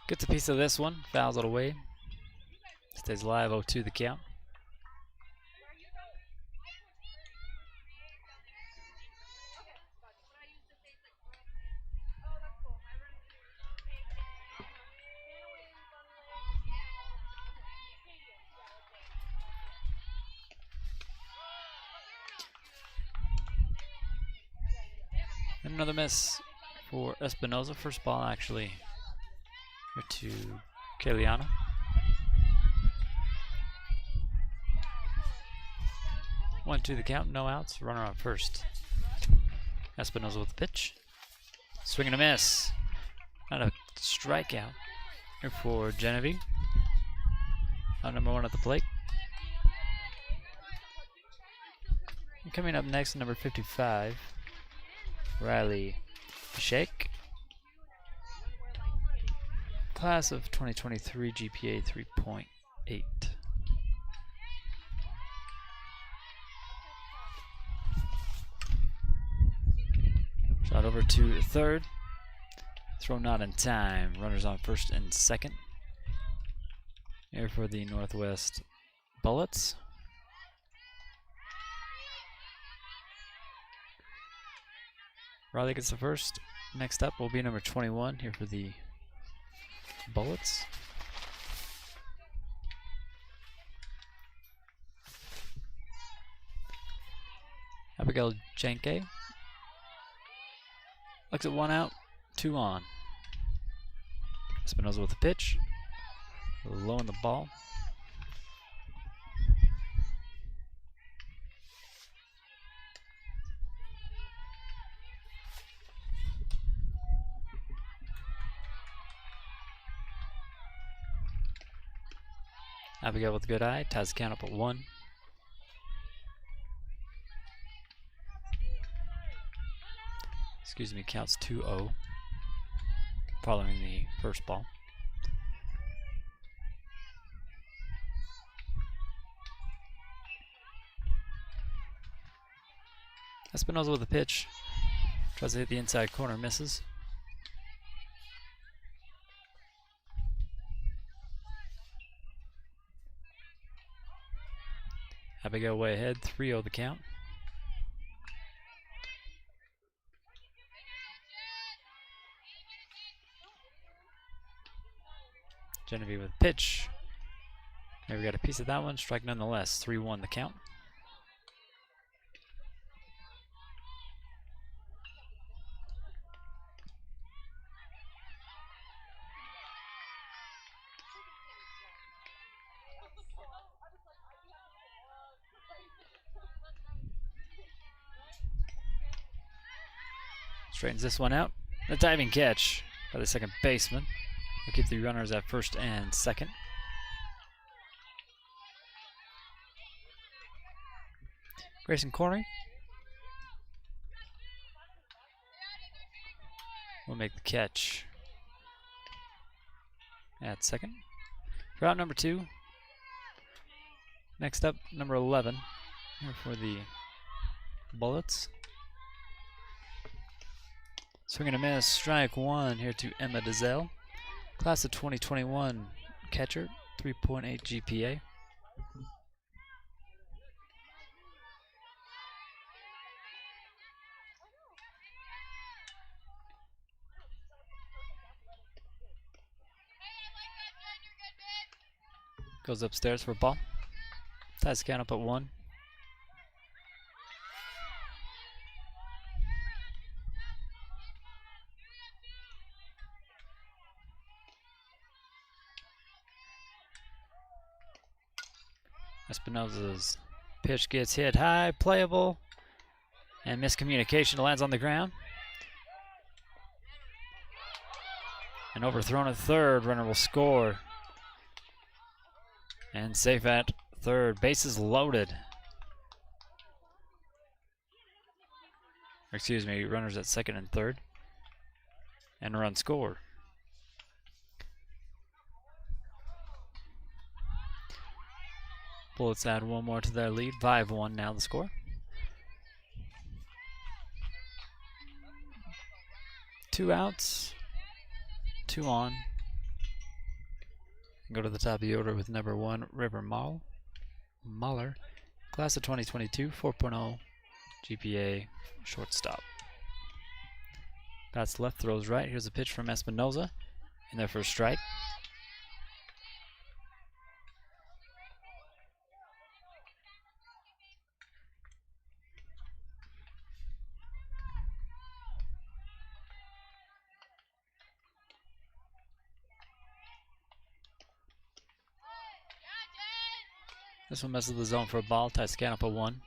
Gets a piece of this one, fouls it away. Stays alive, 0-2 the count. And another miss for Espinoza. First ball actually to Kaliana. One, two the count, no outs. Runner on first. Espinoza with the pitch. Swing and a miss. Not a strikeout here for Genevieve. Out number 1 at the plate. And coming up next, number 55, Riley Shake. Class of 2023, GPA 3.8. Shot over to third. Throw not in time. Runners on first and second. Here for the Northwest Bullets. Riley gets the first. Next up will be number 21 here for the Bullets. Abigail Jenke. Looks at 1 out, 2 on. Espinoza with the pitch. Low in the ball. Abigail with a good eye. Ties the count up at 1. Excuse me, counts 2-0. Following the first ball. Espinosa with a pitch. Tries to hit the inside corner, misses. Abigail way ahead, 3-0 the count. Genevieve with a pitch. Maybe got a piece of that one. Strike nonetheless. 3-1 the count. Straightens this one out. A diving catch by the second baseman. We'll keep the runners at first and second. Grayson Cornery will make the catch at second. For out number 2. Next up, number 11 here for the Bullets. Swing and a miss, strike 1 here to Emma Dizelle. Class of 2021 catcher, 3.8 GPA. Goes upstairs for a ball. Ties the count up at 1. Espinosa's pitch gets hit high, playable, and miscommunication, lands on the ground. And overthrown at third, runner will score. And safe at third, bases loaded. Excuse me, runners at second and third. And a run score. Bullets add 1 more to their lead. 5-1 now the score. Two outs. 2 on. Go to the top of the order with number 1, River Mahler. Class of 2022, 4.0 GPA, shortstop. Bats left, throws right. Here's a pitch from Espinosa in there for a strike. This one messes the zone for a ball. Ties the count up at 1.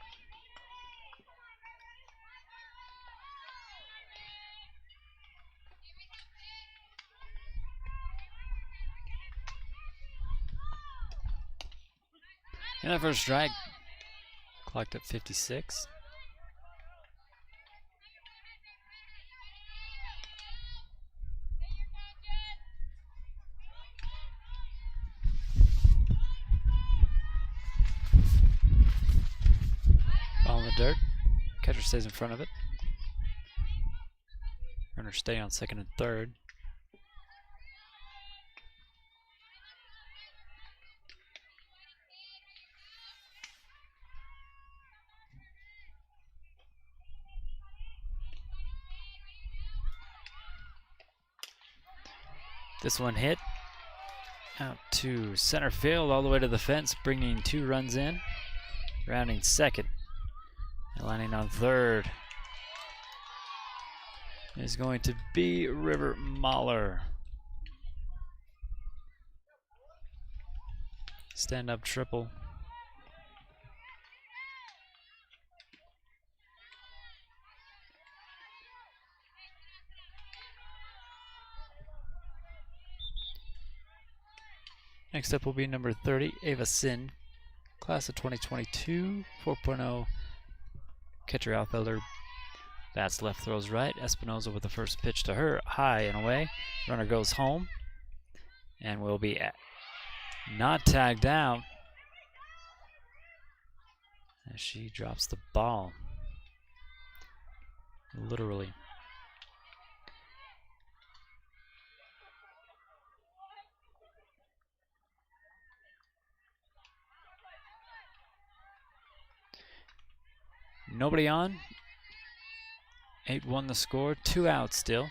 And that first strike, clocked at 56. Ball in the dirt. Catcher stays in front of it. Runner stay on second and third. This one hit out to center field, all the way to the fence, bringing 2 runs in. Rounding second and landing on third is going to be River Mahler. Stand up triple. Next up will be number 30, Ava Sin, class of 2022, 4.0 catcher outfielder. Bats left, throws right. Espinoza with the first pitch to her, high and away. Runner goes home and will be not tagged out as she drops the ball. Literally. Nobody on. 8-1 the score. 2 outs still.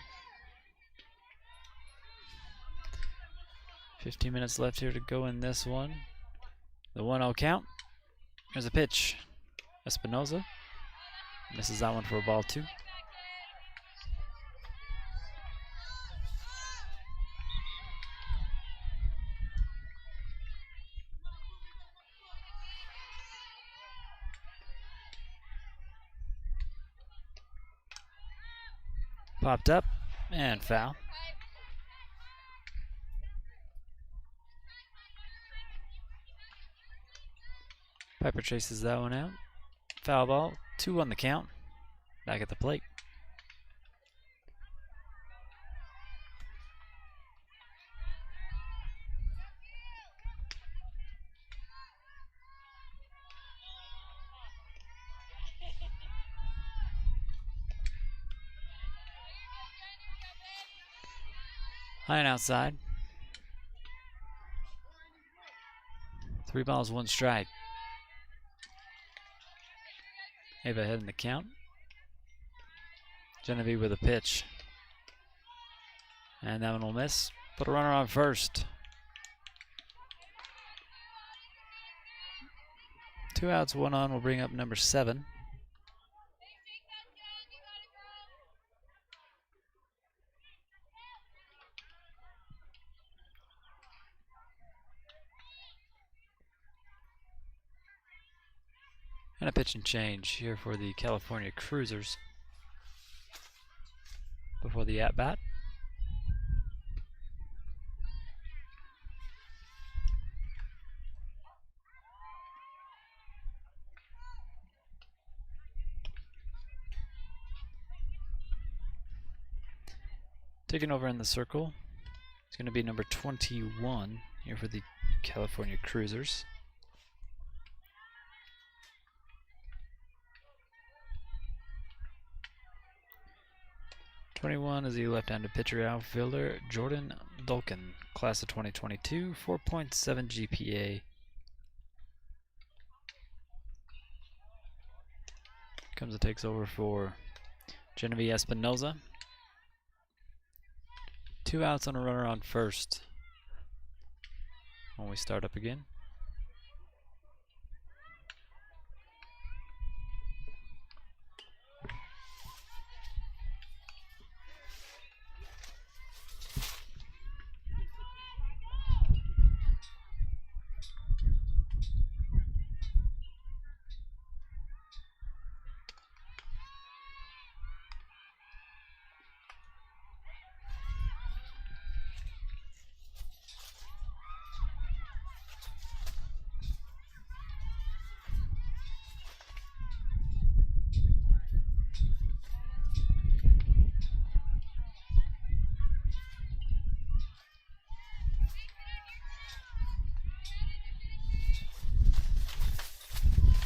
15 minutes left here to go in this one. The 1-0 count. There's a pitch. Espinoza misses that one for a ball 2. Popped up and foul. Piper chases that one out. Foul ball, 2 on the count. Back at the plate. High and outside. 3 balls, 1 strike. Ava ahead in the count. Genevieve with a pitch. And that one will miss. Put a runner on first. 2 outs, 1 on will bring up number 7. And a pitch and change here for the California Cruisers before the at-bat. Taking over in the circle, it's going to be number 21 here for the California Cruisers. 21 is the left-handed pitcher outfielder Jordan Dulkin, class of 2022, 4.7 GPA. Comes and takes over for Genevieve Espinoza. 2 outs and a runner on first when we start up again.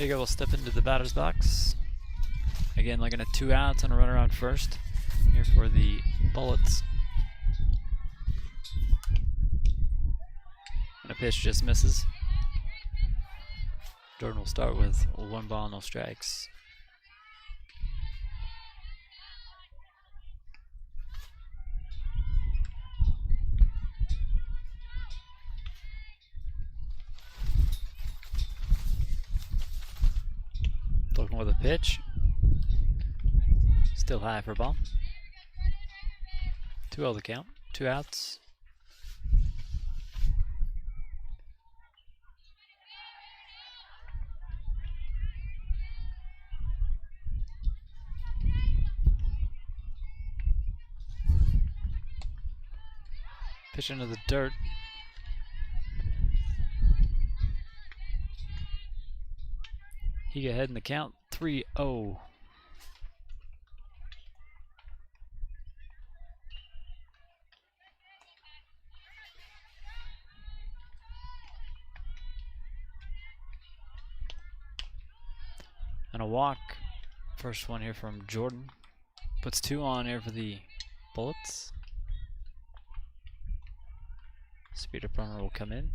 Higa will step into the batter's box. Again, looking at 2 outs and a runner on first here for the Bullets. And a pitch just misses. Jordan will start with 1 ball, no strikes. Looking with a pitch. Still high for a ball. 2-0 the count. 2 outs. Pitch into the dirt. He ahead in the count, 3-0. And a walk. First one here from Jordan. Puts 2 on here for the Bullets. Speed up runner will come in.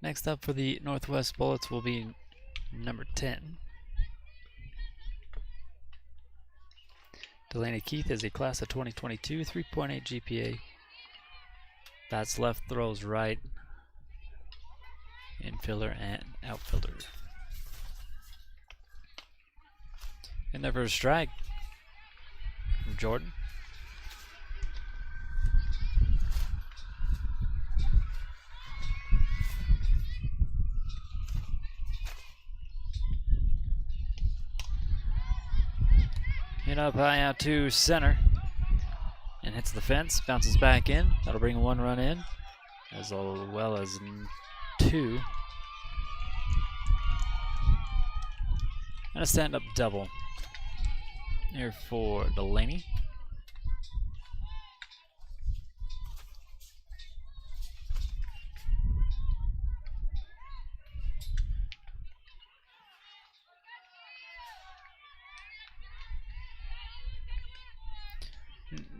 Next up for the Northwest Bullets will be number 10. Delaney Keith is a class of 2022, 3.8 GPA. Bats left, throws right. Infielder and outfielder. And there for a strike from Jordan. Hit up high out to center and hits the fence, bounces back in. That'll bring 1 run in, as well as 2. And a stand-up double here for Delaney.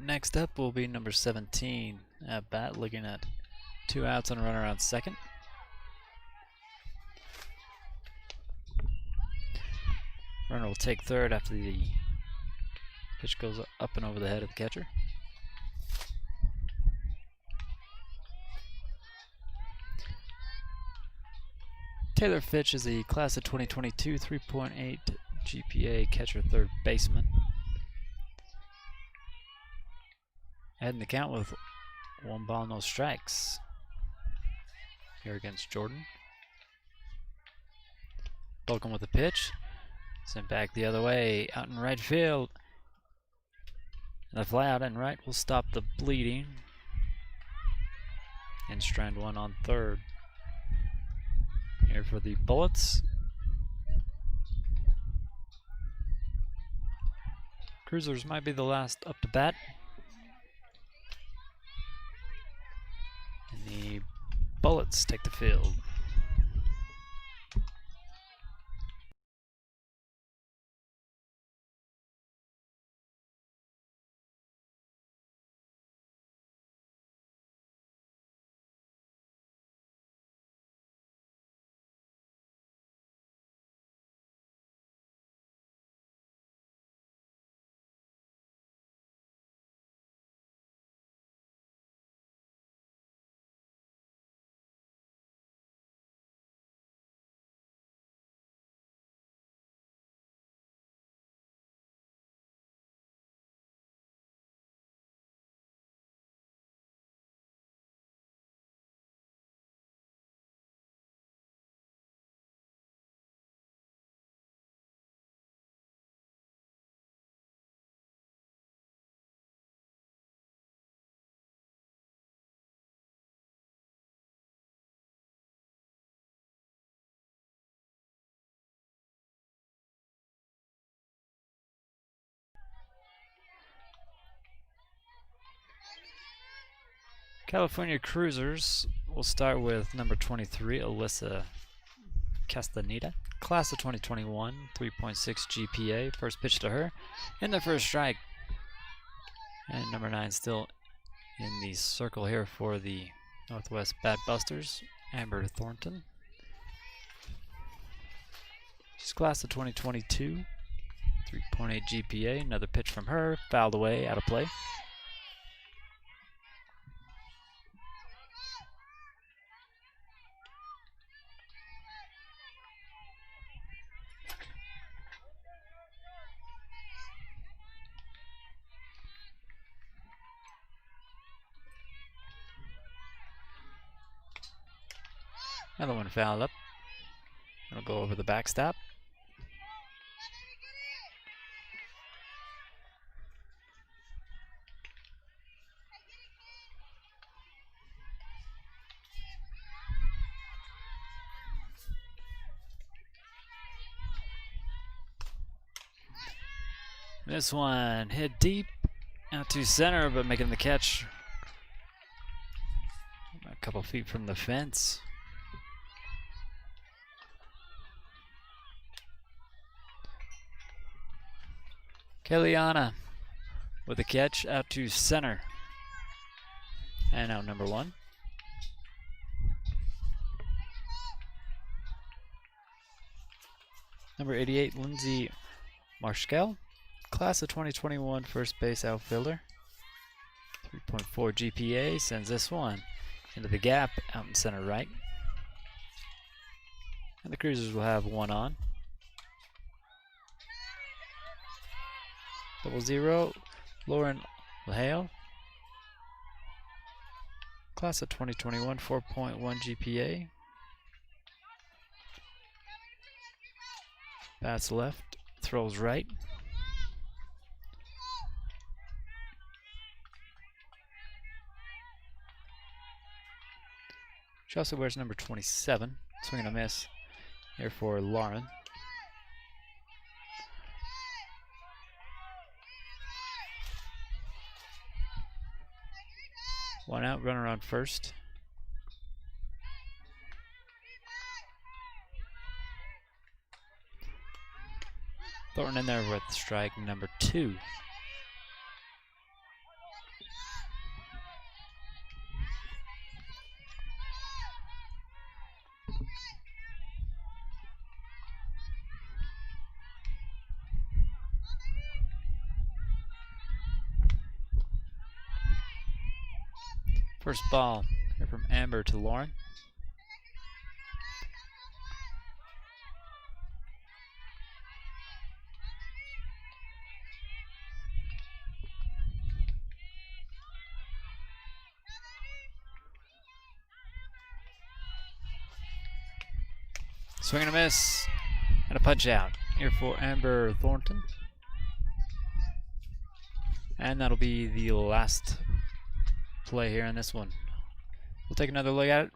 Next up will be number 17 at bat, looking at 2 outs and a runner on second. Runner will take third after the pitch goes up and over the head of the catcher. Taylor Fitch is a class of 2022, 3.8 GPA catcher, third baseman. Heading the count with 1 ball, no strikes here against Jordan. Welcome with the pitch. Sent back the other way, out in right field. And the fly out in right will stop the bleeding. And strand 1 on third. Here for the Bullets. Cruisers might be the last up to bat. And the Bullets take the field. California Cruisers, we'll start with number 23, Alyssa Castaneda. Class of 2021, 3.6 GPA. First pitch to her, in the first strike. And number 9 still in the circle here for the Northwest Bat Busters, Amber Thornton. She's class of 2022, 3.8 GPA. Another pitch from her, fouled away, out of play. Another one fouled up. It'll go over the backstop. This one hit deep out to center, but making the catch a couple feet from the fence. Kellyanna with a catch out to center. And out number one. Number 88, Lindsay Marshall, class of 2021 first base outfielder. 3.4 GPA, sends this one into the gap out in center right. And the Cruisers will have one on. 0-0, Lauren Lahale, class of 2021, 4.1 GPA. Bats left, throws right. She also wears number 27. Swing and a miss here for Lauren. One out, runner on first. Thornton in there with strike number 2. First ball here from Amber to Lauren. Swing and a miss, and a punch out here for Amber Thornton. And that'll be the last play here in this one. We'll take another look at it.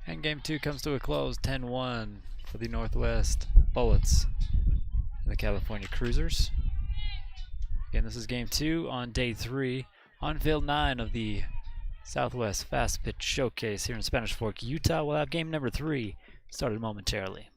And game 2 comes to a close, 10-1 for the Northwest Bullets and the California Cruisers. Again, this is game 2 on day 3 on field 9 of the Southwest Fastpitch Showcase here in Spanish Fork, Utah. We'll have game number 3 started momentarily.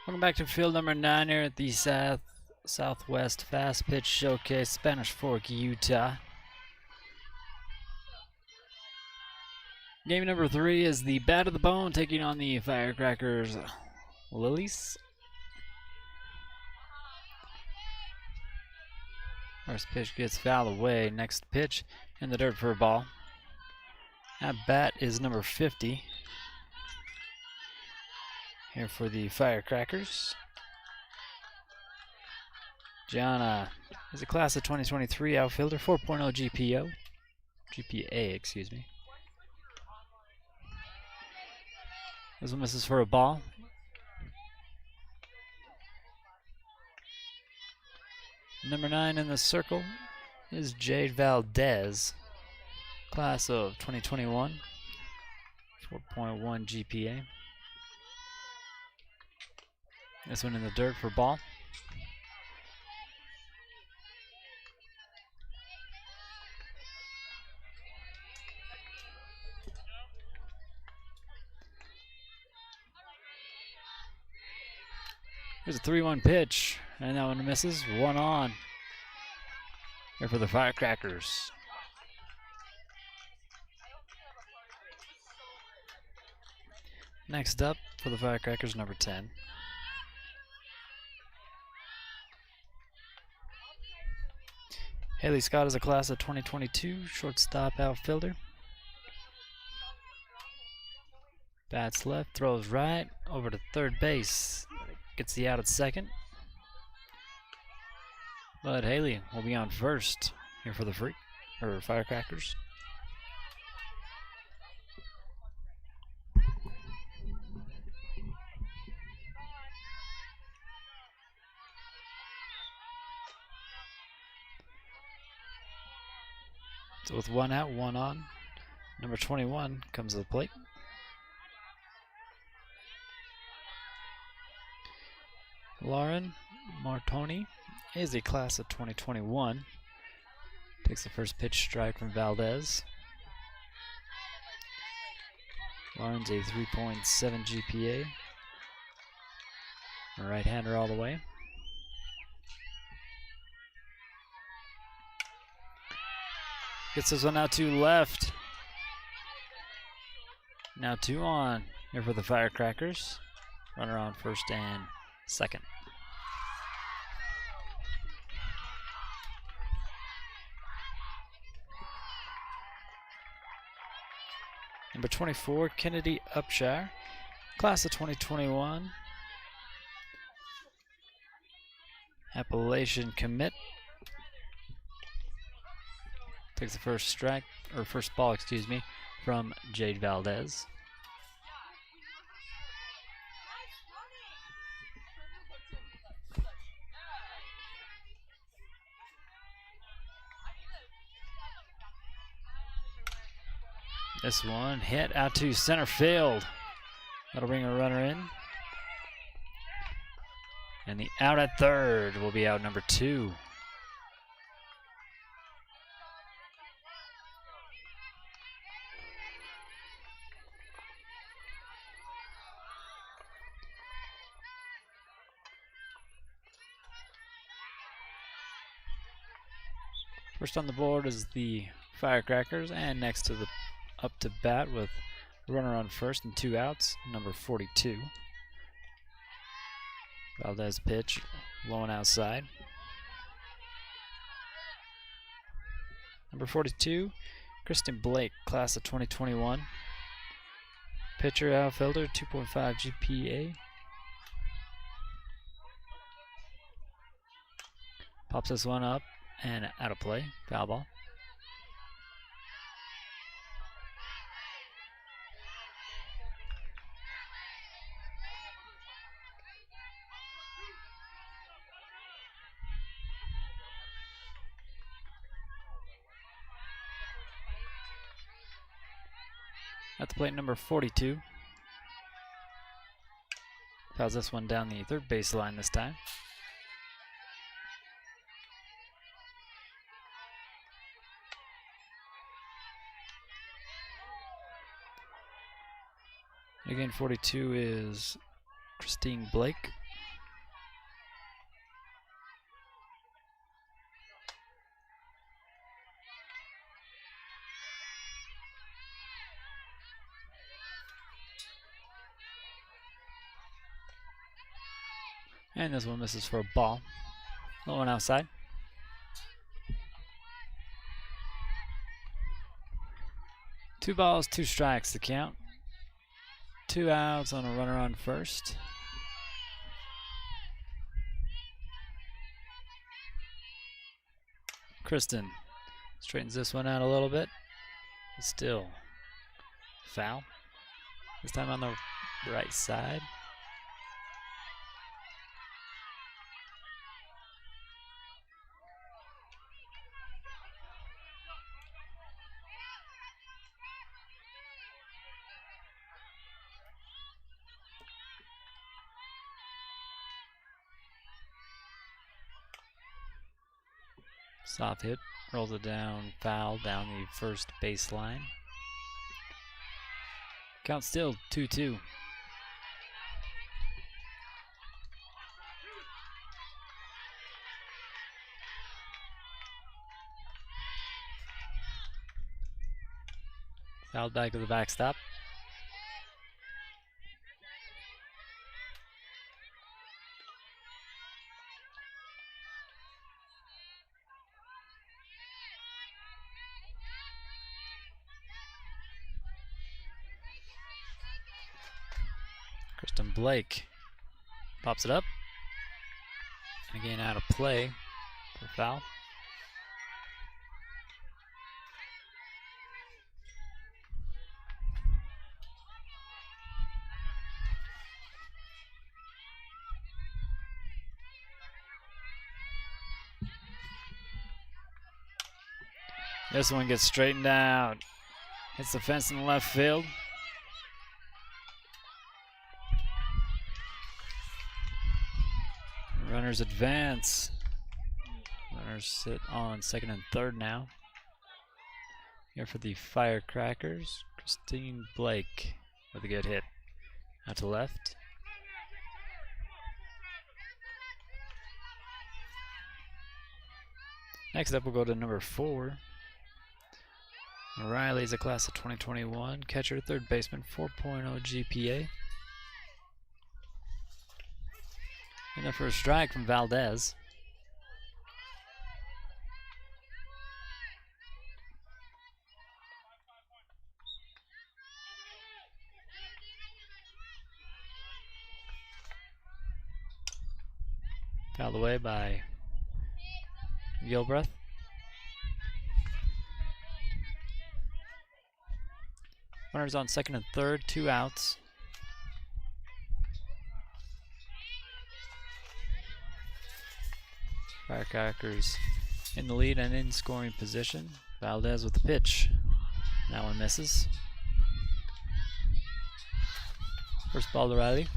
Welcome back to field number 9 here at the Southwest Fastpitch Showcase, Spanish Fork, Utah. Game number 3 is the Bat of the Bone taking on the Firecrackers Lilies. First pitch gets fouled away. Next pitch in the dirt for a ball. At bat is number 50. Here for the Firecrackers. Gianna is a class of 2023 outfielder, 4.0 GPA, excuse me. This one misses for a ball. Number 9 in the circle is Jade Valdez, class of 2021, 4.1 GPA. This one in the dirt for ball. Here's a 3-1 pitch, and that one misses. 1 on. Here for the Firecrackers. Next up for the Firecrackers, number 10. Haley Scott is a class of 2022, shortstop outfielder. Bats left, throws right, over to third base. Gets the out at second. But Haley will be on first here for the Firecrackers. So with 1 out, 1 on, number 21 comes to the plate. Lauren Martoni is a class of 2021. Takes the first pitch strike from Valdez. Lauren's a 3.7 GPA. A right-hander all the way. Gets this one out to left. Now 2 on here for the Firecrackers. Runner on first and second. Number 24, Kennedy Upshire, class of 2021. Appalachian commit. Takes the first ball, excuse me, from Jade Valdez. This one hit out to center field. That'll bring a runner in. And the out at third will be out number 2. First on the board is the Firecrackers, and next to the up to bat with runner on first and 2 outs, number 42. Valdez pitch, low and outside. Number 42, Kristen Blake, class of 2021. Pitcher, outfielder, 2.5 GPA. Pops this one up and out of play, foul ball. At the plate, number 42. Fouls this one down the third baseline this time. Again, 42 is Christine Blake. And this one misses for a ball. Low one outside. Two balls, two strikes to count. 2 outs on a runner on first. Kristen straightens this one out a little bit. Still foul. This time on the right side. Soft hit, rolls it down, foul down the first baseline. Count still 2-2. Fouled back to the backstop. Kristen Blake pops it up. And again out of play for foul. This one gets straightened out. Hits the fence in the left field. Runners advance. Runners sit on second and third now. Here for the Firecrackers, Christine Blake with a good hit. Out to left. Next up, we'll go to number 4. Riley is a class of 2021. Catcher, third baseman, 4.0 GPA. And the first strike from Valdez. Fouled away by Gilbreth. Runners on second and third, 2 outs. Firecrackers in the lead and in scoring position. Valdez with the pitch. That one misses. First ball to Riley.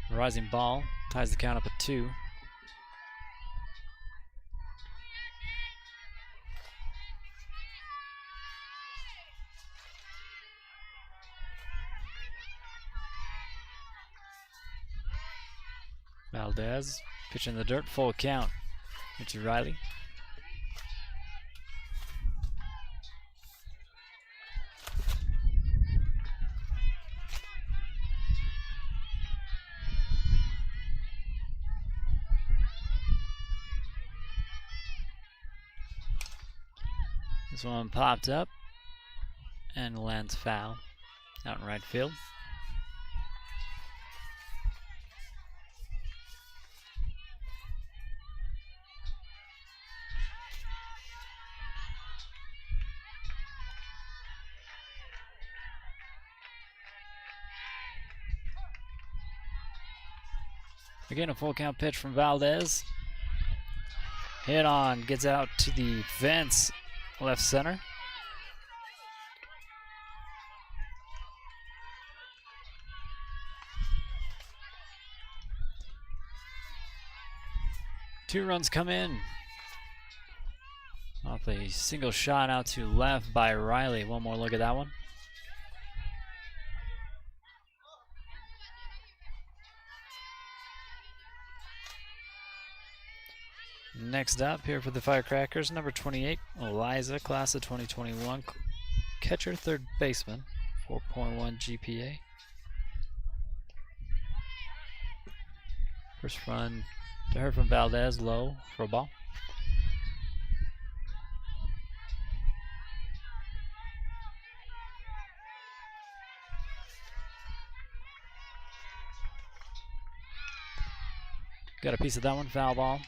A rising ball ties the count up at 2. Valdez pitch in the dirt, full count. It's Riley. This one popped up and lands foul out in right field. Again, a full count pitch from Valdez. Hit on, gets out to the fence, left center. Two runs come in off a single shot out to left by Riley. One more look at that one. Next up here for the Firecrackers, number 28, Eliza, class of 2021, catcher, third baseman, 4.1 GPA. First run to her from Valdez, low for a ball. Got a piece of that one, foul ball.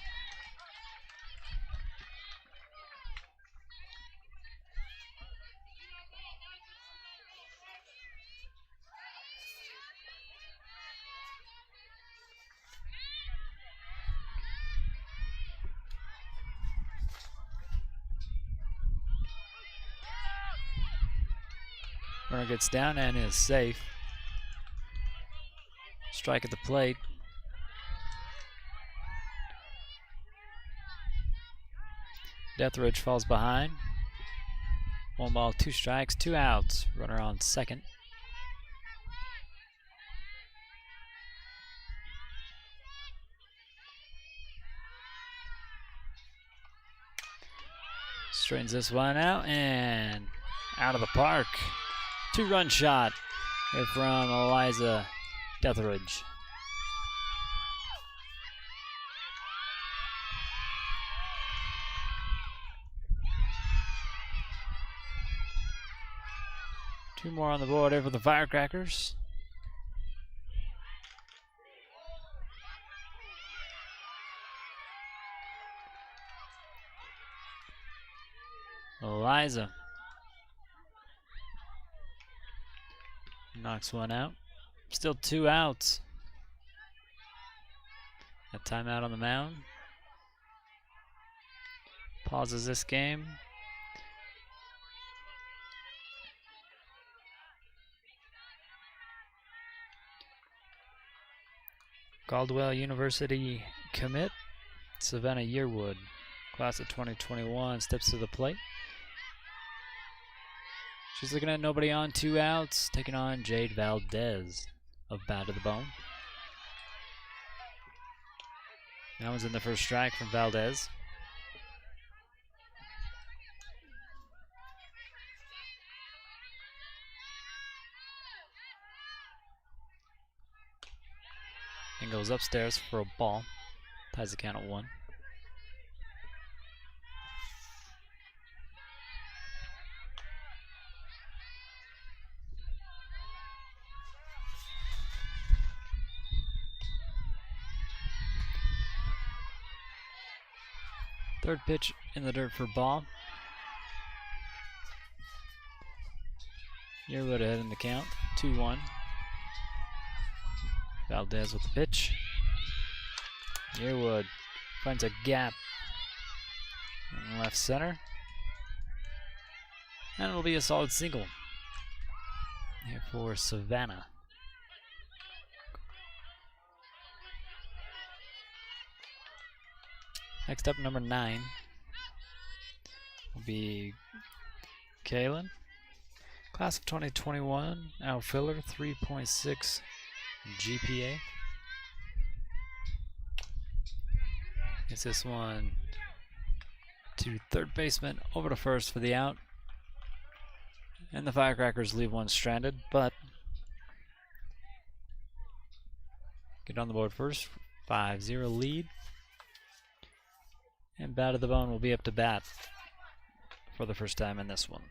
Runner gets down and is safe. Strike at the plate. Deathridge falls behind. 1 ball, 2 strikes, 2 outs. Runner on second. Straightens this one out and out of the park. 2-run shot here from Eliza Deathridge. Two more on the board here for the Firecrackers. Eliza knocks one out. Still 2 outs. A timeout on the mound. Pauses this game. Caldwell University commit, Savannah Yearwood, class of 2021, steps to the plate. She's looking at nobody on, 2 outs, taking on Jade Valdez of Bad to the Bone. That one's in the first strike from Valdez. And goes upstairs for a ball. Ties the count at 1. Third pitch in the dirt for ball. Yearwood ahead in the count, 2-1. Valdez with the pitch. Yearwood finds a gap in left center. And it'll be a solid single here for Savannah. Next up, number 9 will be Kaylin. Class of 2021, outfielder, 3.6 GPA. Gets this one to third baseman, over to first for the out. And the Firecrackers leave one stranded, but get on the board first. 5-0 lead. And Bad to the Bone will be up to bat for the first time in this one.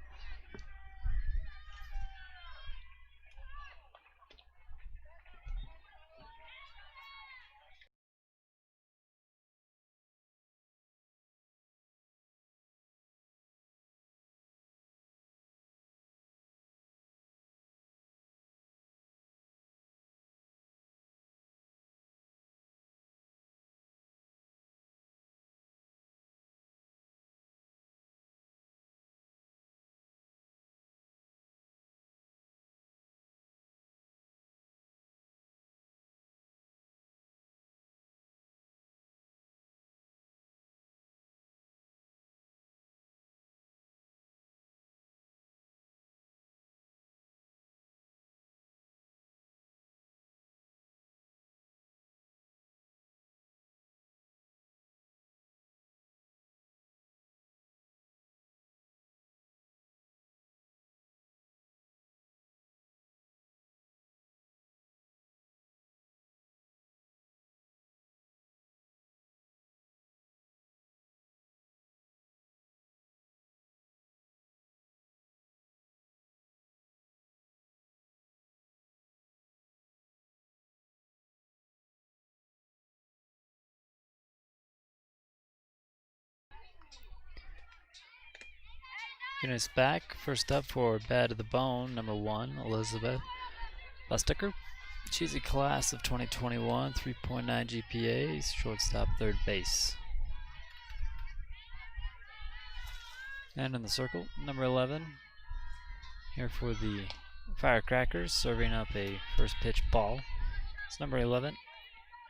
Units back. First up for Bad to the Bone, number 1, Elizabeth Busticker. She's a class of 2021, 3.9 GPA, shortstop, third base. And in the circle, number 11, here for the Firecrackers, serving up a first pitch ball. It's number 11,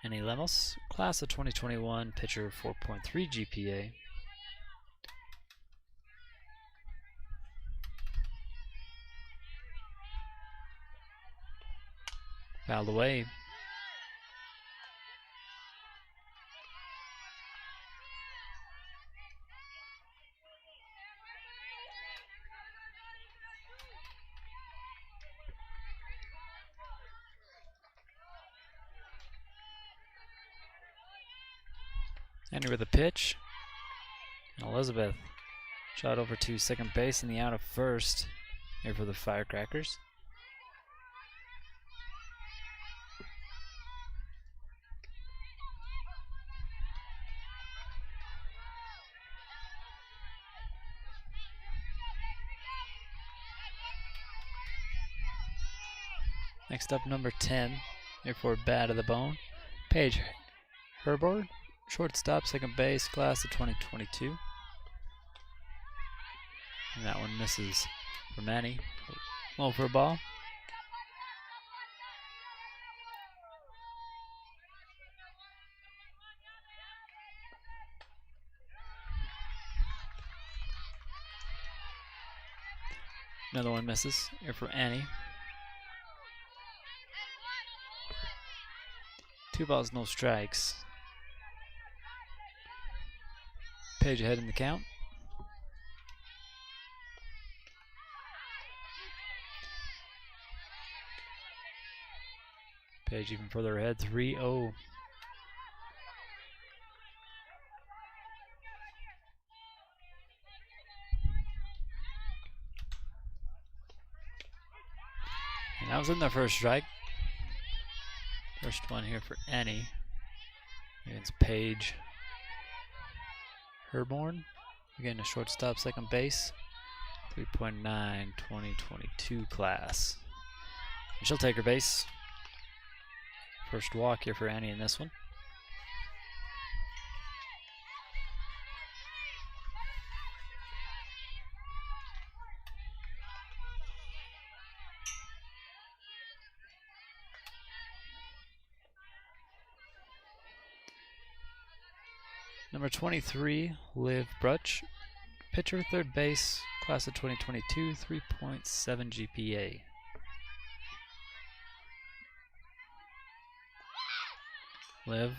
Annie Lemos, class of 2021, pitcher, 4.3 GPA. Fouled away. Andy with a pitch. And Elizabeth shot over to second base in the out of first here for the Firecrackers. Next up, number 10, here for Bad to the Bone, Paige Herbord, shortstop, second base, class of 2022. And that one misses for Manny. Low for a ball. Another one misses here for Annie. 2 balls, no strikes. Paige ahead in the count. Paige even further ahead, 3-0. And that was in their first strike. First one here for Annie against Paige Herborn. Again, a shortstop, second base. 3.9, 2022 class. And she'll take her base. First walk here for Annie in this one. Number 23, Liv Brutch, pitcher, third base, class of 2022, 3.7 GPA. Liv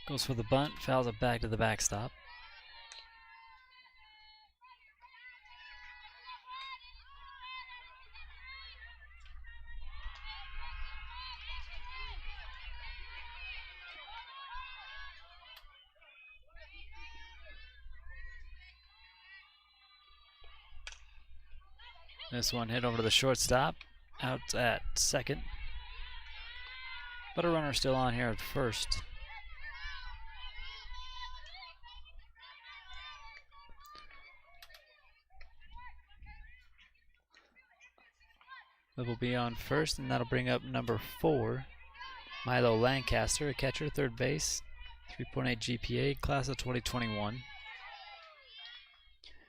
goes for the bunt, fouls it back to the backstop. This one hit over to the shortstop, out at second. But a runner still on here at first. Liv will be on first, and that'll bring up number 4, Milo Lancaster, a catcher, third base, 3.8 GPA, class of 2021.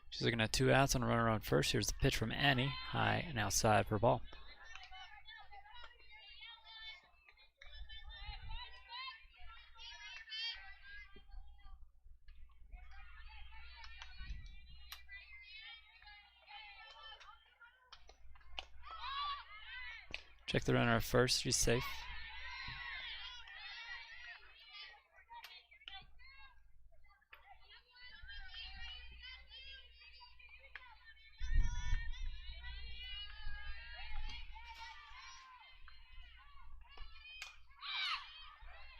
She's looking at 2 outs and a runner on first. Here's the pitch from Annie, high and outside for a ball. Check the runner at first, she's safe.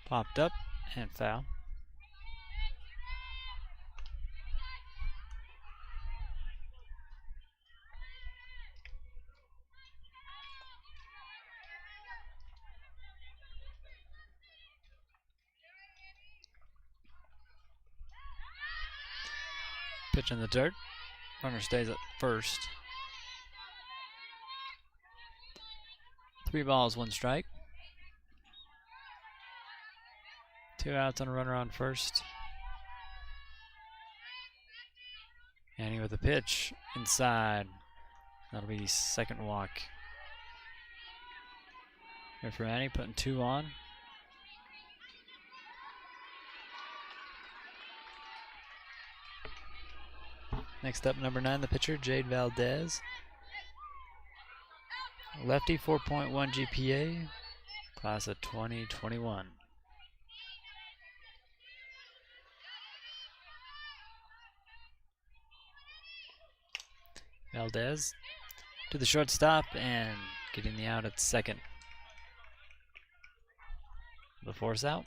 Popped up and foul. Pitch in the dirt. Runner stays at first. 3 balls, 1 strike. 2 outs and a runner on first. Annie with a pitch inside. That'll be second walk. Here for Annie, putting 2 on. Next up, number 9, the pitcher, Jade Valdez. Lefty, 4.1 GPA, class of 2021. Valdez to the shortstop and getting the out at second. The force out.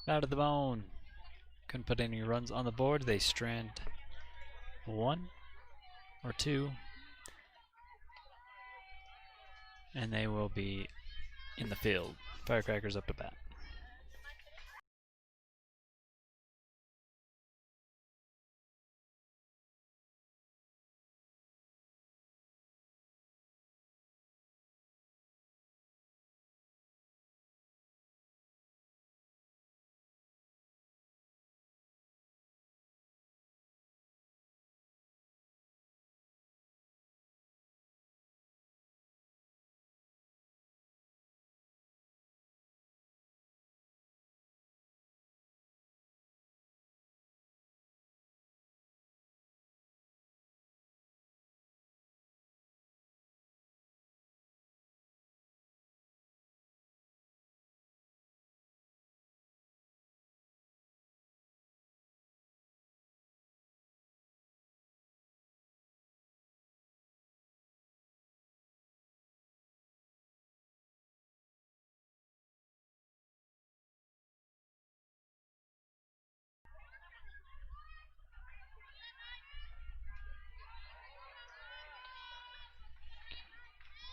Out of the bone. Couldn't put any runs on the board. They strand 1 or 2. And they will be in the field. Firecrackers up to bat.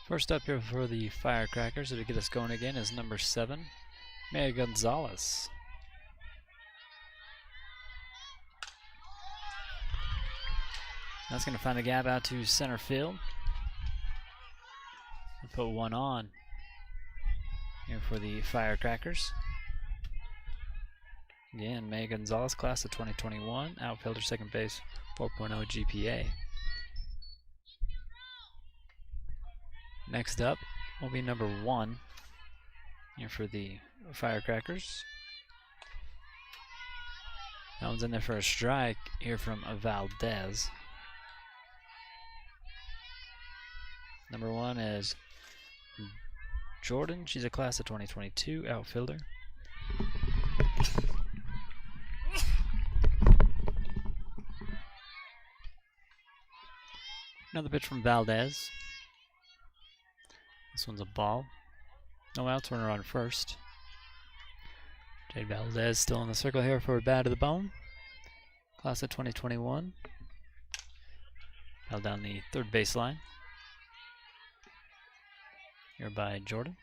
First up here for the Firecrackers to get us going again is number 7, Maya Gonzalez. That's going to find the gap out to center field. And put 1 on here for the Firecrackers. Again, Maya Gonzalez, class of 2021, outfielder, second base, 4.0 GPA. Next up will be number 1 here for the Firecrackers. That one's in there for a strike here from Valdez. Number 1 is Jordan. She's a class of 2022 outfielder. Another pitch from Valdez. This one's a ball. No outs, runner on first. Jade Valdez still in the circle here for a bat to the bone. Class of 2021. Held down the third baseline. Here by Jordan.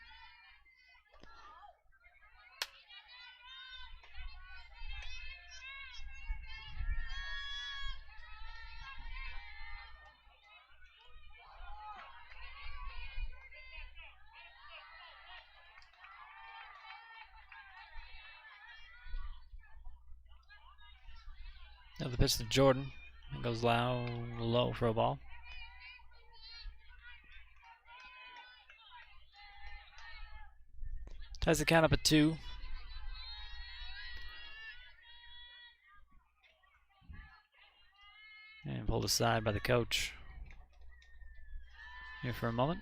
Now the pitch to Jordan. It goes low for a ball. Ties the count up at 2. And pulled aside by the coach. Here for a moment.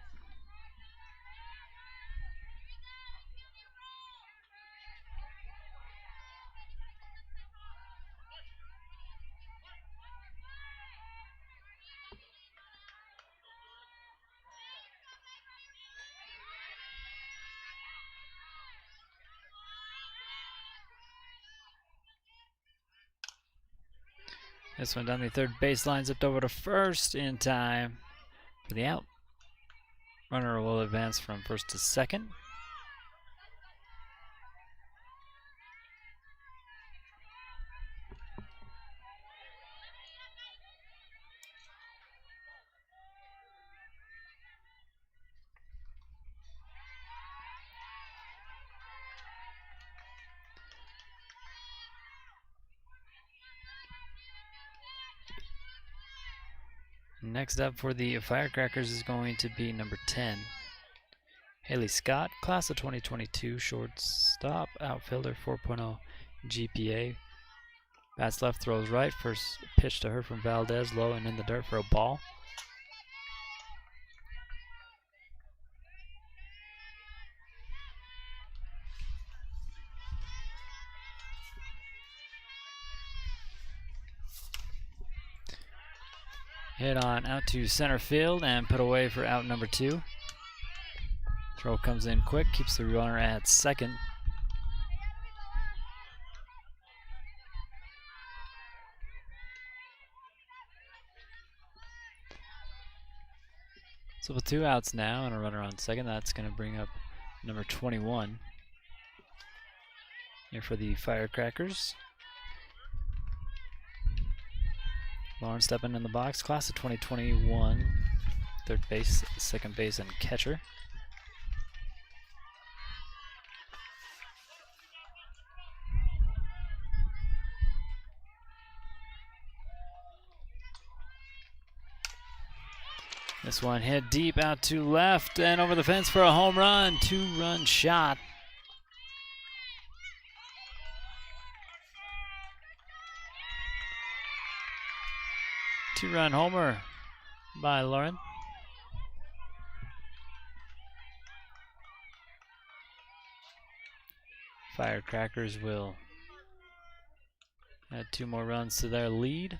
This one down the third baseline, zipped over to first in time for the out. Runner will advance from first to second. Next up for the Firecrackers is going to be number 10, Haley Scott, class of 2022, shortstop, outfielder, 4.0 GPA. Bats left, throws right. First pitch to her from Valdez, low and in the dirt for a ball. Hit on out to center field and put away for out number 2. Throw comes in quick, keeps the runner at second. So with 2 outs now and a runner on second, that's going to bring up number 21 here for the Firecrackers. Lauren stepping in the box, class of 2021, third base, second base, and catcher. This one hit deep out to left and over the fence for a home run. 2-run shot. Two-run homer by Lauren. Firecrackers will add 2 more runs to their lead.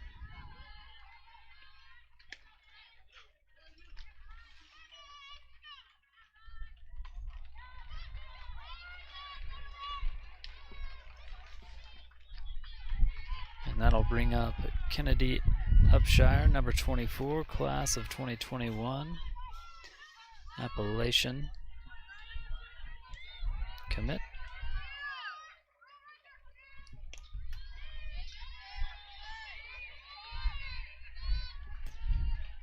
And that'll bring up Kennedy Upshire, number 24, class of 2021, Appalachian commit.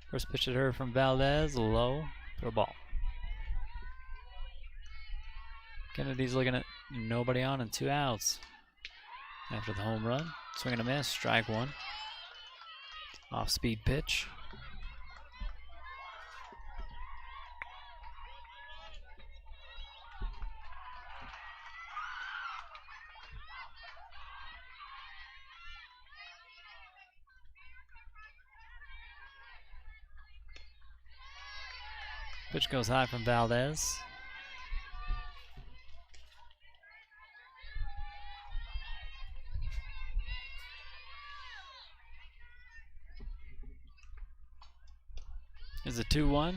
First pitch at her from Valdez, low for a ball. Kennedy's looking at nobody on and 2 outs after the home run. Swing and a miss, strike 1. Off-speed pitch. Pitch goes high from Valdez. Is a 2-1.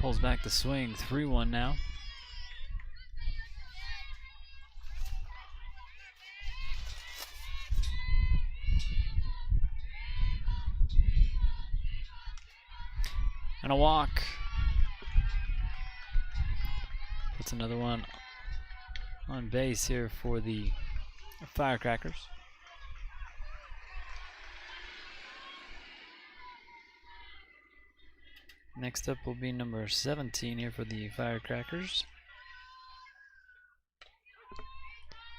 Pulls back the swing, 3-1 now. And a walk. Puts another one on base here for the Firecrackers. Next up will be number 17 here for the Firecrackers.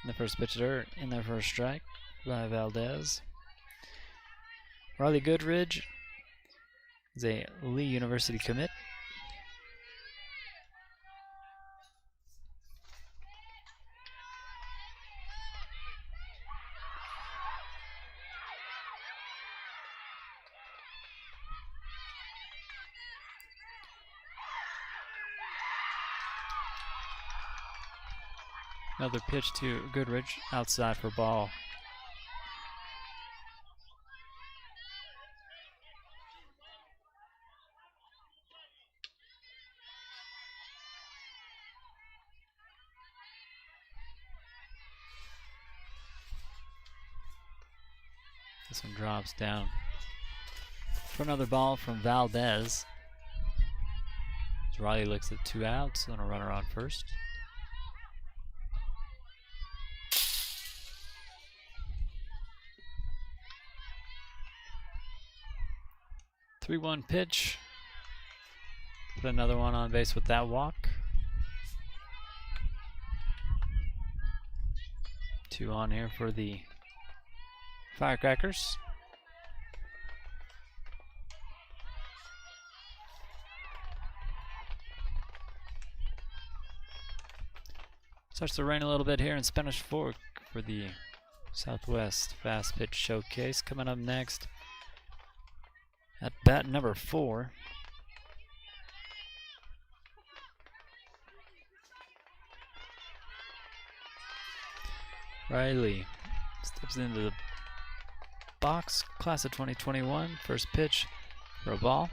And the first pitch there in their first strike by Valdez. Riley Goodridge is a Lee University commit. Another pitch to Goodridge, outside for ball. This one drops down for another ball from Valdez. As Riley looks at 2 outs and a runner on first. 3-1 pitch. Put another one on base with that walk. 2 on here for the Firecrackers. Starts to rain a little bit here in Spanish Fork for the Southwest Fastpitch Showcase. Coming up next at bat number 4. Riley steps into the box, class of 2021. First pitch for a ball.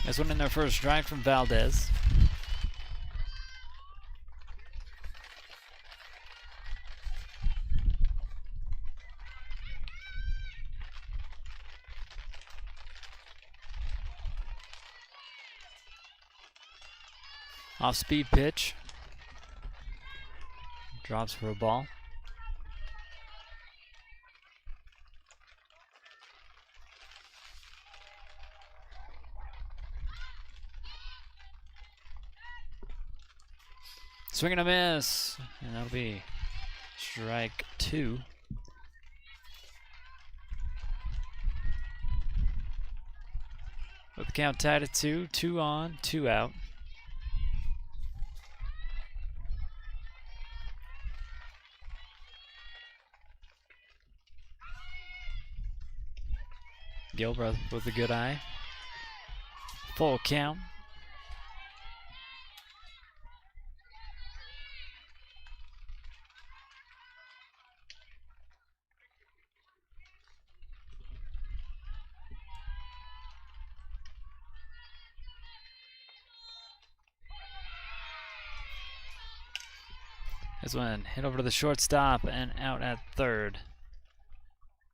This one in their first strike from Valdez. Off speed pitch. Drops for a ball. Swing and a miss, and that'll be strike 2. With the count tied at 2, 2 on, 2 out. Gilbreth with a good eye. Full count. This one hit over to the shortstop and out at third.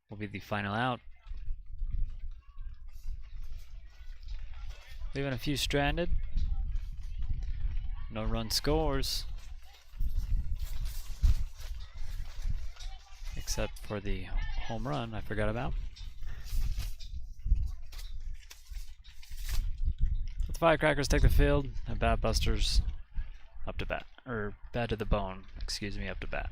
Will be the final out. Leaving a few stranded. No run scores. Except for the home run I forgot about. The Firecrackers take the field, and Bat Busters up to bat. Or bad to the bone, excuse me, up to bat.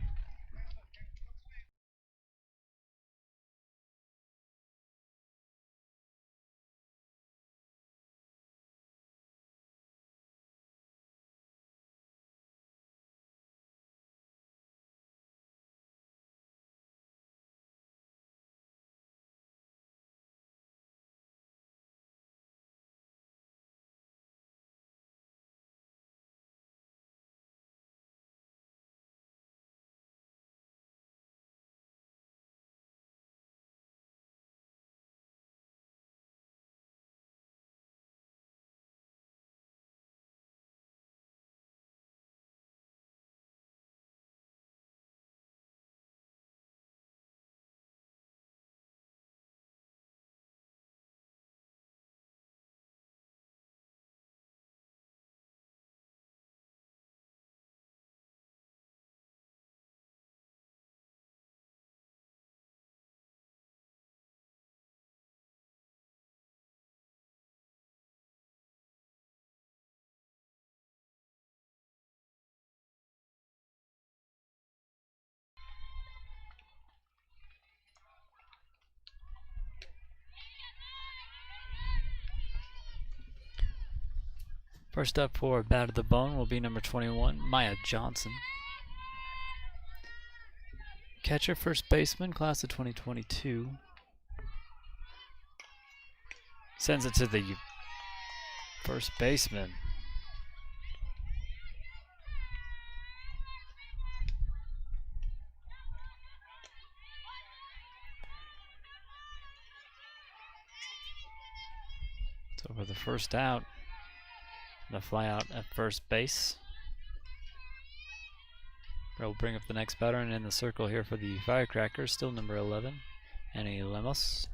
First up for Bat of the Bone will be number 21, Maya Johnson. Catcher, first baseman, class of 2022. Sends it to the first baseman. So for the first out, the fly out at first base. We'll bring up the next batter, and in the circle here for the Firecrackers, still number 11, Annie Lemos.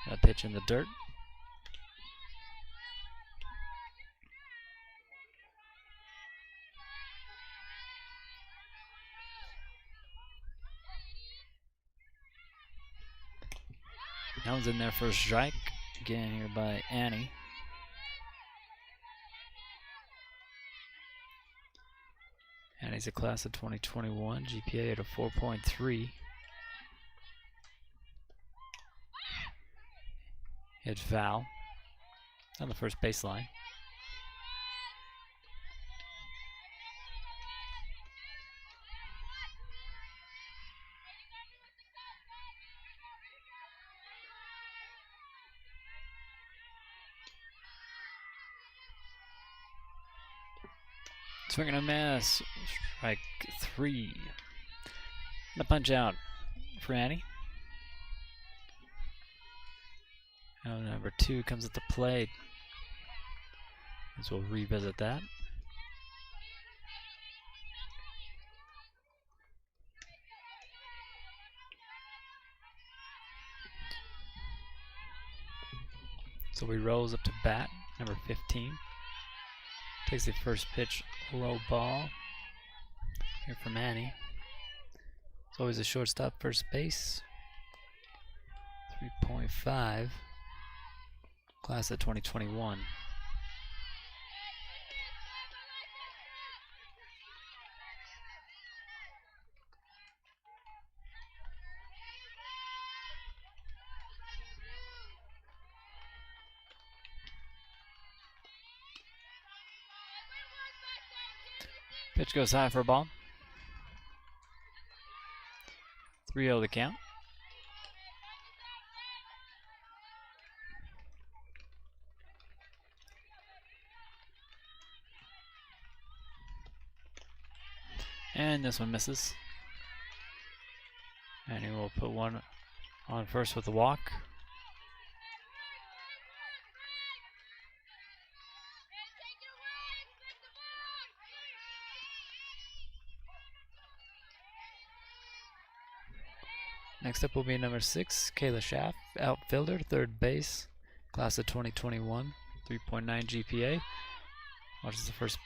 That pitch in the dirt. That one's in there for a strike. Again here by Annie. Manny's a class of 2021, GPA at a 4.3. Hit foul on the first baseline. Swing and a miss. Strike 3. The punch out for Annie. Now number 2 comes at the plate. As we'll revisit that. So he rolls up to bat, number 15. Takes the first pitch, low ball. Here from Annie. It's always a shortstop, first base. 3.5. Class of 2021. Pitch goes high for a ball. 3-0 the count. And this one misses. And he will put one on first with a walk. Next up will be number 6, Kayla Schaff, outfielder, third base, class of 2021, 3.9 GPA. Watches the first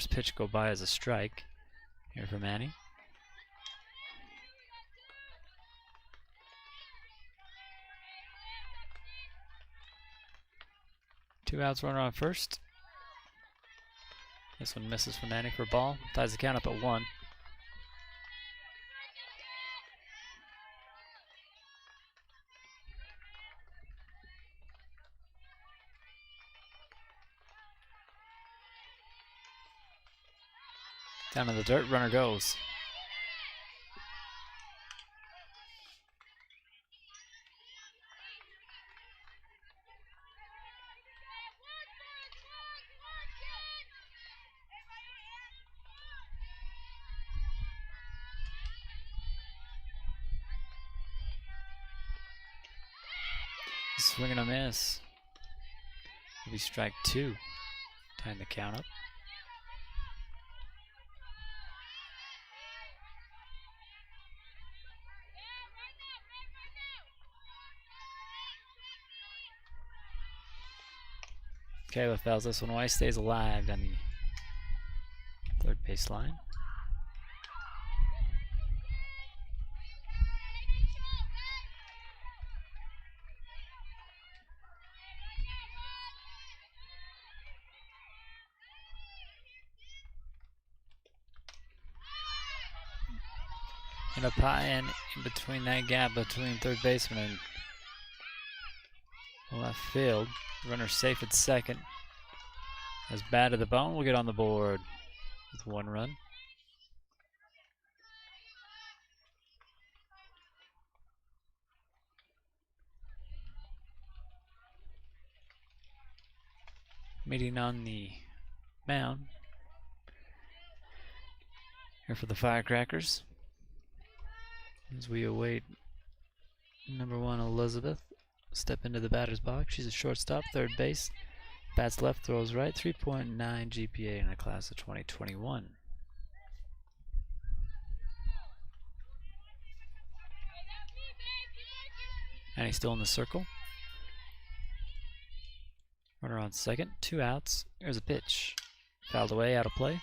pitch go by as a strike. Here from Annie. Two outs, runner on first. This one misses from Annie for a ball. Ties the count up at 1. Down in the dirt, runner goes. Swing and a miss. Will be strike 2. Tying the count up. Kayla fouls this one away, stays alive down the third baseline. And up high and in between that gap between third baseman and left field. Runner safe at second. As bad to the bone, we'll get on the board with 1 run. Meeting on the mound here for the Firecrackers as we await number 1 Elizabeth step into the batter's box. She's a shortstop, third base. Bats left, throws right. 3.9 GPA in a class of 2021. And he's still in the circle. Runner on second, 2 outs. There's a pitch. Fouled away, out of play.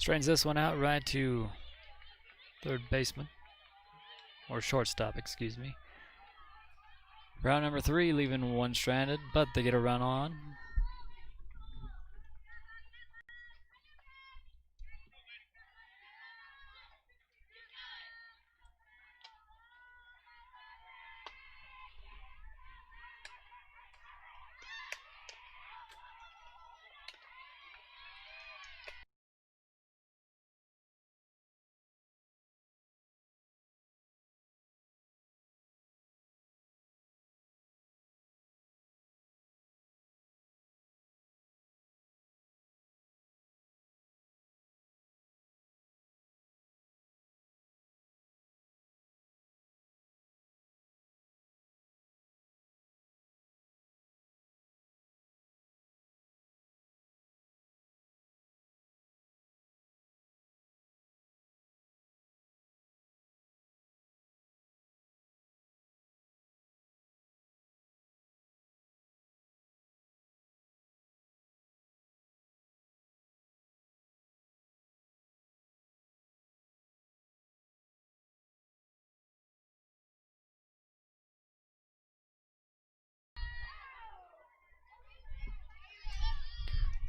Strains this one out right to third baseman. Or shortstop, excuse me. Round number 3, leaving one stranded, but they get a run on.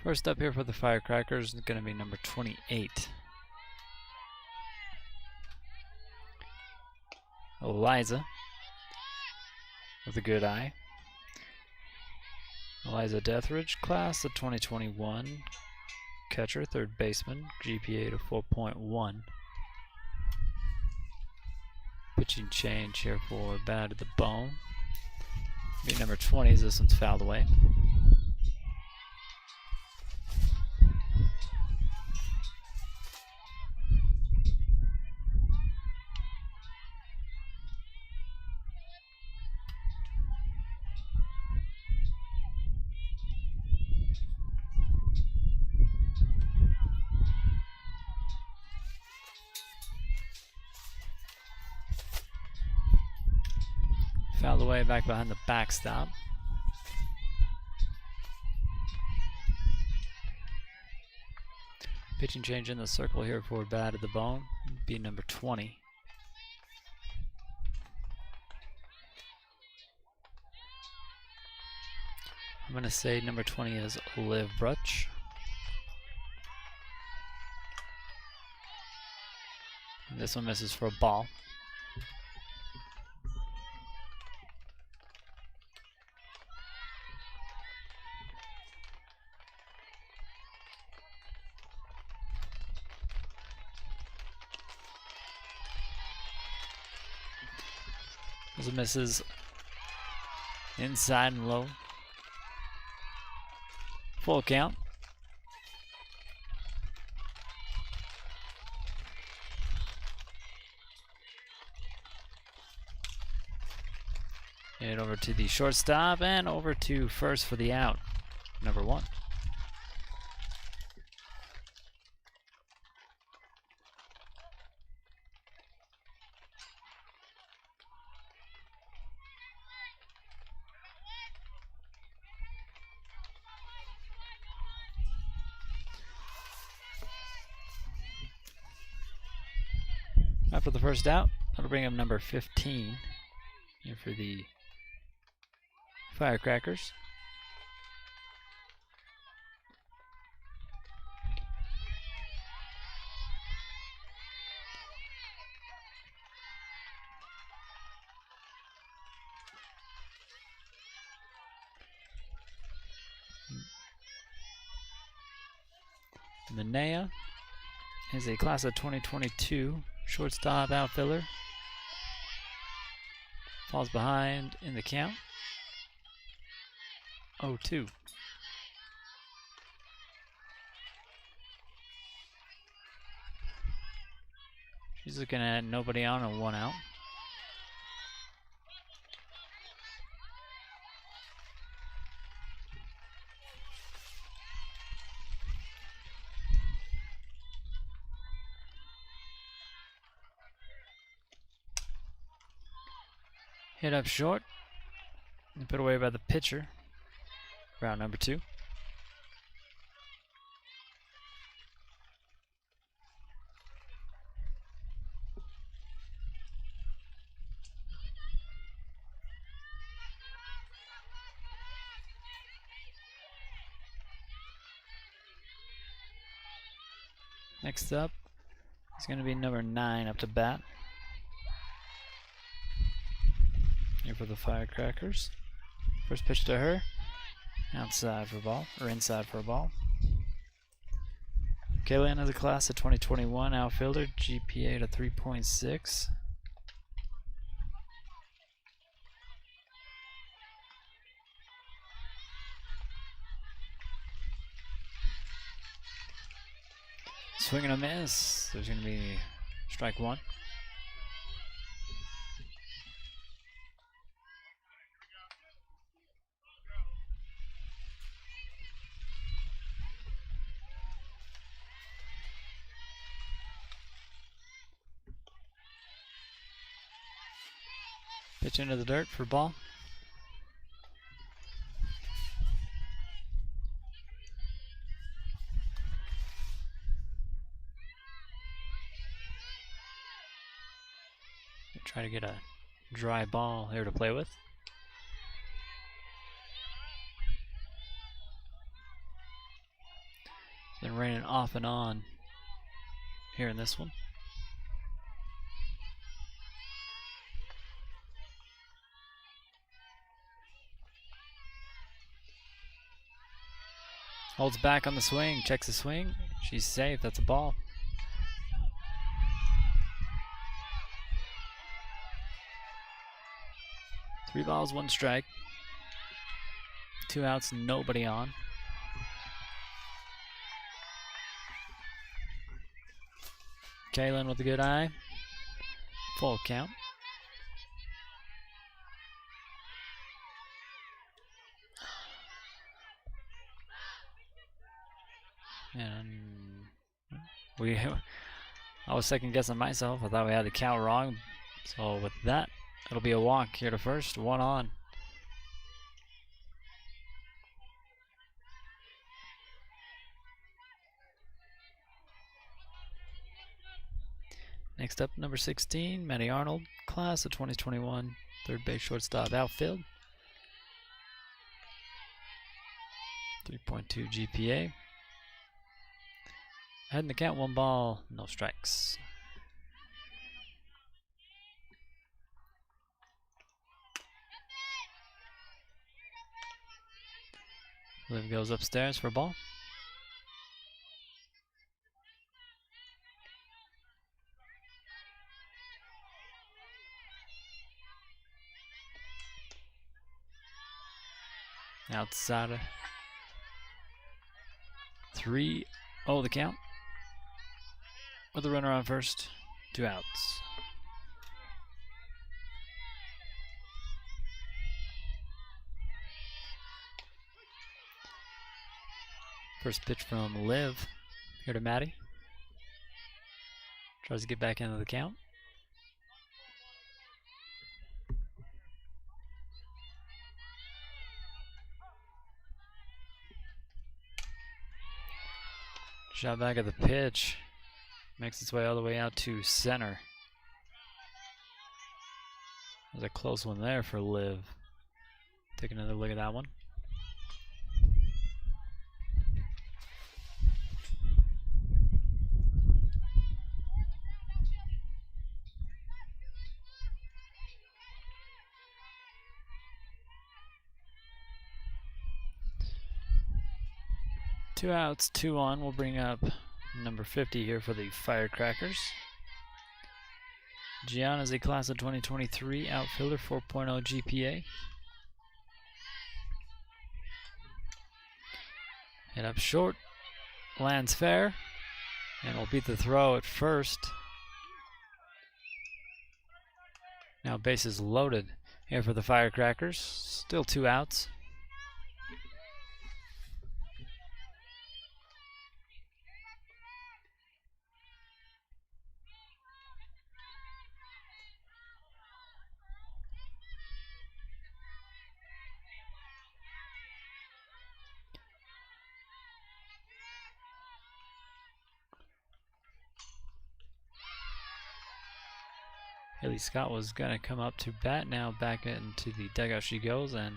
First up here for the Firecrackers is going to be number 28. Eliza with a good eye. Eliza Deathridge, class of 2021. Catcher, third baseman, GPA to 4.1. Pitching change here for bat at the bone. Be number 20 as this one's fouled away. Fouled away back behind the backstop. Pitching change in the circle here for bat at the bone. Be number 20. I'm going to say number 20 is Liv Brutch. And this one misses for a ball. As it misses inside and low. Full count. And over to the shortstop and over to first for the out. Number 1. After the first out, that'll bring up number 15 here for the Firecrackers. Manea is a class of 2022 shortstop outfielder. Falls behind in the count. 0-2. She's looking at nobody on and 1 out. Hit up short and put away by the pitcher. Round number 2. Next up is going to be number 9 up to bat. Here for the Firecrackers. First pitch to her. Outside for a ball, or inside for a ball. Kaylin is a class of 2021 outfielder, GPA to 3.6. Swing and a miss. There's going to be strike 1. Pitch into the dirt for ball. Try to get a dry ball here to play with. It's been raining off and on here in this one. Holds back on the swing, checks the swing. She's safe, that's a ball. Three balls, 1 strike. 2 outs, nobody on. Kaylin with a good eye. Full count. And I was second guessing myself. I thought we had the count wrong. So with that, it'll be a walk here to first, 1 on. Next up, number 16, Maddie Arnold, class of 2021, third base shortstop outfield. 3.2 GPA. Ahead in the count, 1 ball, no strikes. Liv goes upstairs for a ball. Outside of 3-0 the count. With a runner on first, 2 outs. First pitch from Liv here to Maddie. Tries to get back into the count. Shot back at the pitch. Makes its way all the way out to center. That was a close one there for Liv. Take another look at that one. Two outs, 2 on. We'll bring up number 50 here for the Firecrackers. Gianna is a class of 2023 outfielder, 4.0 GPA. Hit up short, lands fair, and will beat the throw at first. Now bases loaded here for the Firecrackers. Still 2 outs. Haley Scott was going to come up to bat. Now back into the dugout she goes, and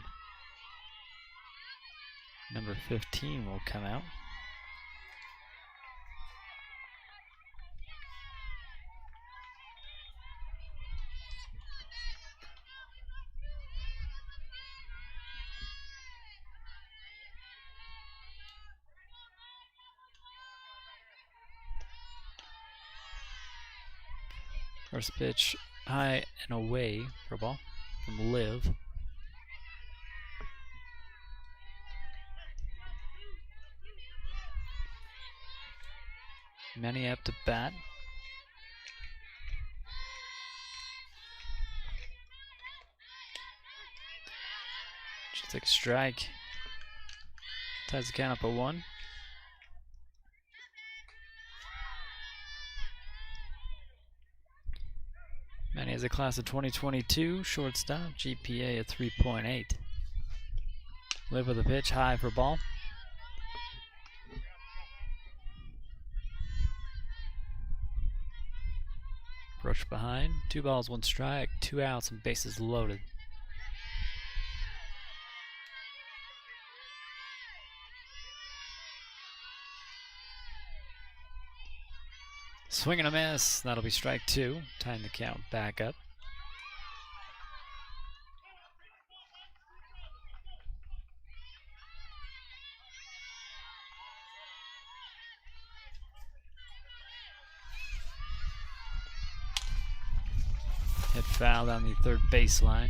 number 15 will come out. First pitch, high and away for a ball from Liv. Manny up to bat. Just take a strike. Ties the count up at 1. Manny has a class of 2022, shortstop, GPA at 3.8. Live with a pitch, high for ball. Approach behind, 2 balls, 1 strike, 2 outs, and bases loaded. Swing and a miss. That'll be strike 2. Tying the count back up. Hit foul down the third baseline.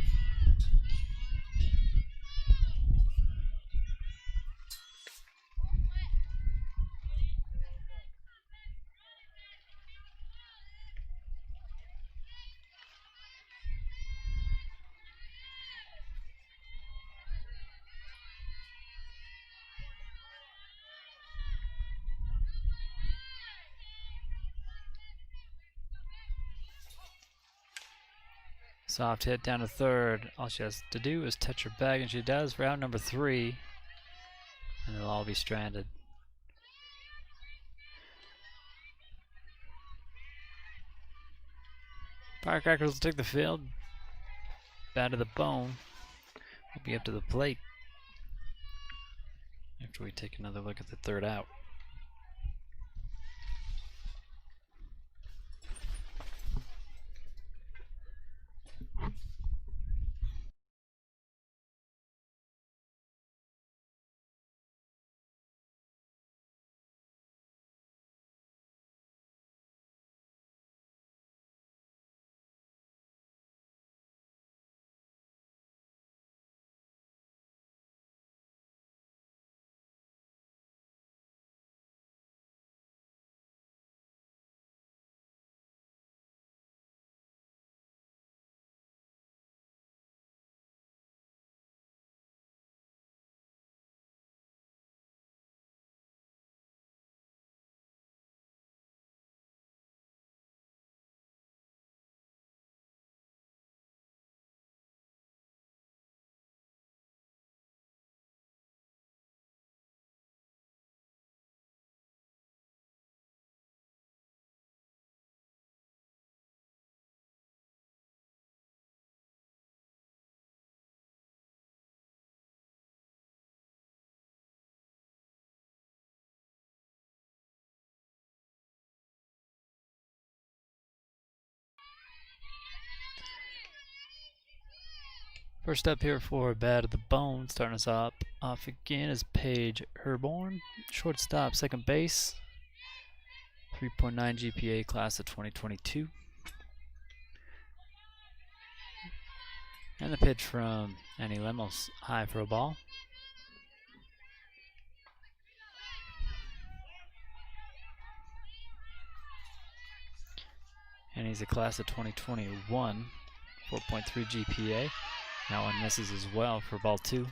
Soft hit down to third. All she has to do is touch her bag, and she does for out number 3. And they'll all be stranded. Firecrackers will take the field. Bat to the bone. Will be up to the plate after we take another look at the third out. First up here for Bat at the Bone, starting us off again is Paige Herborn, shortstop, second base, 3.9 GPA, class of 2022. And the pitch from Annie Lemos, high for a ball. And he's a class of 2021, 4.3 GPA. That one misses as well for ball 2.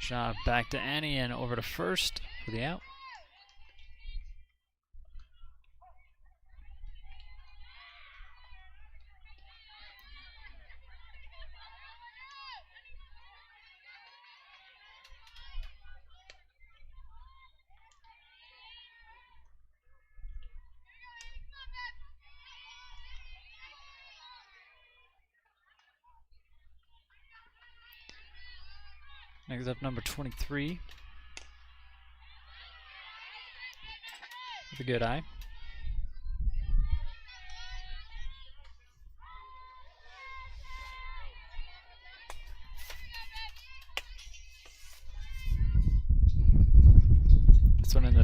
Shot back to Annie and over to first for the out. Next up, number 23. With a good eye.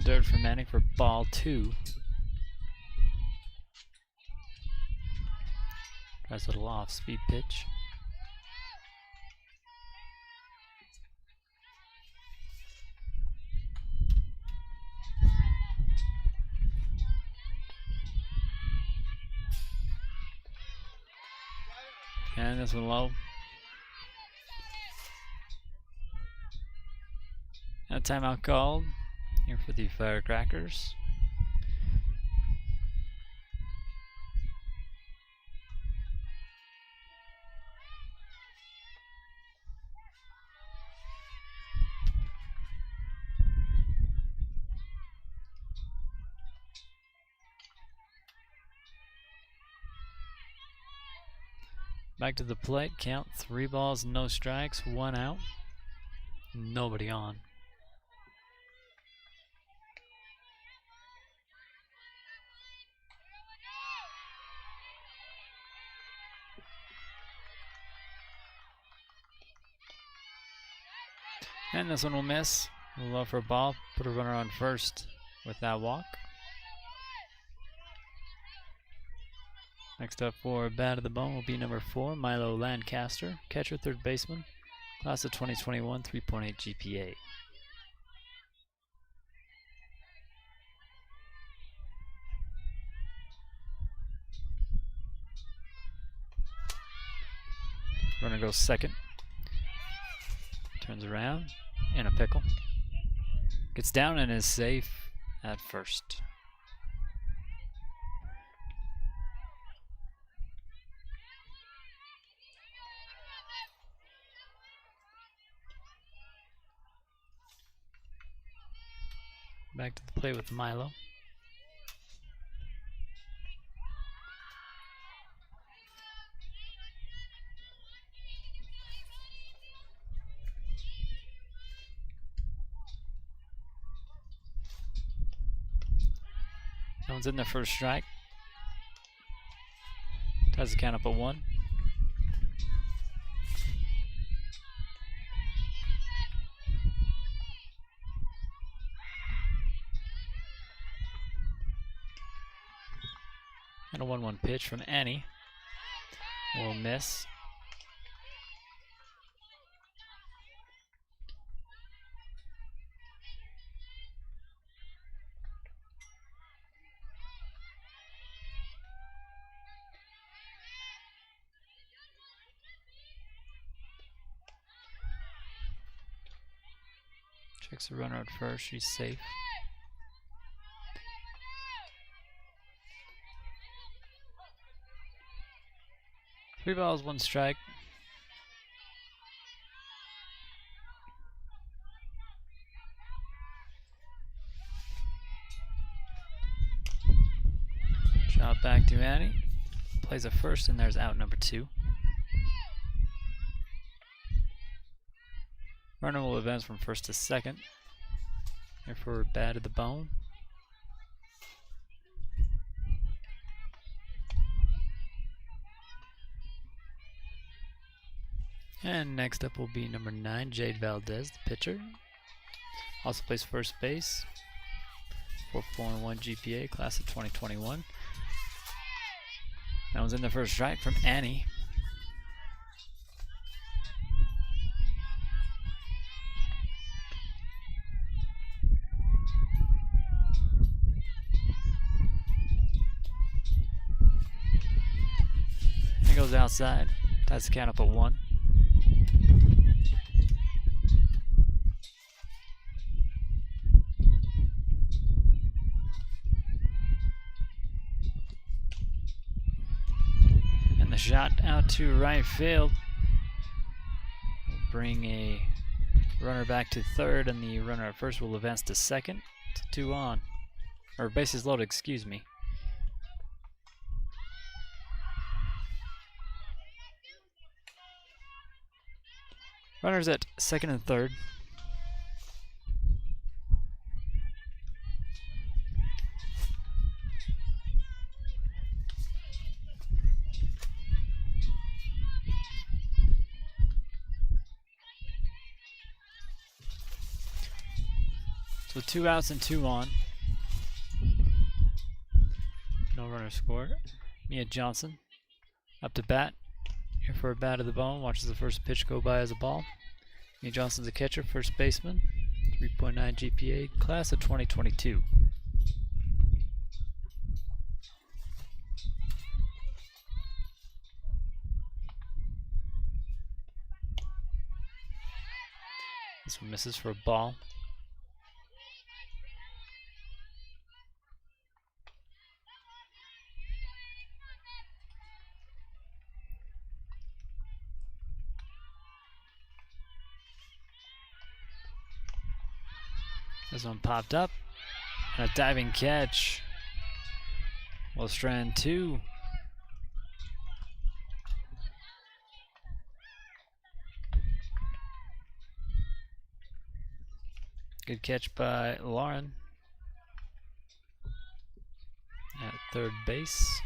dirt for Manning for ball 2. Tries a little off-speed pitch. And this one low. And a timeout called here for the Firecrackers. Back to the plate, count 3 balls, no strikes, 1 out, nobody on. And this one will miss. We'll low for a ball, put a runner on first with that walk. Next up for bat of the bone will be number 4, Milo Lancaster, catcher, third baseman, class of 2021, 3.8 GPA. Runner goes second, turns around, in a pickle, gets down and is safe at first. Back to the plate with Milo. That one's in the first strike. Ties the count up at 1. And a 1-1 pitch from Annie. Will miss. Checks the runner at first. She's safe. Three balls, 1 strike. Shot back to Annie. Plays a first, and there's out number 2. Runner will advance from first to second. Here for bat of the bone. And next up will be number 9, Jade Valdez, the pitcher. Also plays first base. 4.1 GPA, class of 2021. That one's in the first strike from Annie. He goes outside, ties the count up at 1. And the shot out to right field will bring a runner back to third, and the runner at first will advance to second. It's 2 on. Or bases loaded, excuse me. Runners at second and third. So 2 outs and 2 on. No runner scored. Mia Johnson up to bat. Here for a bat of the ball. Watches the first pitch go by as a ball. Mia Johnson's a catcher, first baseman. 3.9 GPA, class of 2022. This one misses for a ball. This one popped up. And a diving catch. Will strand 2. Good catch by Lauren at third base.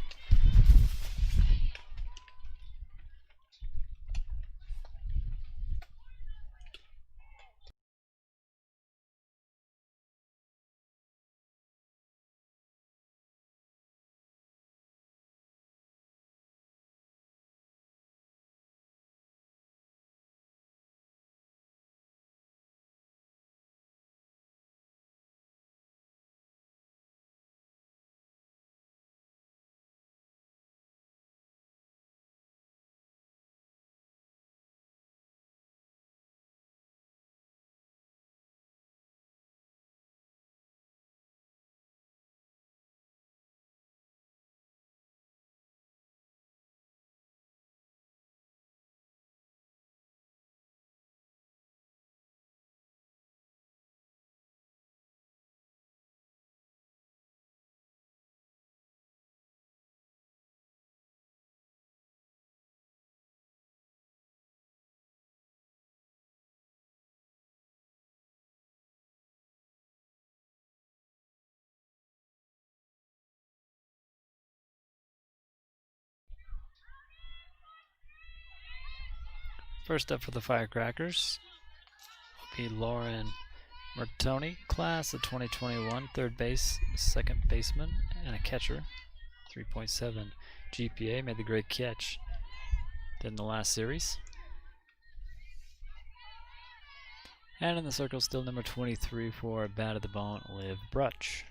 First up for the Firecrackers will be Lauren Martoni, class of 2021, third base, second baseman, and a catcher. 3.7 GPA, made the great catch in the last series. And in the circle, still number 23 for bat of the ball, Liv Brutch.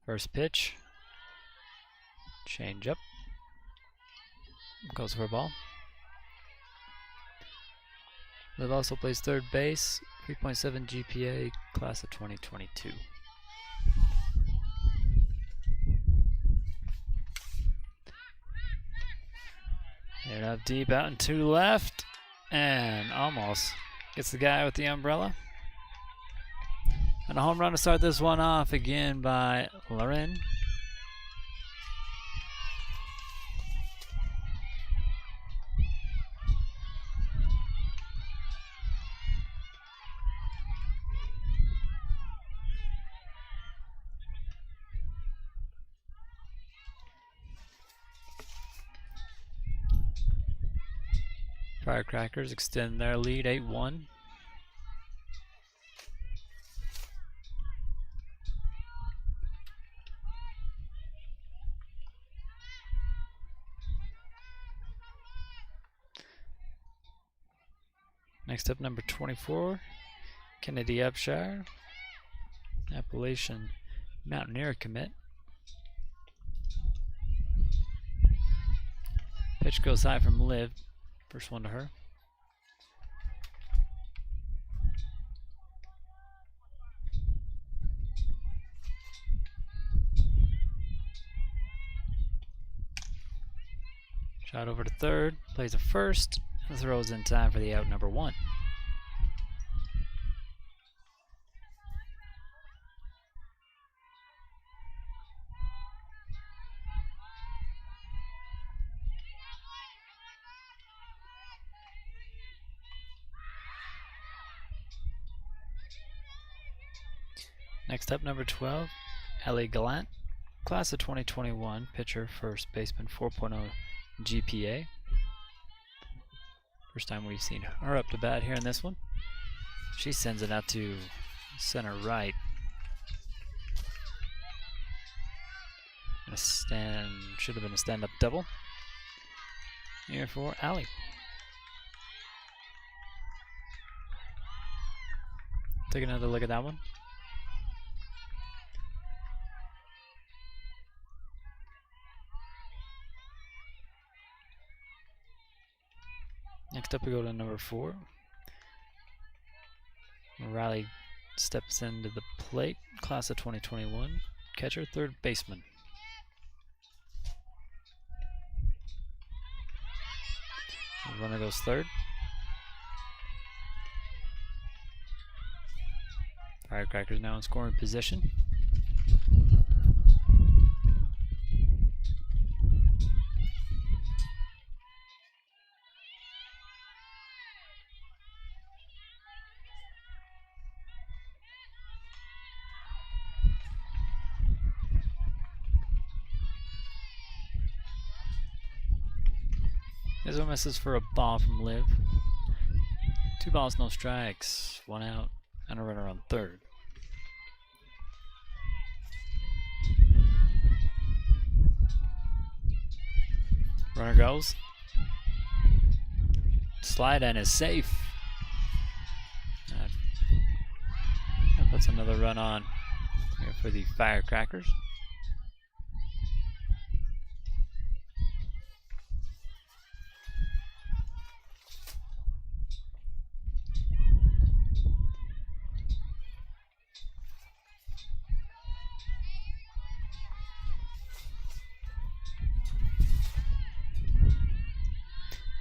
First pitch, change up, goes for a ball. Liv also plays third base, 3.7 GPA, class of 2022. Hit up deep, out and 2 left, and almost gets the guy with the umbrella. And a home run to start this one off again by Lauren. Firecrackers extend their lead 8-1. Next up, number 24, Kennedy Upshire, Appalachian Mountaineer commit. Pitch goes high from Liv. First one to her. Shot over to third, plays a first, and throws in time for the out number 1. Next up, number 12, Ellie Gallant, class of 2021, pitcher, first baseman, 4.0 GPA. First time we've seen her up to bat here in this one. She sends it out to center right. Should have been a stand-up double. Here for Alley. Take another look at that one. Next up we go to number 4. Riley steps into the plate, class of 2021, catcher, third baseman. Runner goes third. Firecrackers now in scoring position. This one misses for a ball from Liv. 2 balls, no strikes, 1 out, and a runner on third. Runner goes. Slide and is safe. That puts another run on here for the Firecrackers.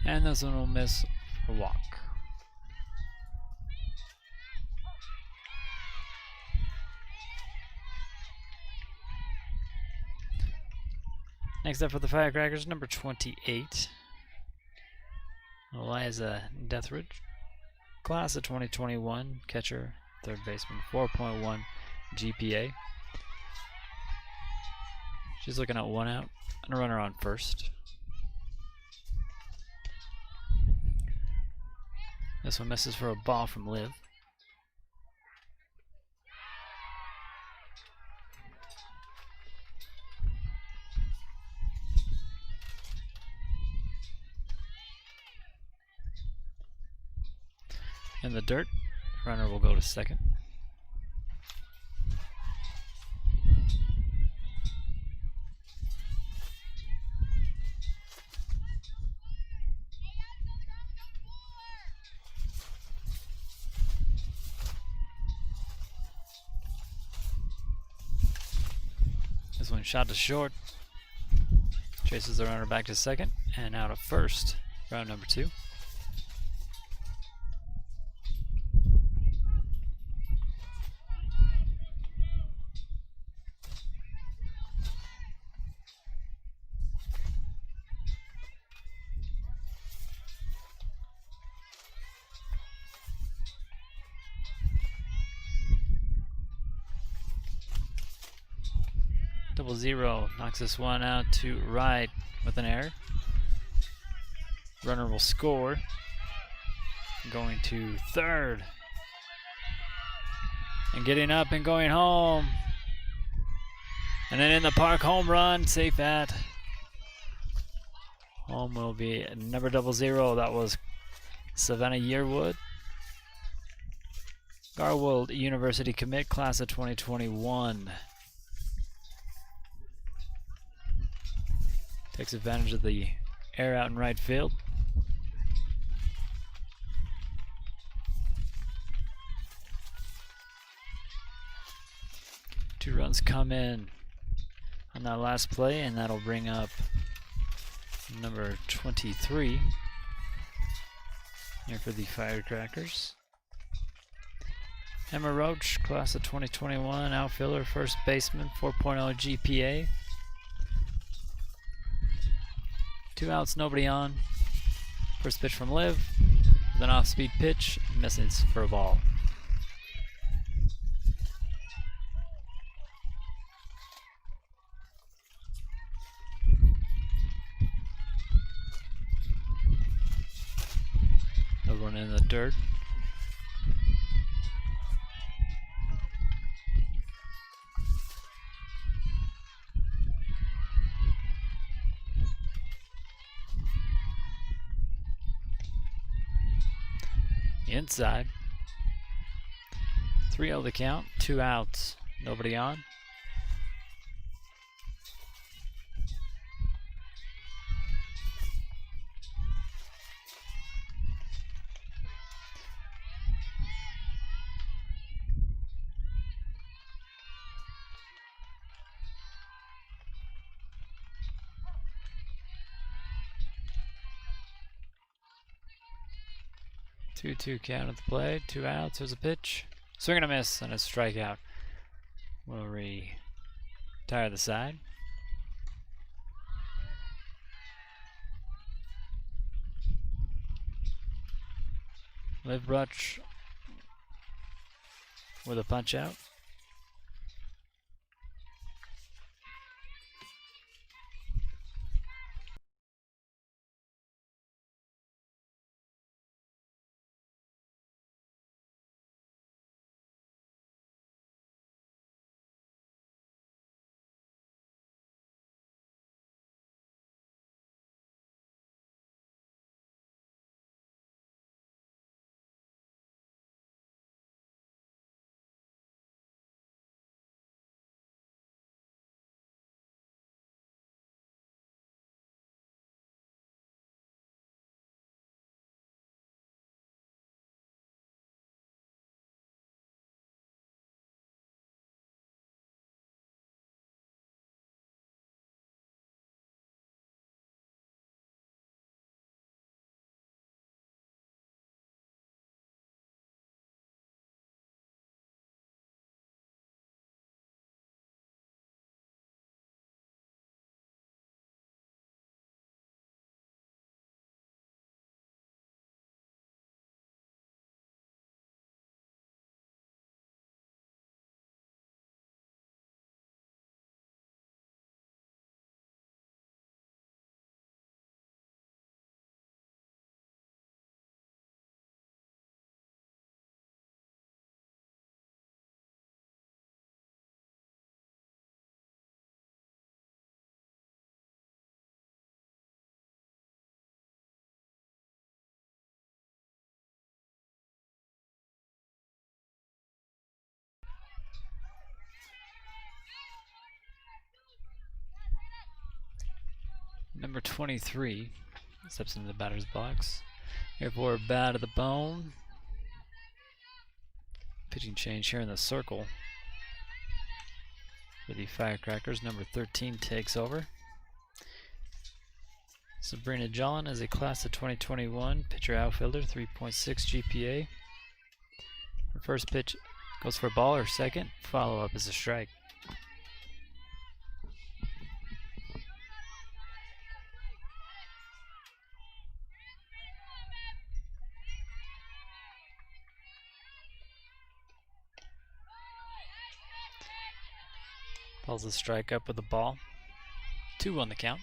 And this one will miss a walk. Next up for the Firecrackers, number 28. Eliza Deathridge, class of 2021, catcher, third baseman, 4.1 GPA. She's looking at 1 out and a runner on first. This one misses for a ball from Liv. In the dirt, runner will go to second. This one shot to short. Chases the runner back to second and out of first. Round number 2. Double zero knocks this one out to right with an error. Runner will score. Going to third. And getting up and going home. And then in the park, home run, safe at. Home will be number 00. That was Savannah Yearwood. Garwold University commit, class of 2021. Takes advantage of the air out in right field. Two runs come in on that last play, and that'll bring up number 23 here for the Firecrackers. Emma Roach, class of 2021, outfielder, first baseman, 4.0 GPA. 2 outs, nobody on. First pitch from Liv, then off-speed pitch, misses for a ball. Another one in the dirt. Inside. 3-0 the count. 2 outs. Nobody on. Two count at the plate. 2 outs. There's a pitch. Swing and a miss and a strikeout. We'll retire the side. Live Rutch with a punch out. Number 23 steps into the batter's box. Here for a bat of the bone. Pitching change here in the circle for the Firecrackers. Number 13 takes over. Sabrina Jolin is a class of 2021 pitcher outfielder, 3.6 GPA. Her first pitch goes for a ball. Her second follow-up is a strike. Pulls the strike up with the ball. 2 on the count.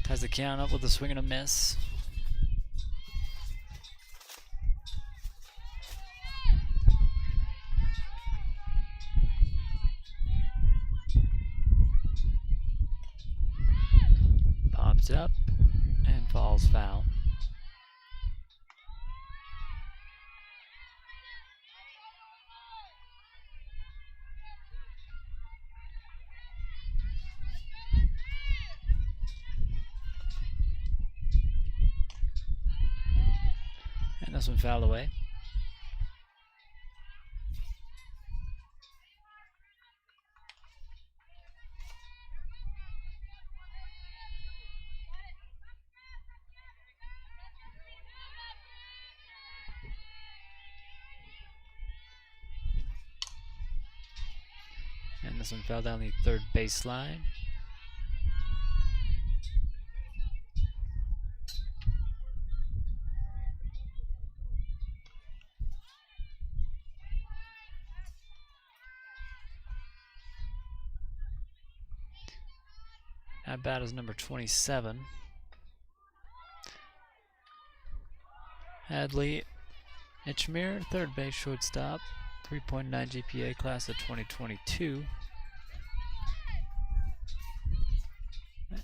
Ties the count up with a swing and a miss. Pops up and falls foul. And this one fouled away. And this one fell down the third baseline. At bat is number 27. Hadley Itchmere, third base shortstop. 3.9 GPA, class of 2022.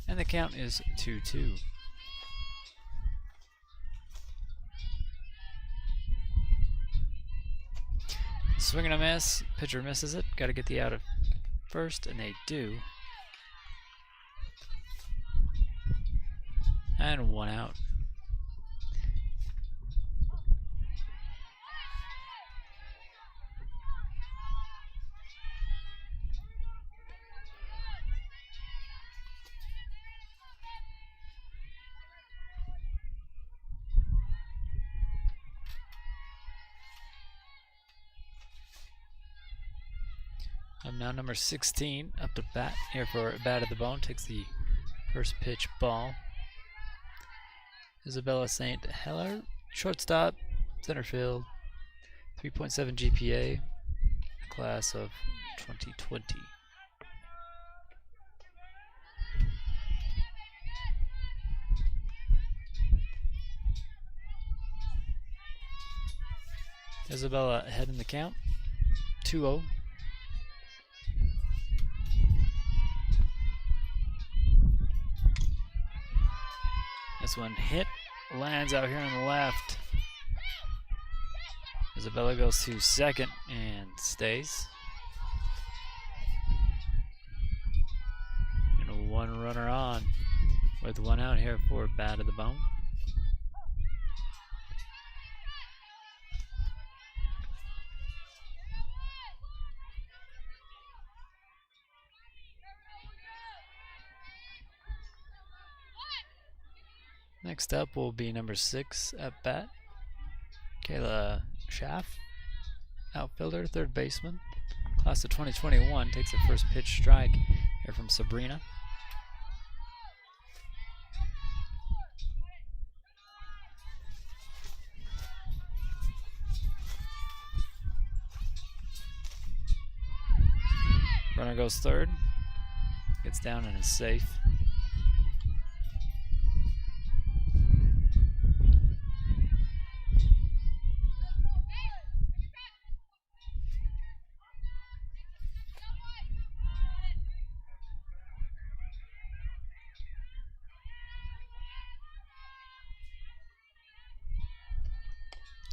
And the count is 2-2. Swing and a miss. Pitcher misses it. Got to get the out of first, and they do. And 1 out. Now number 16 up to bat here for bat at the bone. Takes the first pitch ball. Isabella St. Heller, shortstop, center field, 3.7 GPA, class of 2020. Isabella ahead in the count, 2-0. This one hit, lands out here on the left. Isabella goes to second and stays. And a 1 runner on with 1 out here for bat of the bone. Next up will be number 6 at bat, Kayla Schaff, outfielder, third baseman, class of 2021, takes a first pitch strike here from Sabrina. Runner goes third, gets down and is safe.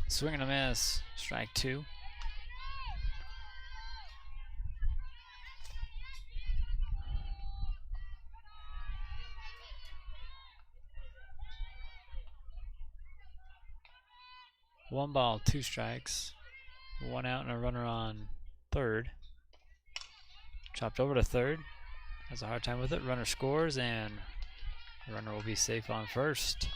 Swing and a miss, strike 2. One ball, 2 strikes, 1 out and a runner on third. Chopped over to third, has a hard time with it. Runner scores and the runner will be safe on first.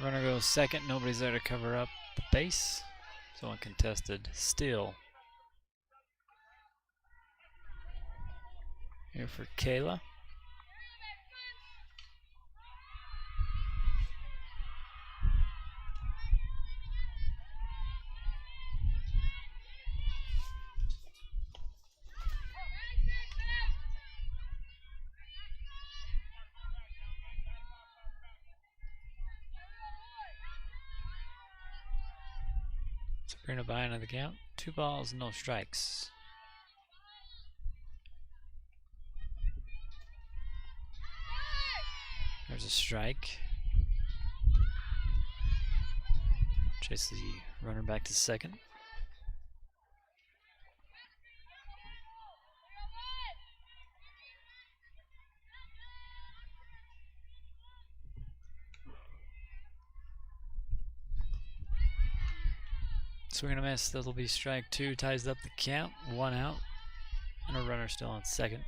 Runner goes second, nobody's there to cover up the base, so uncontested still. Here for Kayla. Sabrina behind on the count. 2 balls, no strikes. There's a strike. Chase the runner back to second. Swing and a miss. That'll be strike 2. Ties up the count. 1 out. And a runner still on second.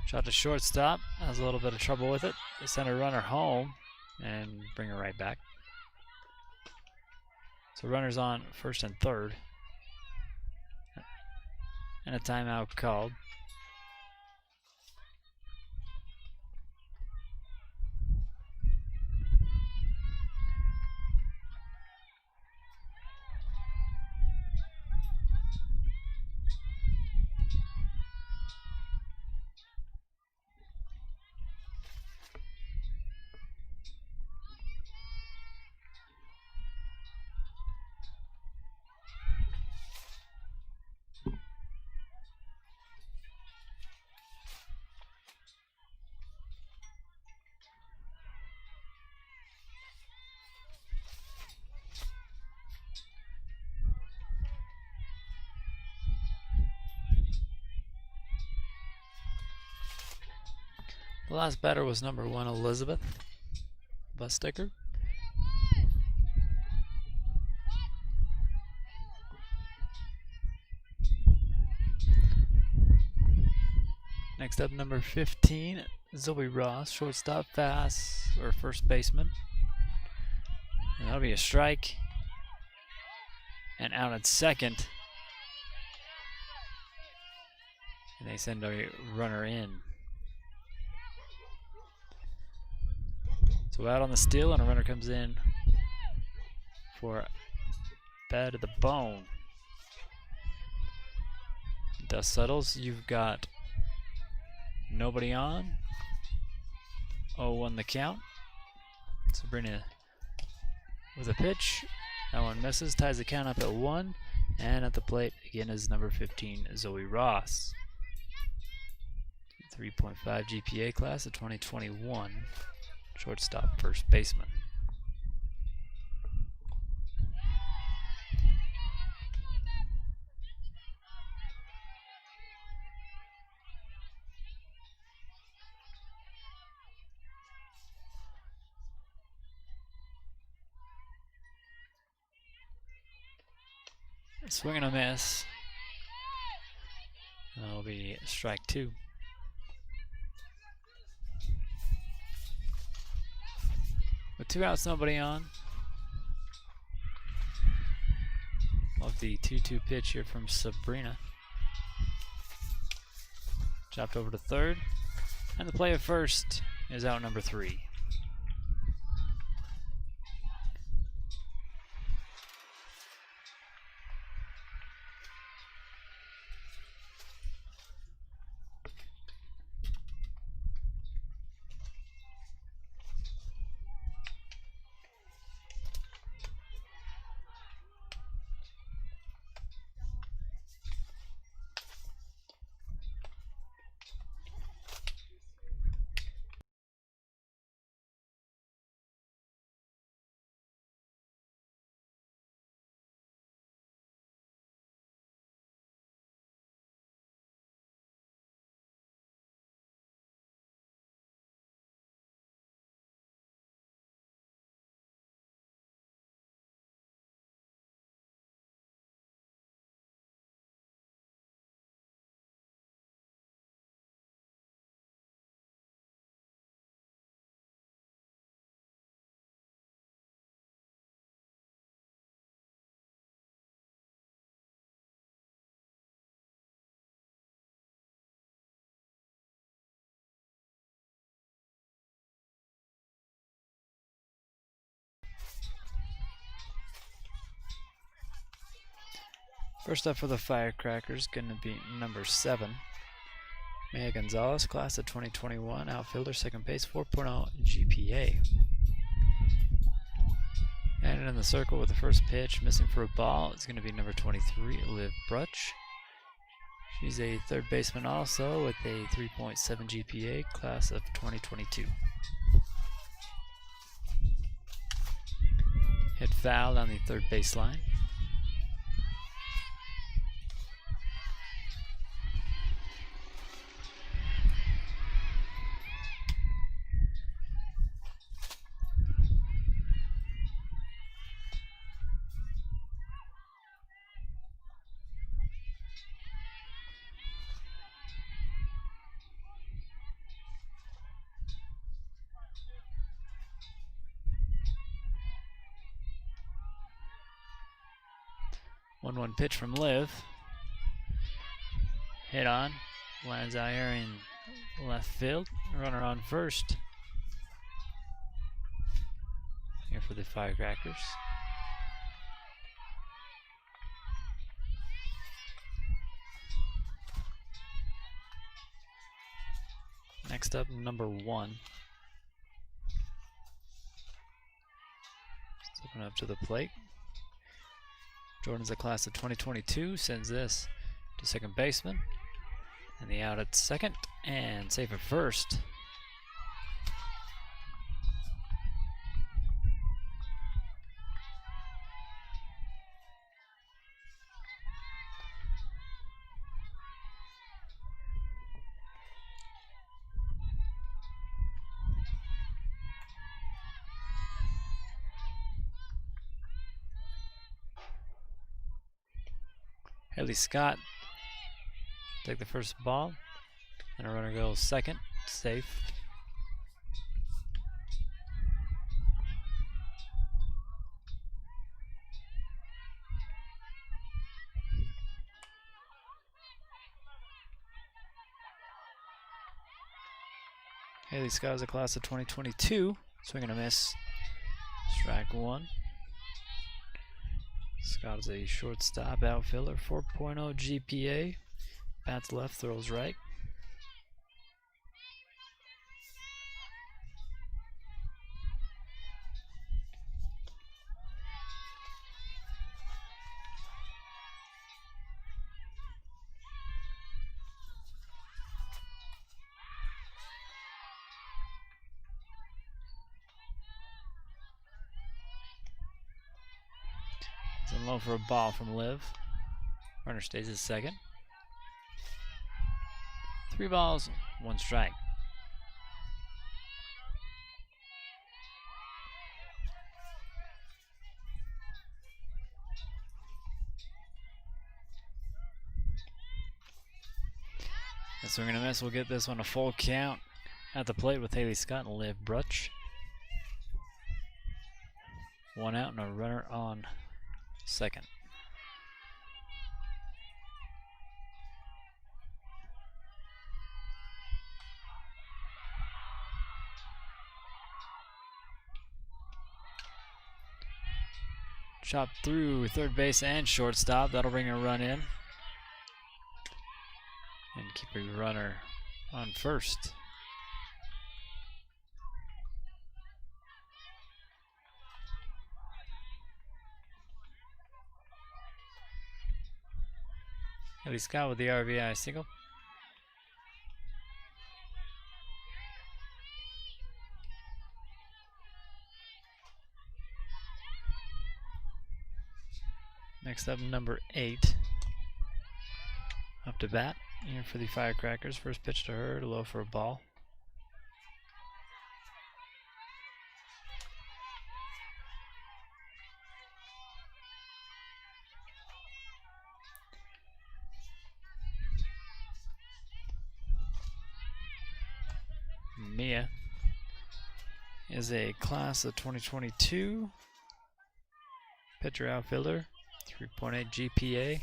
Shot to shortstop. Has a little bit of trouble with it. They send a runner home and bring her right back. So runners on first and third. And a timeout called. The last batter was number 1, Elizabeth Busticker. Next up, number 15, Zoe Ross, shortstop, first baseman. And that'll be a strike. And out at second. And they send a runner in. So out on the steal, and a runner comes in for bat to the bone. Dust settles. You've got nobody on. 0-1 the count. Sabrina with a pitch. That one misses. Ties the count up at 1. And at the plate again is number 15, Zoe Ross. 3.5 GPA class of 2021. Shortstop, first baseman. Swing and a miss. That'll be strike 2. With 2 outs, nobody on. Love the 2-2 pitch here from Sabrina. Chopped over to third. And the play at first is out number 3. First up for the Firecrackers, going to be number 7, Maya Gonzalez, class of 2021, outfielder, second base, 4.0 GPA. And in the circle with the first pitch, missing for a ball, is going to be number 23, Liv Brutch. She's a third baseman also with a 3.7 GPA, class of 2022. Hit foul on the third baseline. 1-1 pitch from Liv. Hit on. Lands out here in left field. Runner on first. Here for the Firecrackers. Next up, number 1. Stepping up to the plate. Jordan's a class of 2022. Sends this to second baseman. And the out at second. And safe at first. Haley Scott take the first ball, and a runner goes second, safe. Haley Scott is a class of 2022, swing and a miss, strike 1. Scott is a shortstop outfielder, 4.0 GPA. Bats left, throws right. It's low for a ball from Liv. Runner stays at second. 3 balls, 1 strike. And swing and a miss will get this one a full count at the plate with Haley Scott and Liv Brutch. 1 out and a runner on second. Chop through third base and shortstop. That'll bring a run in. And keep a runner on first. Haley Scott with the RBI single. Next up, number 8. Up to bat. Here for the Firecrackers. First pitch to her, low for a ball. Mia is a class of 2022 pitcher outfielder, 3.8 GPA.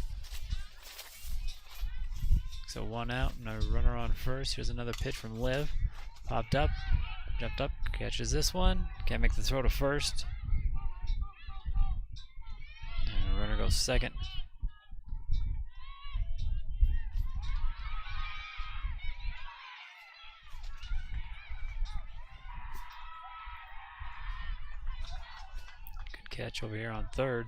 So 1 out and a runner on first. Here's another pitch from Liv. Popped up, jumped up, catches this one. Can't make the throw to first. And the runner goes second. Good catch over here on third.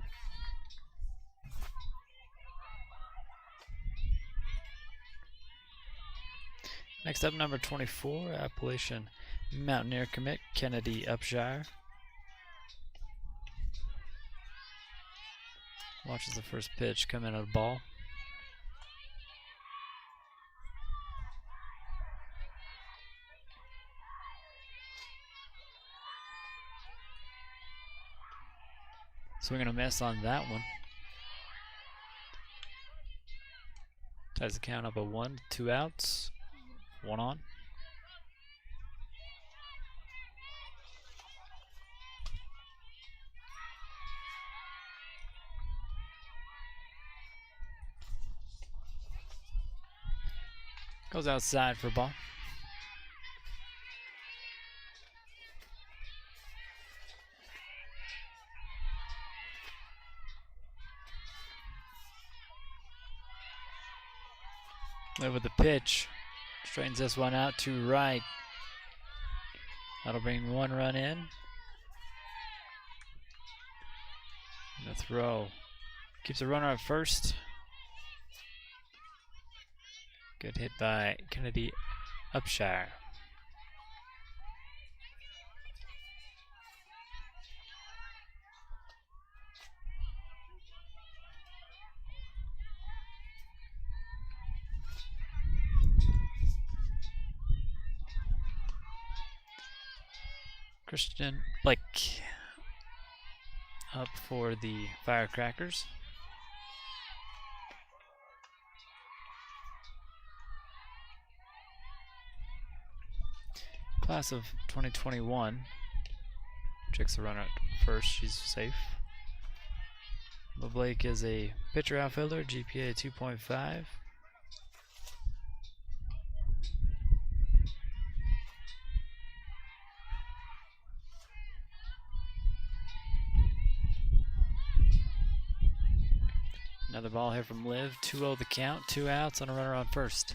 Next up, number 24, Appalachian Mountaineer commit, Kennedy Upshire. Watches the first pitch come in at a ball. Swing and a miss on that one. Ties the count up at 1, 2 outs. 1 on. Goes outside for a ball. Live with the pitch. Straightens this one out to right. That'll bring one run in. And a throw. Keeps the runner at first. Good hit by Kennedy Upshire. Christian Blake up for the Firecrackers. Class of 2021. Checks the runner at first. She's safe. But Blake is a pitcher outfielder, GPA 2.5. Another ball here from Liv. 2-0 the count. 2 outs on a runner on first.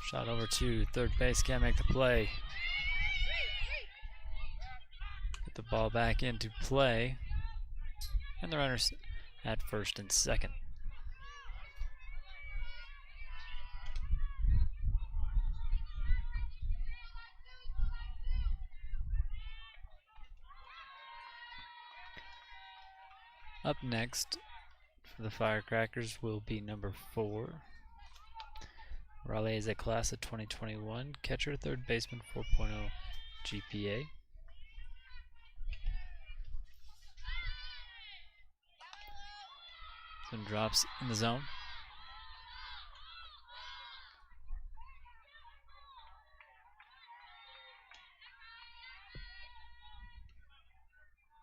Shot over to third base. Can't make the play. Get the ball back into play. And the runner's at first and second. Up next for the Firecrackers will be number 4. Raleigh is a class of 2021. Catcher, third baseman, 4.0 GPA. Some drops in the zone.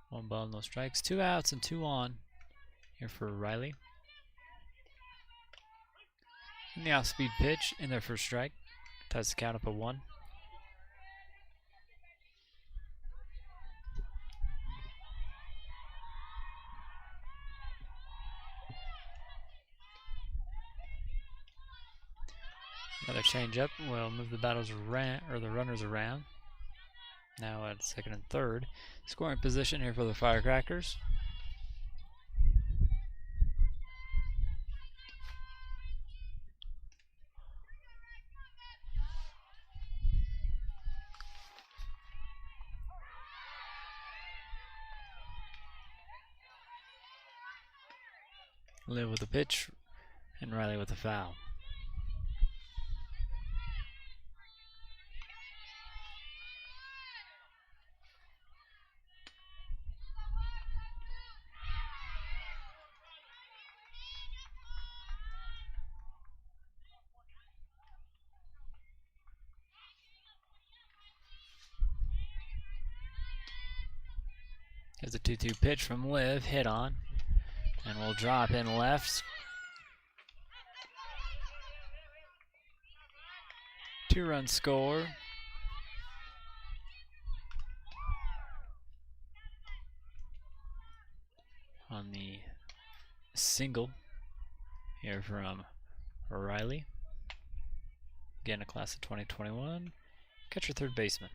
One ball, no strikes. 2 outs and 2 on here for Riley. And the off-speed pitch in their first strike. Ties the count up at 1. Another changeup will move the batters around, or the runners around. Now at second and third. Scoring position here for the Firecrackers. Liv with the pitch and Riley with the foul. Here's a 2-2 pitch from Liv, hit on, and will drop in left. 2-run score. On the single here from Riley. Again, a class of 2021. Catcher, third baseman.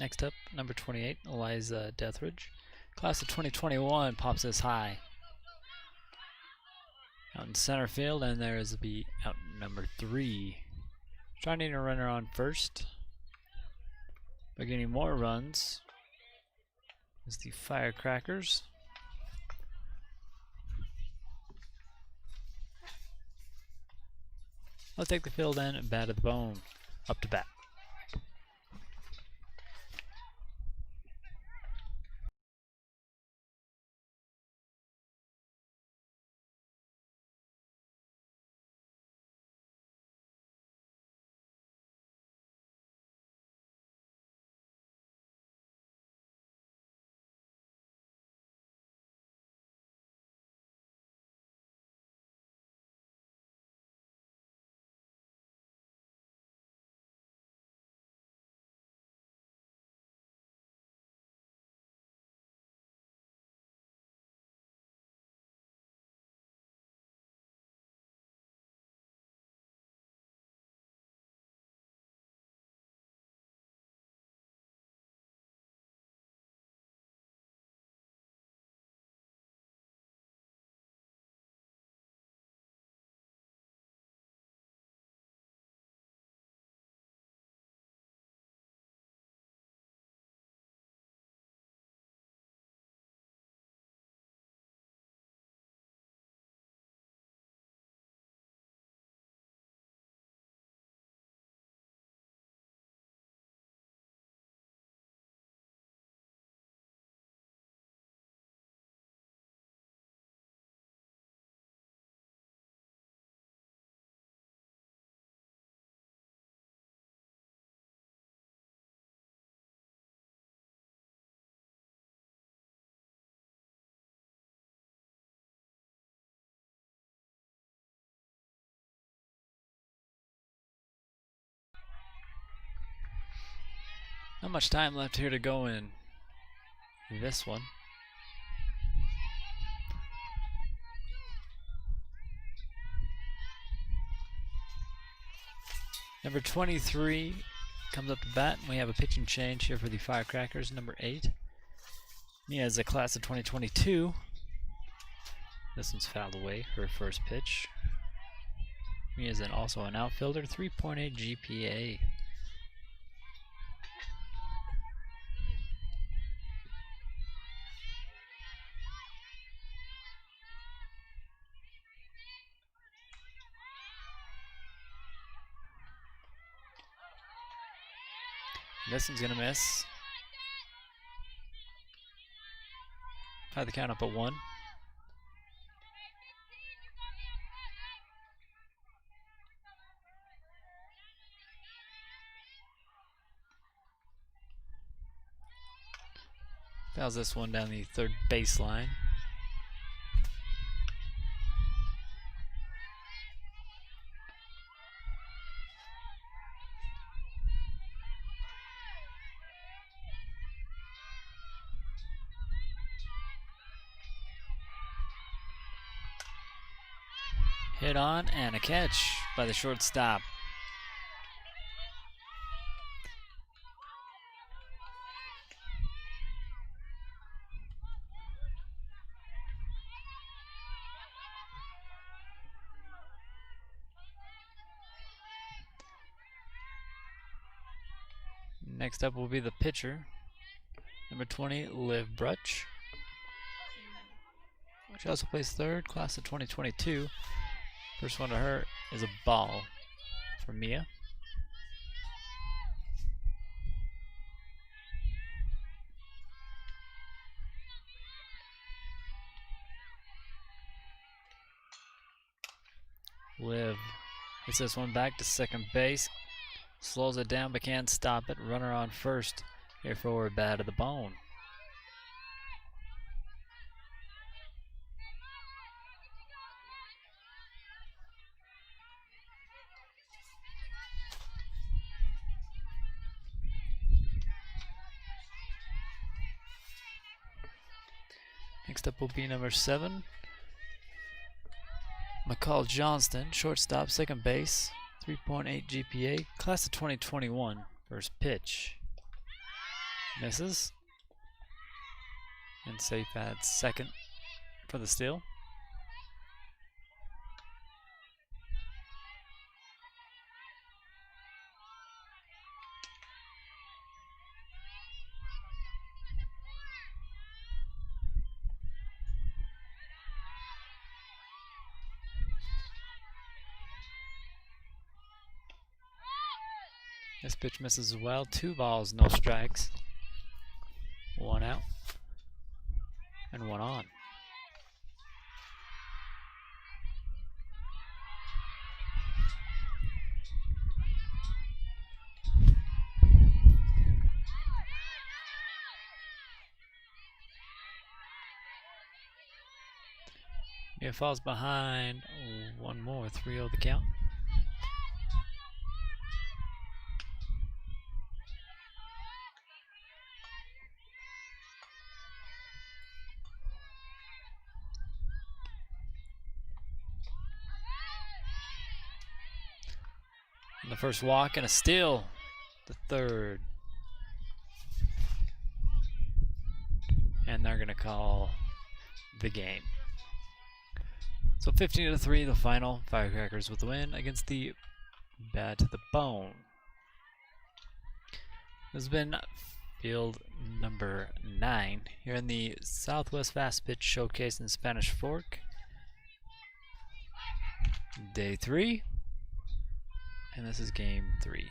Next up, number 28, Eliza Deathridge. Class of 2021, pops this high. Out in center field, and there is the out number 3. Trying to get a runner on first. But getting more runs is the Firecrackers. They'll take the field and bat at the bone. Up to bat. much time left here to go in this one. Number 23 comes up to bat, and we have a pitching change here for the Firecrackers. Number 8. Mia is a class of 2022. This one's fouled away for her first pitch. Mia is also an outfielder, 3.8 GPA. This one's gonna miss. Tie the count up at 1. Fouls this one down the third baseline. Hit on and a catch by the shortstop. Next up will be the pitcher, number 20, Liv Brutch. She also plays third, class of 2022. First one to her is a ball for Mia. Liv hits this one back to second base. Slows it down but can't stop it. Runner on first. Here forward, bad to the bone. Next up will be number 7, McCall Johnston, shortstop, second base, 3.8 GPA, class of 2021. First pitch. Misses. And safe at second for the steal. This pitch misses as well. 2 balls, no strikes. 1 out. And 1 on. Mia falls behind. 1 more. 3-0 the count. The first walk and a steal. The third. And they're going to call the game. So 15-3, the final. Firecrackers with the win against the Bad to the Bone. This has been field number 9 here in the Southwest Fastpitch Showcase in Spanish Fork. Day 3. And this is game 3.